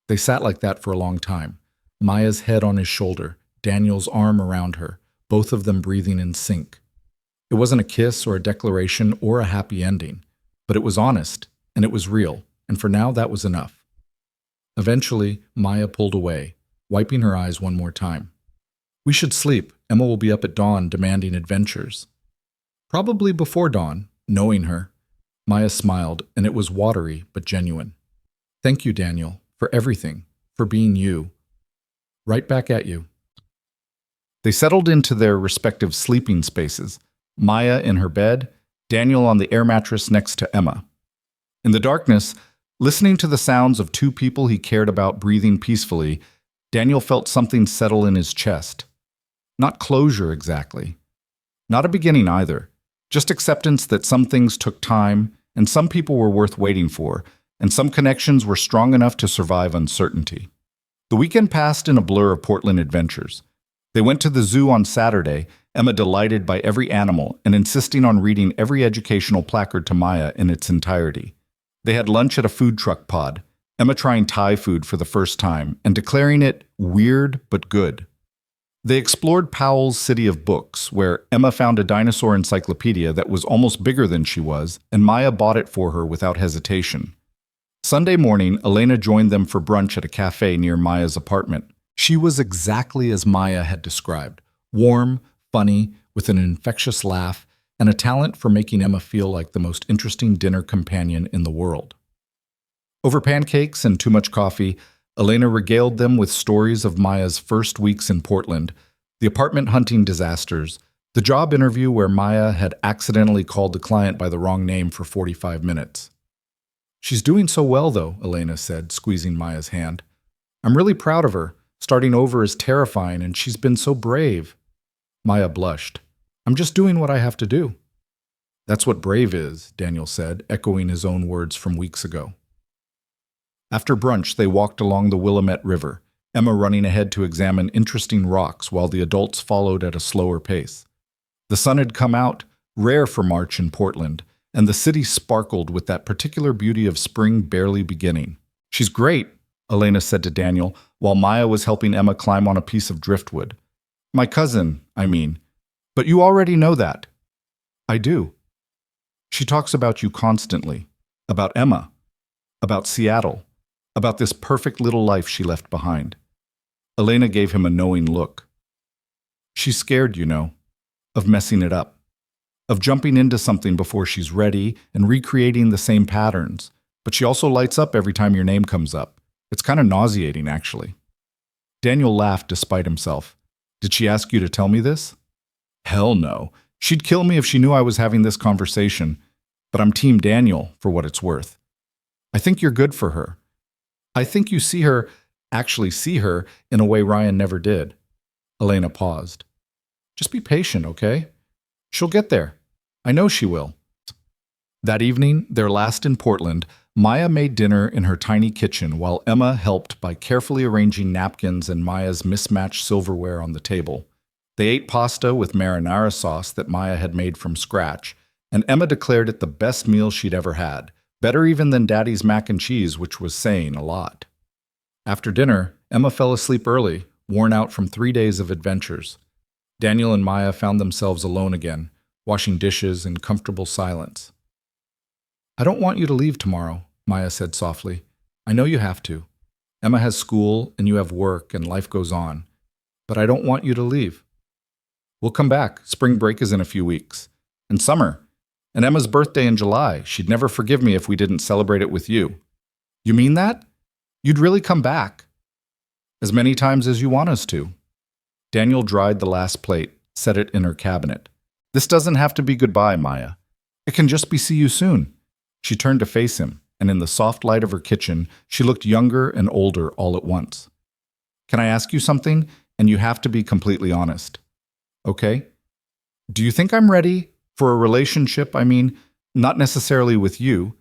They sat like that for a long time, Maya's head on his shoulder, Daniel's arm around her, both of them breathing in sync. It wasn't a kiss or a declaration or a happy ending, but it was honest, and it was real, and for now that was enough. Eventually, Maya pulled away, wiping her eyes one more time. We should sleep. Emma will be up at dawn demanding adventures. Probably before dawn, knowing her. Maya smiled, and it was watery but genuine. Thank you, Daniel, for everything, for being you. Right back at you. They settled into their respective sleeping spaces, Maya in her bed, Daniel on the air mattress next to Emma. In the darkness, listening to the sounds of two people he cared about breathing peacefully, Daniel felt something settle in his chest. Not closure exactly. Not a beginning either. Just acceptance that some things took time, and some people were worth waiting for, and some connections were strong enough to survive uncertainty. The weekend passed in a blur of Portland adventures. They went to the zoo on Saturday, Emma delighted by every animal and insisting on reading every educational placard to Maya in its entirety. They had lunch at a food truck pod, Emma trying Thai food for the first time and declaring it weird but good. They explored Powell's City of Books, where Emma found a dinosaur encyclopedia that was almost bigger than she was, and Maya bought it for her without hesitation. Sunday morning, Elena joined them for brunch at a cafe near Maya's apartment. She was exactly as Maya had described, warm, funny, with an infectious laugh, and a talent for making Emma feel like the most interesting dinner companion in the world. Over pancakes and too much coffee, Elena regaled them with stories of Maya's first weeks in Portland, the apartment hunting disasters, the job interview where Maya had accidentally called the client by the wrong name for 45 minutes. She's doing so well, though, Elena said, squeezing Maya's hand. I'm really proud of her. Starting over is terrifying, and she's been so brave. Maya blushed. I'm just doing what I have to do. That's what brave is, Daniel said, echoing his own words from weeks ago. After brunch, they walked along the Willamette River, Emma running ahead to examine interesting rocks while the adults followed at a slower pace. The sun had come out, rare for March in Portland, and the city sparkled with that particular beauty of spring barely beginning. She's great, Elena said to Daniel, while Maya was helping Emma climb on a piece of driftwood. My cousin, I mean. But you already know that. I do. She talks about you constantly. About Emma. About Seattle. About this perfect little life she left behind. Elena gave him a knowing look. She's scared, you know, of messing it up, of jumping into something before she's ready and recreating the same patterns, but she also lights up every time your name comes up. It's kind of nauseating, actually. Daniel laughed despite himself. Did she ask you to tell me this? Hell no. She'd kill me if she knew I was having this conversation, but I'm Team Daniel for what it's worth. I think you're good for her. I think you actually see her in a way Ryan never did. Elena paused. Just be patient, okay? She'll get there. I know she will. That evening, their last in Portland, Maya made dinner in her tiny kitchen while Emma helped by carefully arranging napkins and Maya's mismatched silverware on the table. They ate pasta with marinara sauce that Maya had made from scratch, and Emma declared it the best meal she'd ever had. Better even than Daddy's mac and cheese, which was saying a lot. After dinner, Emma fell asleep early, worn out from 3 days of adventures. Daniel and Maya found themselves alone again, washing dishes in comfortable silence. I don't want you to leave tomorrow, Maya said softly. I know you have to. Emma has school, and you have work, and life goes on. But I don't want you to leave. We'll come back. Spring break is in a few weeks. And summer. And Emma's birthday in July. She'd never forgive me if we didn't celebrate it with you. You mean that? You'd really come back? As many times as you want us to. Daniel dried the last plate, set it in her cabinet. This doesn't have to be goodbye, Maya. It can just be see you soon. She turned to face him, and in the soft light of her kitchen, she looked younger and older all at once. Can I ask you something? And you have to be completely honest. Okay? Do you think I'm ready? For a relationship, I mean, not necessarily with you,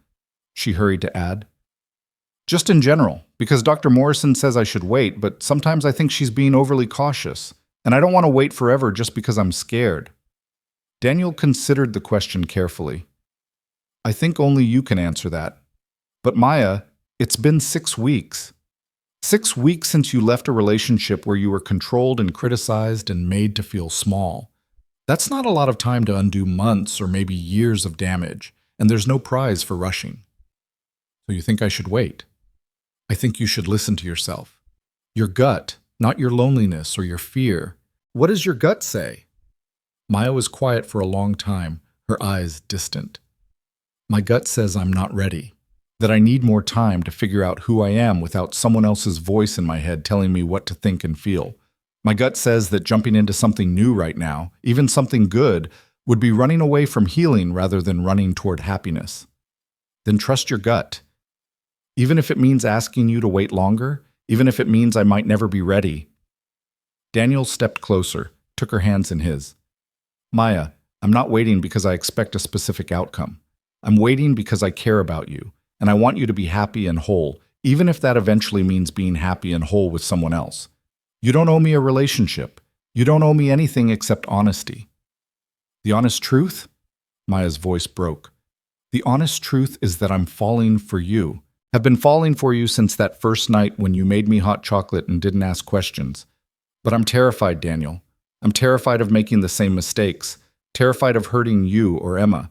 she hurried to add. Just in general, because Dr. Morrison says I should wait, but sometimes I think she's being overly cautious, and I don't want to wait forever just because I'm scared. Daniel considered the question carefully. I think only you can answer that. But Maya, it's been 6 weeks. 6 weeks since you left a relationship where you were controlled and criticized and made to feel small. That's not a lot of time to undo months or maybe years of damage, and there's no prize for rushing. So you think I should wait? I think you should listen to yourself. Your gut, not your loneliness or your fear. What does your gut say? Maya was quiet for a long time, her eyes distant. My gut says I'm not ready, that I need more time to figure out who I am without someone else's voice in my head telling me what to think and feel. My gut says that jumping into something new right now, even something good, would be running away from healing rather than running toward happiness. Then trust your gut. Even if it means asking you to wait longer, even if it means I might never be ready. Daniel stepped closer, took her hands in his. Maya, I'm not waiting because I expect a specific outcome. I'm waiting because I care about you, and I want you to be happy and whole, even if that eventually means being happy and whole with someone else. You don't owe me a relationship. You don't owe me anything except honesty. The honest truth? Maya's voice broke. The honest truth is that I'm falling for you. Have been falling for you since that first night when you made me hot chocolate and didn't ask questions. But I'm terrified, Daniel. I'm terrified of making the same mistakes. Terrified of hurting you or Emma.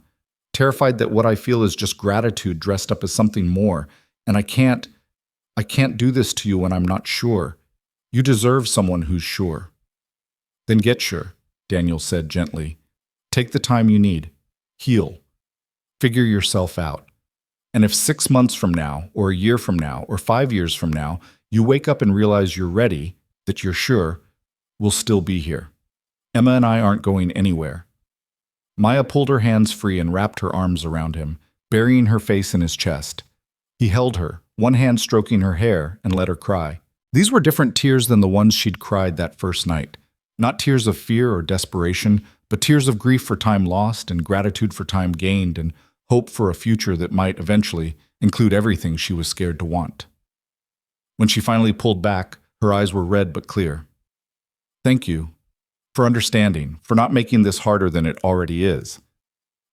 Terrified that what I feel is just gratitude dressed up as something more. And I can't do this to you when I'm not sure. You deserve someone who's sure. Then get sure, Daniel said gently. Take the time you need. Heal. Figure yourself out. And if 6 months from now, or a year from now, or 5 years from now, you wake up and realize you're ready, that you're sure, we'll still be here. Emma and I aren't going anywhere. Maya pulled her hands free and wrapped her arms around him, burying her face in his chest. He held her, one hand stroking her hair, and let her cry. These were different tears than the ones she'd cried that first night. Not tears of fear or desperation, but tears of grief for time lost and gratitude for time gained and hope for a future that might eventually include everything she was scared to want. When she finally pulled back, her eyes were red but clear. Thank you for understanding, for not making this harder than it already is.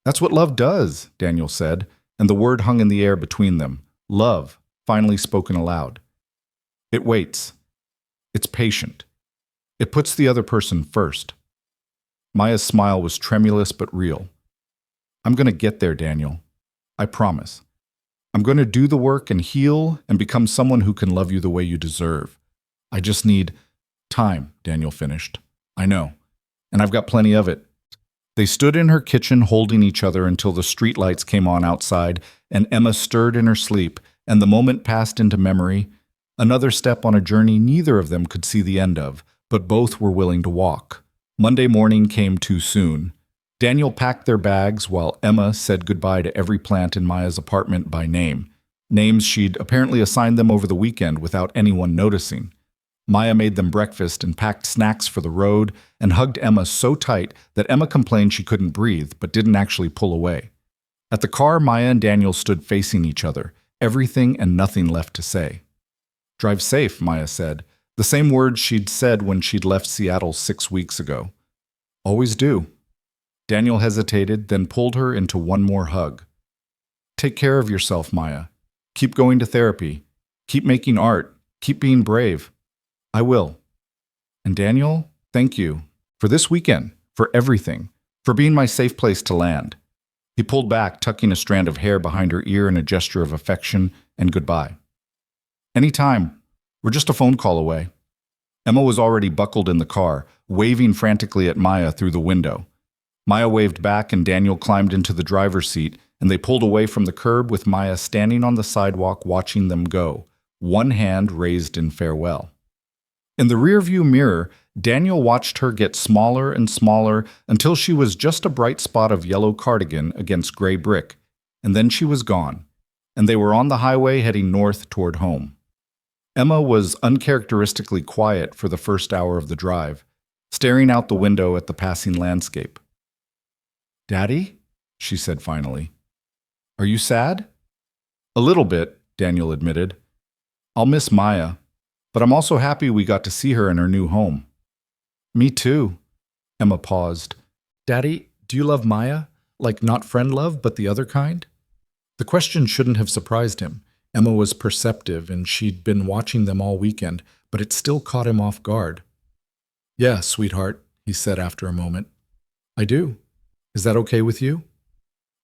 That's what love does, Daniel said, and the word hung in the air between them. Love, finally spoken aloud. It waits. It's patient. It puts the other person first. Maya's smile was tremulous but real. I'm going to get there, Daniel. I promise. I'm going to do the work and heal and become someone who can love you the way you deserve. I just need time, Daniel finished. I know. And I've got plenty of it. They stood in her kitchen holding each other until the streetlights came on outside and Emma stirred in her sleep and the moment passed into memory, another step on a journey neither of them could see the end of, but both were willing to walk. Monday morning came too soon. Daniel packed their bags while Emma said goodbye to every plant in Maya's apartment by name, names she'd apparently assigned them over the weekend without anyone noticing. Maya made them breakfast and packed snacks for the road and hugged Emma so tight that Emma complained she couldn't breathe but didn't actually pull away. At the car, Maya and Daniel stood facing each other, everything and nothing left to say. Drive safe, Maya said, the same words she'd said when she'd left Seattle 6 weeks ago. Always do. Daniel hesitated, then pulled her into one more hug. Take care of yourself, Maya. Keep going to therapy. Keep making art. Keep being brave. I will. And Daniel, thank you for this weekend, for everything, for being my safe place to land. He pulled back, tucking a strand of hair behind her ear in a gesture of affection and goodbye. Anytime. We're just a phone call away. Emma was already buckled in the car, waving frantically at Maya through the window. Maya waved back and Daniel climbed into the driver's seat, and they pulled away from the curb with Maya standing on the sidewalk watching them go, one hand raised in farewell. In the rearview mirror, Daniel watched her get smaller and smaller until she was just a bright spot of yellow cardigan against gray brick, and then she was gone, and they were on the highway heading north toward home. Emma was uncharacteristically quiet for the first hour of the drive, staring out the window at the passing landscape. Daddy? She said finally. Are you sad? A little bit, Daniel admitted. I'll miss Maya, but I'm also happy we got to see her in her new home. Me too. Emma paused. Daddy, do you love Maya? Like not friend love, but the other kind? The question shouldn't have surprised him. Emma was perceptive, and she'd been watching them all weekend, but it still caught him off guard. Yeah, sweetheart, he said after a moment. I do. Is that okay with you?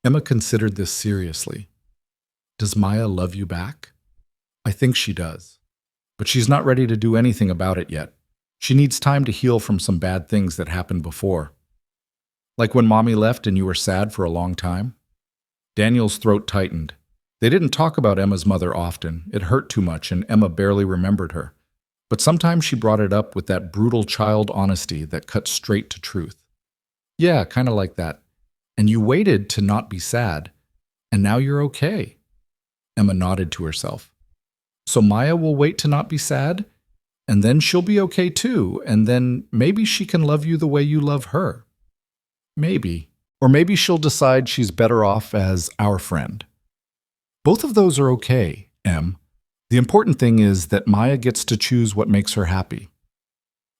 Emma considered this seriously. Does Maya love you back? I think she does. But she's not ready to do anything about it yet. She needs time to heal from some bad things that happened before. Like when mommy left and you were sad for a long time? Daniel's throat tightened. They didn't talk about Emma's mother often. It hurt too much, and Emma barely remembered her. But sometimes she brought it up with that brutal child honesty that cut straight to truth. Yeah, kind of like that. And you waited to not be sad, and now you're okay. Emma nodded to herself. So Maya will wait to not be sad, and then she'll be okay too, and then maybe she can love you the way you love her. Maybe. Or maybe she'll decide she's better off as our friend. Both of those are okay, Em. The important thing is that Maya gets to choose what makes her happy.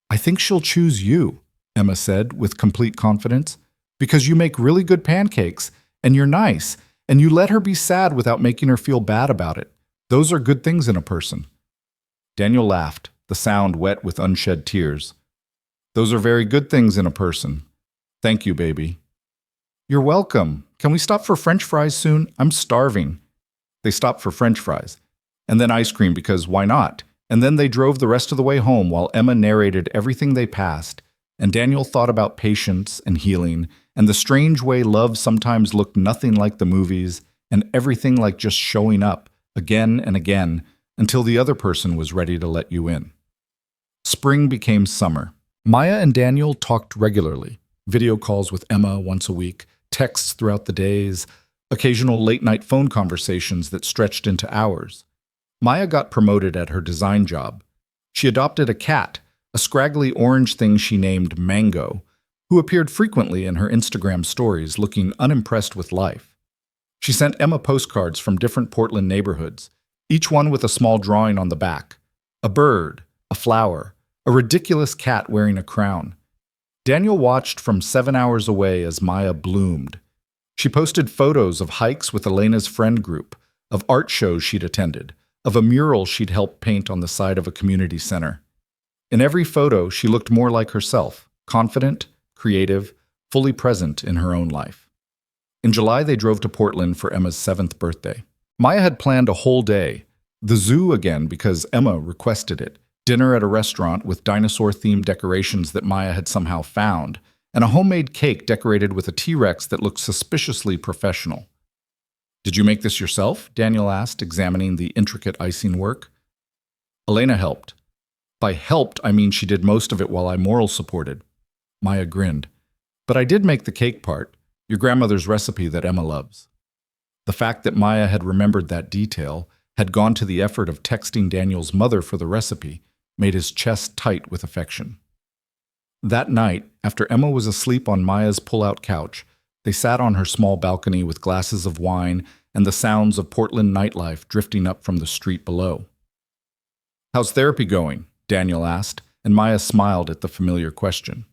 I think she'll choose you, Emma said with complete confidence, because you make really good pancakes, and you're nice, and you let her be sad without making her feel bad about it. Those are good things in a person. Daniel laughed, the sound wet with unshed tears. Those are very good things in a person. Thank you, baby. You're welcome. Can we stop for French fries soon? I'm starving. They stopped for French fries. And then ice cream because why not? And then they drove the rest of the way home while Emma narrated everything they passed, and Daniel thought about patience and healing, and the strange way love sometimes looked nothing like the movies, and everything like just showing up, again and again, until the other person was ready to let you in. Spring became summer. Maya and Daniel talked regularly, video calls with Emma once a week, texts throughout the days, occasional late-night phone conversations that stretched into hours. Maya got promoted at her design job. She adopted a cat, a scraggly orange thing she named Mango, who appeared frequently in her Instagram stories looking unimpressed with life. She sent Emma postcards from different Portland neighborhoods, each one with a small drawing on the back. A bird, a flower, a ridiculous cat wearing a crown. Daniel watched from 7 hours away as Maya bloomed. She posted photos of hikes with Elena's friend group, of art shows she'd attended, of a mural she'd helped paint on the side of a community center. In every photo, she looked more like herself, confident, creative, fully present in her own life. In July, they drove to Portland for Emma's 7th birthday. Maya had planned a whole day, the zoo again because Emma requested it, dinner at a restaurant with dinosaur-themed decorations that Maya had somehow found, and a homemade cake decorated with a T-Rex that looked suspiciously professional. Did you make this yourself? Daniel asked, examining the intricate icing work. Elena helped. By helped, I mean she did most of it while I moral supported. Maya grinned. But I did make the cake part, your grandmother's recipe that Emma loves. The fact that Maya had remembered that detail, had gone to the effort of texting Daniel's mother for the recipe, made his chest tight with affection. That night, after Emma was asleep on Maya's pull-out couch, they sat on her small balcony with glasses of wine and the sounds of Portland nightlife drifting up from the street below. How's therapy going? Daniel asked, and Maya smiled at the familiar question.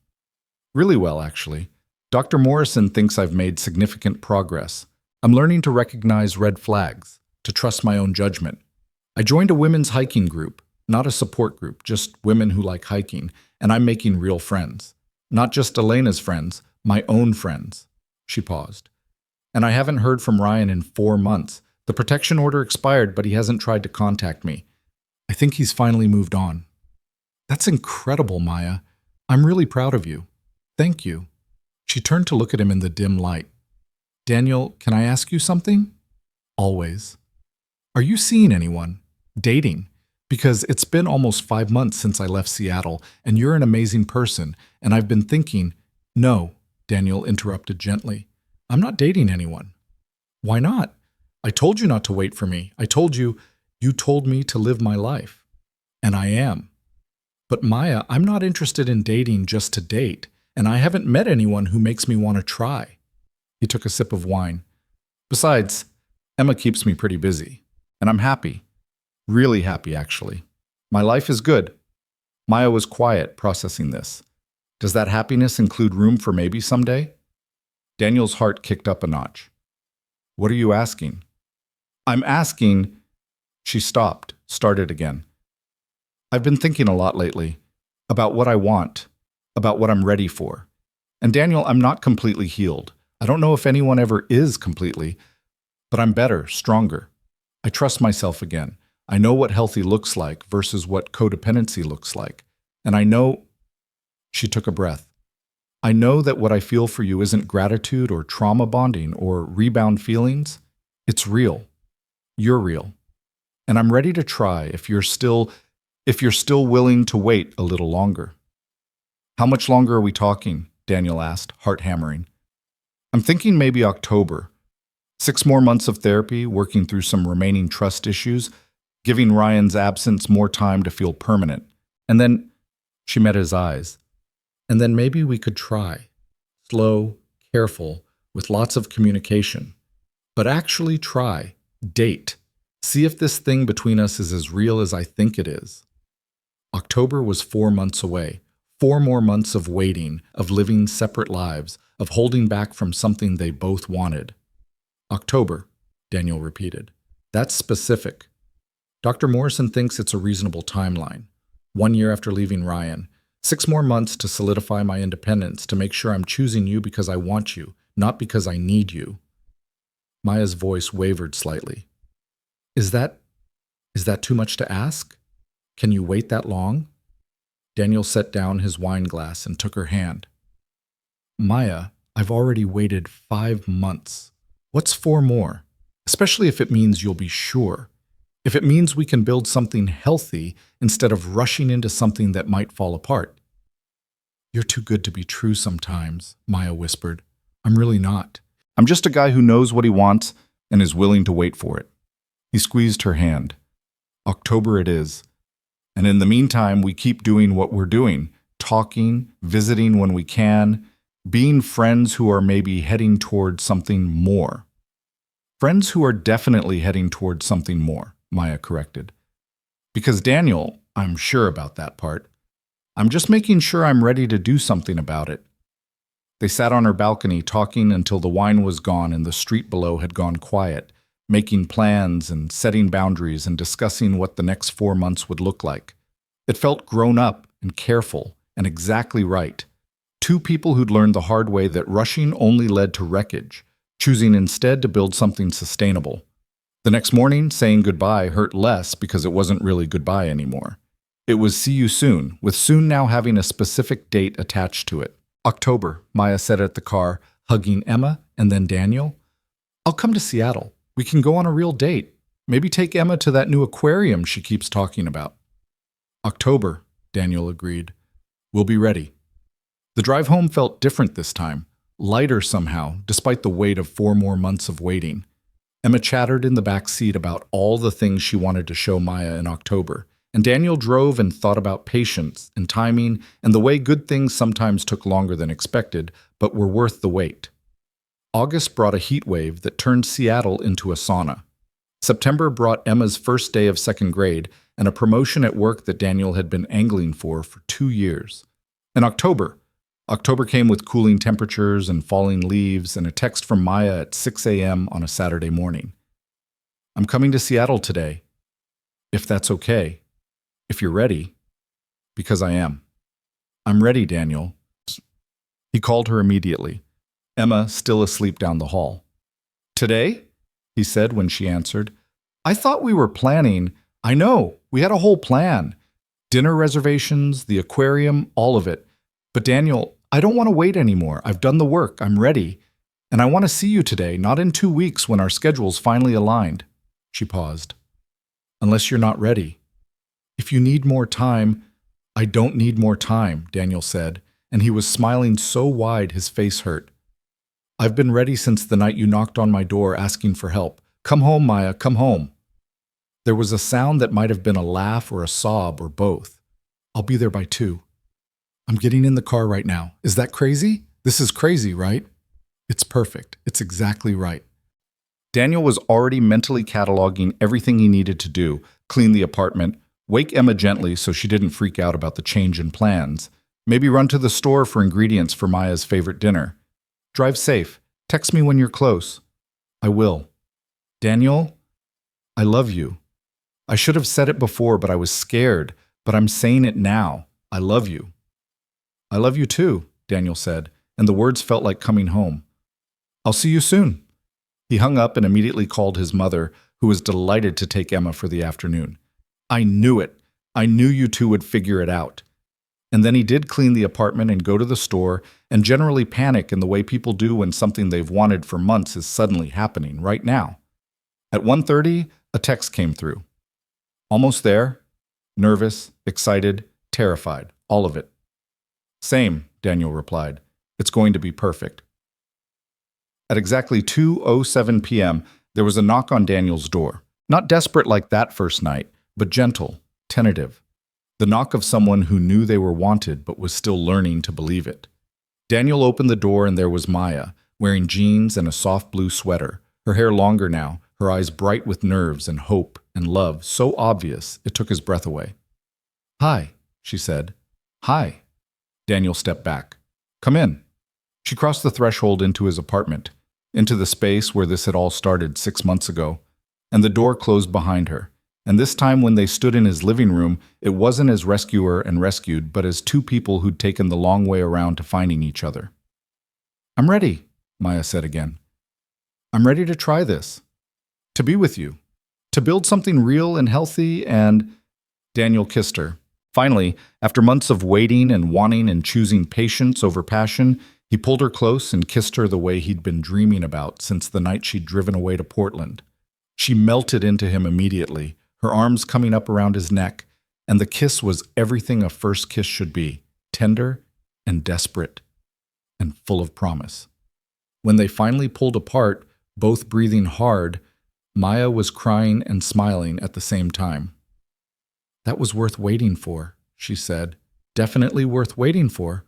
Really well, actually. Dr. Morrison thinks I've made significant progress. I'm learning to recognize red flags, to trust my own judgment. I joined a women's hiking group, not a support group, just women who like hiking, and I'm making real friends. Not just Elena's friends, my own friends. She paused. And I haven't heard from Ryan in 4 months. The protection order expired, but he hasn't tried to contact me. I think he's finally moved on. That's incredible, Maya. I'm really proud of you. Thank you. She turned to look at him in the dim light. Daniel, can I ask you something? Always. Are you seeing anyone? Dating? Because it's been almost 5 months since I left Seattle, and you're an amazing person, and I've been thinking, no, Daniel interrupted gently. I'm not dating anyone. Why not? I told you not to wait for me. I told you, you told me to live my life. And I am. But Maya, I'm not interested in dating just to date, and I haven't met anyone who makes me want to try. He took a sip of wine. Besides, Emma keeps me pretty busy, and I'm happy. Really happy, actually. My life is good. Maya was quiet, processing this. Does that happiness include room for maybe someday? Daniel's heart kicked up a notch. What are you asking? I'm asking... She stopped, started again. I've been thinking a lot lately about what I want, about what I'm ready for. And Daniel, I'm not completely healed. I don't know if anyone ever is completely, but I'm better, stronger. I trust myself again. I know what healthy looks like versus what codependency looks like. And I know... She took a breath. I know that what I feel for you isn't gratitude or trauma bonding or rebound feelings. It's real. You're real. And I'm ready to try if you're still willing to wait a little longer. How much longer are we talking? Daniel asked, heart hammering. I'm thinking maybe October. 6 more months of therapy, working through some remaining trust issues, giving Ryan's absence more time to feel permanent. And then she met his eyes. And then maybe we could try. Slow, careful, with lots of communication. But actually try. Date. See if this thing between us is as real as I think it is. October was 4 months away. 4 more months of waiting, of living separate lives, of holding back from something they both wanted. October, Daniel repeated. That's specific. Dr. Morrison thinks it's a reasonable timeline. 1 year after leaving Ryan. 6 more months to solidify my independence, to make sure I'm choosing you because I want you, not because I need you. Maya's voice wavered slightly. Is that too much to ask? Can you wait that long? Daniel set down his wine glass and took her hand. Maya, I've already waited 5 months. What's 4 more? Especially if it means you'll be sure. If it means we can build something healthy instead of rushing into something that might fall apart. You're too good to be true sometimes, Maya whispered. I'm really not. I'm just a guy who knows what he wants and is willing to wait for it. He squeezed her hand. October it is. And in the meantime, we keep doing what we're doing, talking, visiting when we can, being friends who are maybe heading toward something more. Friends who are definitely heading toward something more, Maya corrected. Because Daniel, I'm sure about that part. I'm just making sure I'm ready to do something about it. They sat on her balcony talking until the wine was gone and the street below had gone quiet, making plans and setting boundaries and discussing what the next 4 months would look like. It felt grown up and careful and exactly right. 2 people who'd learned the hard way that rushing only led to wreckage, choosing instead to build something sustainable. The next morning, saying goodbye hurt less because it wasn't really goodbye anymore. It was see you soon, with soon now having a specific date attached to it. October, Maya said at the car, hugging Emma and then Daniel. I'll come to Seattle. We can go on a real date. Maybe take Emma to that new aquarium she keeps talking about. October, Daniel agreed. We'll be ready. The drive home felt different this time, lighter somehow, despite the weight of 4 more months of waiting. Emma chattered in the back seat about all the things she wanted to show Maya in October, and Daniel drove and thought about patience and timing and the way good things sometimes took longer than expected, but were worth the wait. August brought a heat wave that turned Seattle into a sauna. September brought Emma's first day of 2nd grade and a promotion at work that Daniel had been angling for 2 years. And October came with cooling temperatures and falling leaves and a text from Maya at 6 a.m. on a Saturday morning. I'm coming to Seattle today, if that's okay, if you're ready, because I am. I'm ready, Daniel. He called her immediately. Emma still asleep down the hall. Today? He said when she answered. I thought we were planning. I know, we had a whole plan. Dinner reservations, the aquarium, all of it. But Daniel, I don't want to wait anymore. I've done the work. I'm ready. And I want to see you today, not in 2 weeks when our schedules finally aligned. She paused. Unless you're not ready. If you need more time, I don't need more time, Daniel said, and he was smiling so wide his face hurt. I've been ready since the night you knocked on my door asking for help. Come home, Maya, come home. There was a sound that might have been a laugh or a sob or both. I'll be there by 2. I'm getting in the car right now. Is that crazy? This is crazy, right? It's perfect. It's exactly right. Daniel was already mentally cataloging everything he needed to do: clean the apartment, wake Emma gently so she didn't freak out about the change in plans, maybe run to the store for ingredients for Maya's favorite dinner. Drive safe. Text me when you're close. I will. Daniel, I love you. I should have said it before, but I was scared, but I'm saying it now. I love you. I love you too, Daniel said, and the words felt like coming home. I'll see you soon. He hung up and immediately called his mother, who was delighted to take Emma for the afternoon. I knew it. I knew you two would figure it out. And then he did clean the apartment and go to the store and generally panic in the way people do when something they've wanted for months is suddenly happening right now. At 1:30, a text came through. Almost there. Nervous, excited, terrified, all of it. Same, Daniel replied. It's going to be perfect. At exactly 2:07 p.m., there was a knock on Daniel's door. Not desperate like that first night, but gentle, tentative. The knock of someone who knew they were wanted but was still learning to believe it. Daniel opened the door and there was Maya, wearing jeans and a soft blue sweater, her hair longer now, her eyes bright with nerves and hope and love, so obvious it took his breath away. "Hi," she said. "Hi." Daniel stepped back. "Come in." She crossed the threshold into his apartment, into the space where this had all started 6 months ago, and the door closed behind her. And this time when they stood in his living room, it wasn't as rescuer and rescued, but as two people who'd taken the long way around to finding each other. "I'm ready," Maya said again. "I'm ready to try this. To be with you. To build something real and healthy and—" Daniel kissed her. Finally, after months of waiting and wanting and choosing patience over passion, he pulled her close and kissed her the way he'd been dreaming about since the night she'd driven away to Portland. She melted into him immediately, her arms coming up around his neck, and the kiss was everything a first kiss should be, tender and desperate and full of promise. When they finally pulled apart, both breathing hard, Maya was crying and smiling at the same time. "That was worth waiting for," she said. "Definitely worth waiting for."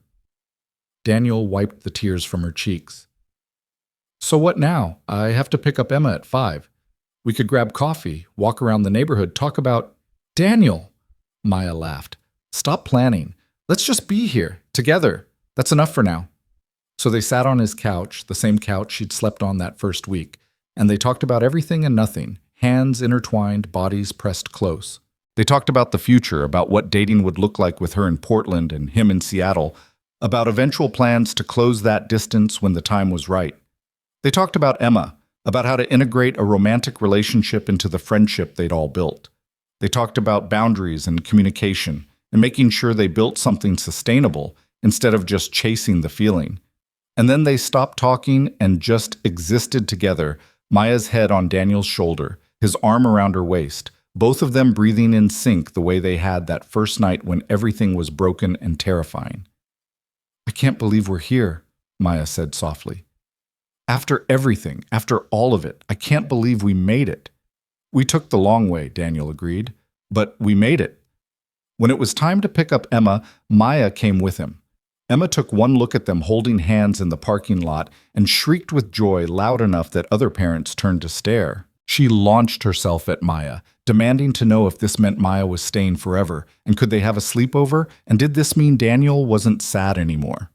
Daniel wiped the tears from her cheeks. "So what now? I have to pick up Emma at 5. We could grab coffee, walk around the neighborhood, talk about—" "Daniel!" Maya laughed. "Stop planning. Let's just be here, together. That's enough for now." So they sat on his couch, the same couch she'd slept on that first week, and they talked about everything and nothing, hands intertwined, bodies pressed close. They talked about the future, about what dating would look like with her in Portland and him in Seattle, about eventual plans to close that distance when the time was right. They talked about Emma, about how to integrate a romantic relationship into the friendship they'd all built. They talked about boundaries and communication, and making sure they built something sustainable instead of just chasing the feeling. And then they stopped talking and just existed together, Maya's head on Daniel's shoulder, his arm around her waist, both of them breathing in sync the way they had that first night when everything was broken and terrifying. "I can't believe we're here," Maya said softly. "After everything, after all of it, I can't believe we made it." "We took the long way," Daniel agreed, "but we made it." When it was time to pick up Emma, Maya came with him. Emma took one look at them holding hands in the parking lot and shrieked with joy loud enough that other parents turned to stare. She launched herself at Maya, demanding to know if this meant Maya was staying forever, and could they have a sleepover, and did this mean Daniel wasn't sad anymore?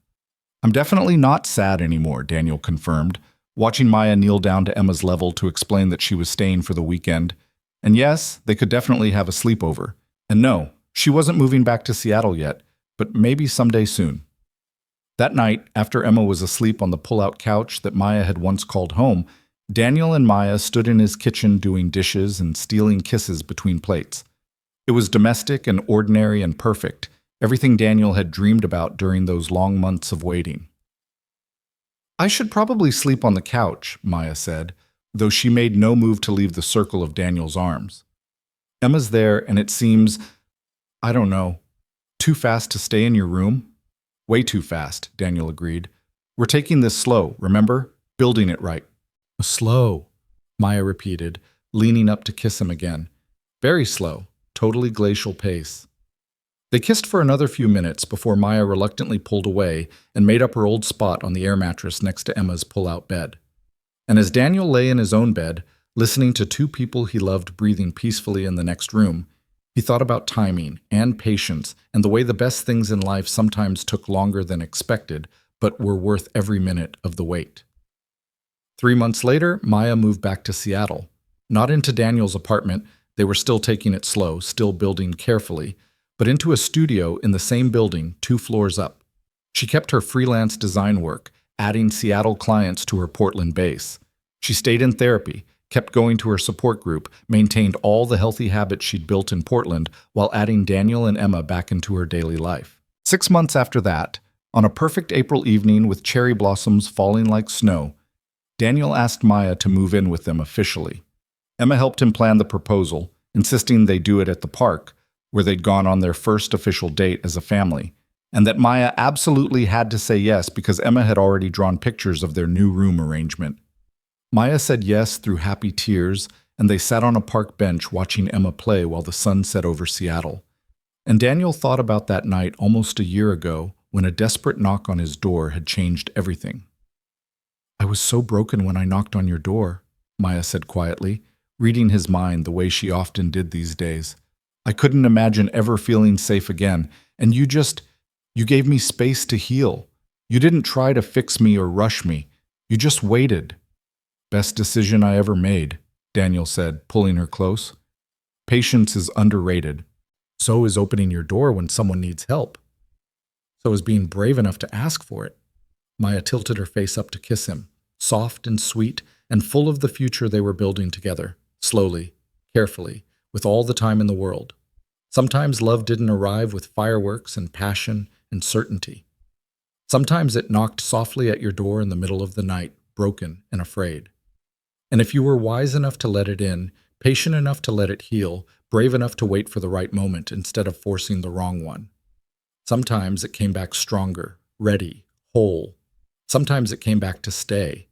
"I'm definitely not sad anymore," Daniel confirmed, watching Maya kneel down to Emma's level to explain that she was staying for the weekend. And yes, they could definitely have a sleepover. And no, she wasn't moving back to Seattle yet, but maybe someday soon. That night, after Emma was asleep on the pull-out couch that Maya had once called home, Daniel and Maya stood in his kitchen doing dishes and stealing kisses between plates. It was domestic and ordinary and perfect, everything Daniel had dreamed about during those long months of waiting. "I should probably sleep on the couch," Maya said, though she made no move to leave the circle of Daniel's arms. "Emma's there, and it seems, I don't know, too fast to stay in your room?" "Way too fast," Daniel agreed. "We're taking this slow, remember? Building it right." "Slow," Maya repeated, leaning up to kiss him again. "Very slow, totally glacial pace." They kissed for another few minutes before Maya reluctantly pulled away and made up her old spot on the air mattress next to Emma's pull-out bed. And as Daniel lay in his own bed, listening to two people he loved breathing peacefully in the next room, he thought about timing and patience and the way the best things in life sometimes took longer than expected, but were worth every minute of the wait. 3 months later, Maya moved back to Seattle. Not into Daniel's apartment, they were still taking it slow, still building carefully, but into a studio in the same building, 2 floors up. She kept her freelance design work, adding Seattle clients to her Portland base. She stayed in therapy, kept going to her support group, maintained all the healthy habits she'd built in Portland while adding Daniel and Emma back into her daily life. 6 months after that, on a perfect April evening with cherry blossoms falling like snow, Daniel asked Maya to move in with them officially. Emma helped him plan the proposal, insisting they do it at the park, where they'd gone on their first official date as a family, and that Maya absolutely had to say yes because Emma had already drawn pictures of their new room arrangement. Maya said yes through happy tears, and they sat on a park bench watching Emma play while the sun set over Seattle. And Daniel thought about that night almost a year ago when a desperate knock on his door had changed everything. "I was so broken when I knocked on your door," Maya said quietly, reading his mind the way she often did these days. "I couldn't imagine ever feeling safe again, and you gave me space to heal. You didn't try to fix me or rush me. You just waited." "Best decision I ever made," Daniel said, pulling her close. "Patience is underrated. So is opening your door when someone needs help. So is being brave enough to ask for it." Maya tilted her face up to kiss him, soft and sweet and full of the future they were building together, slowly, carefully, with all the time in the world. Sometimes love didn't arrive with fireworks and passion and certainty. Sometimes it knocked softly at your door in the middle of the night, broken and afraid. And if you were wise enough to let it in, patient enough to let it heal, brave enough to wait for the right moment instead of forcing the wrong one, sometimes it came back stronger, ready, whole. Sometimes it came back to stay.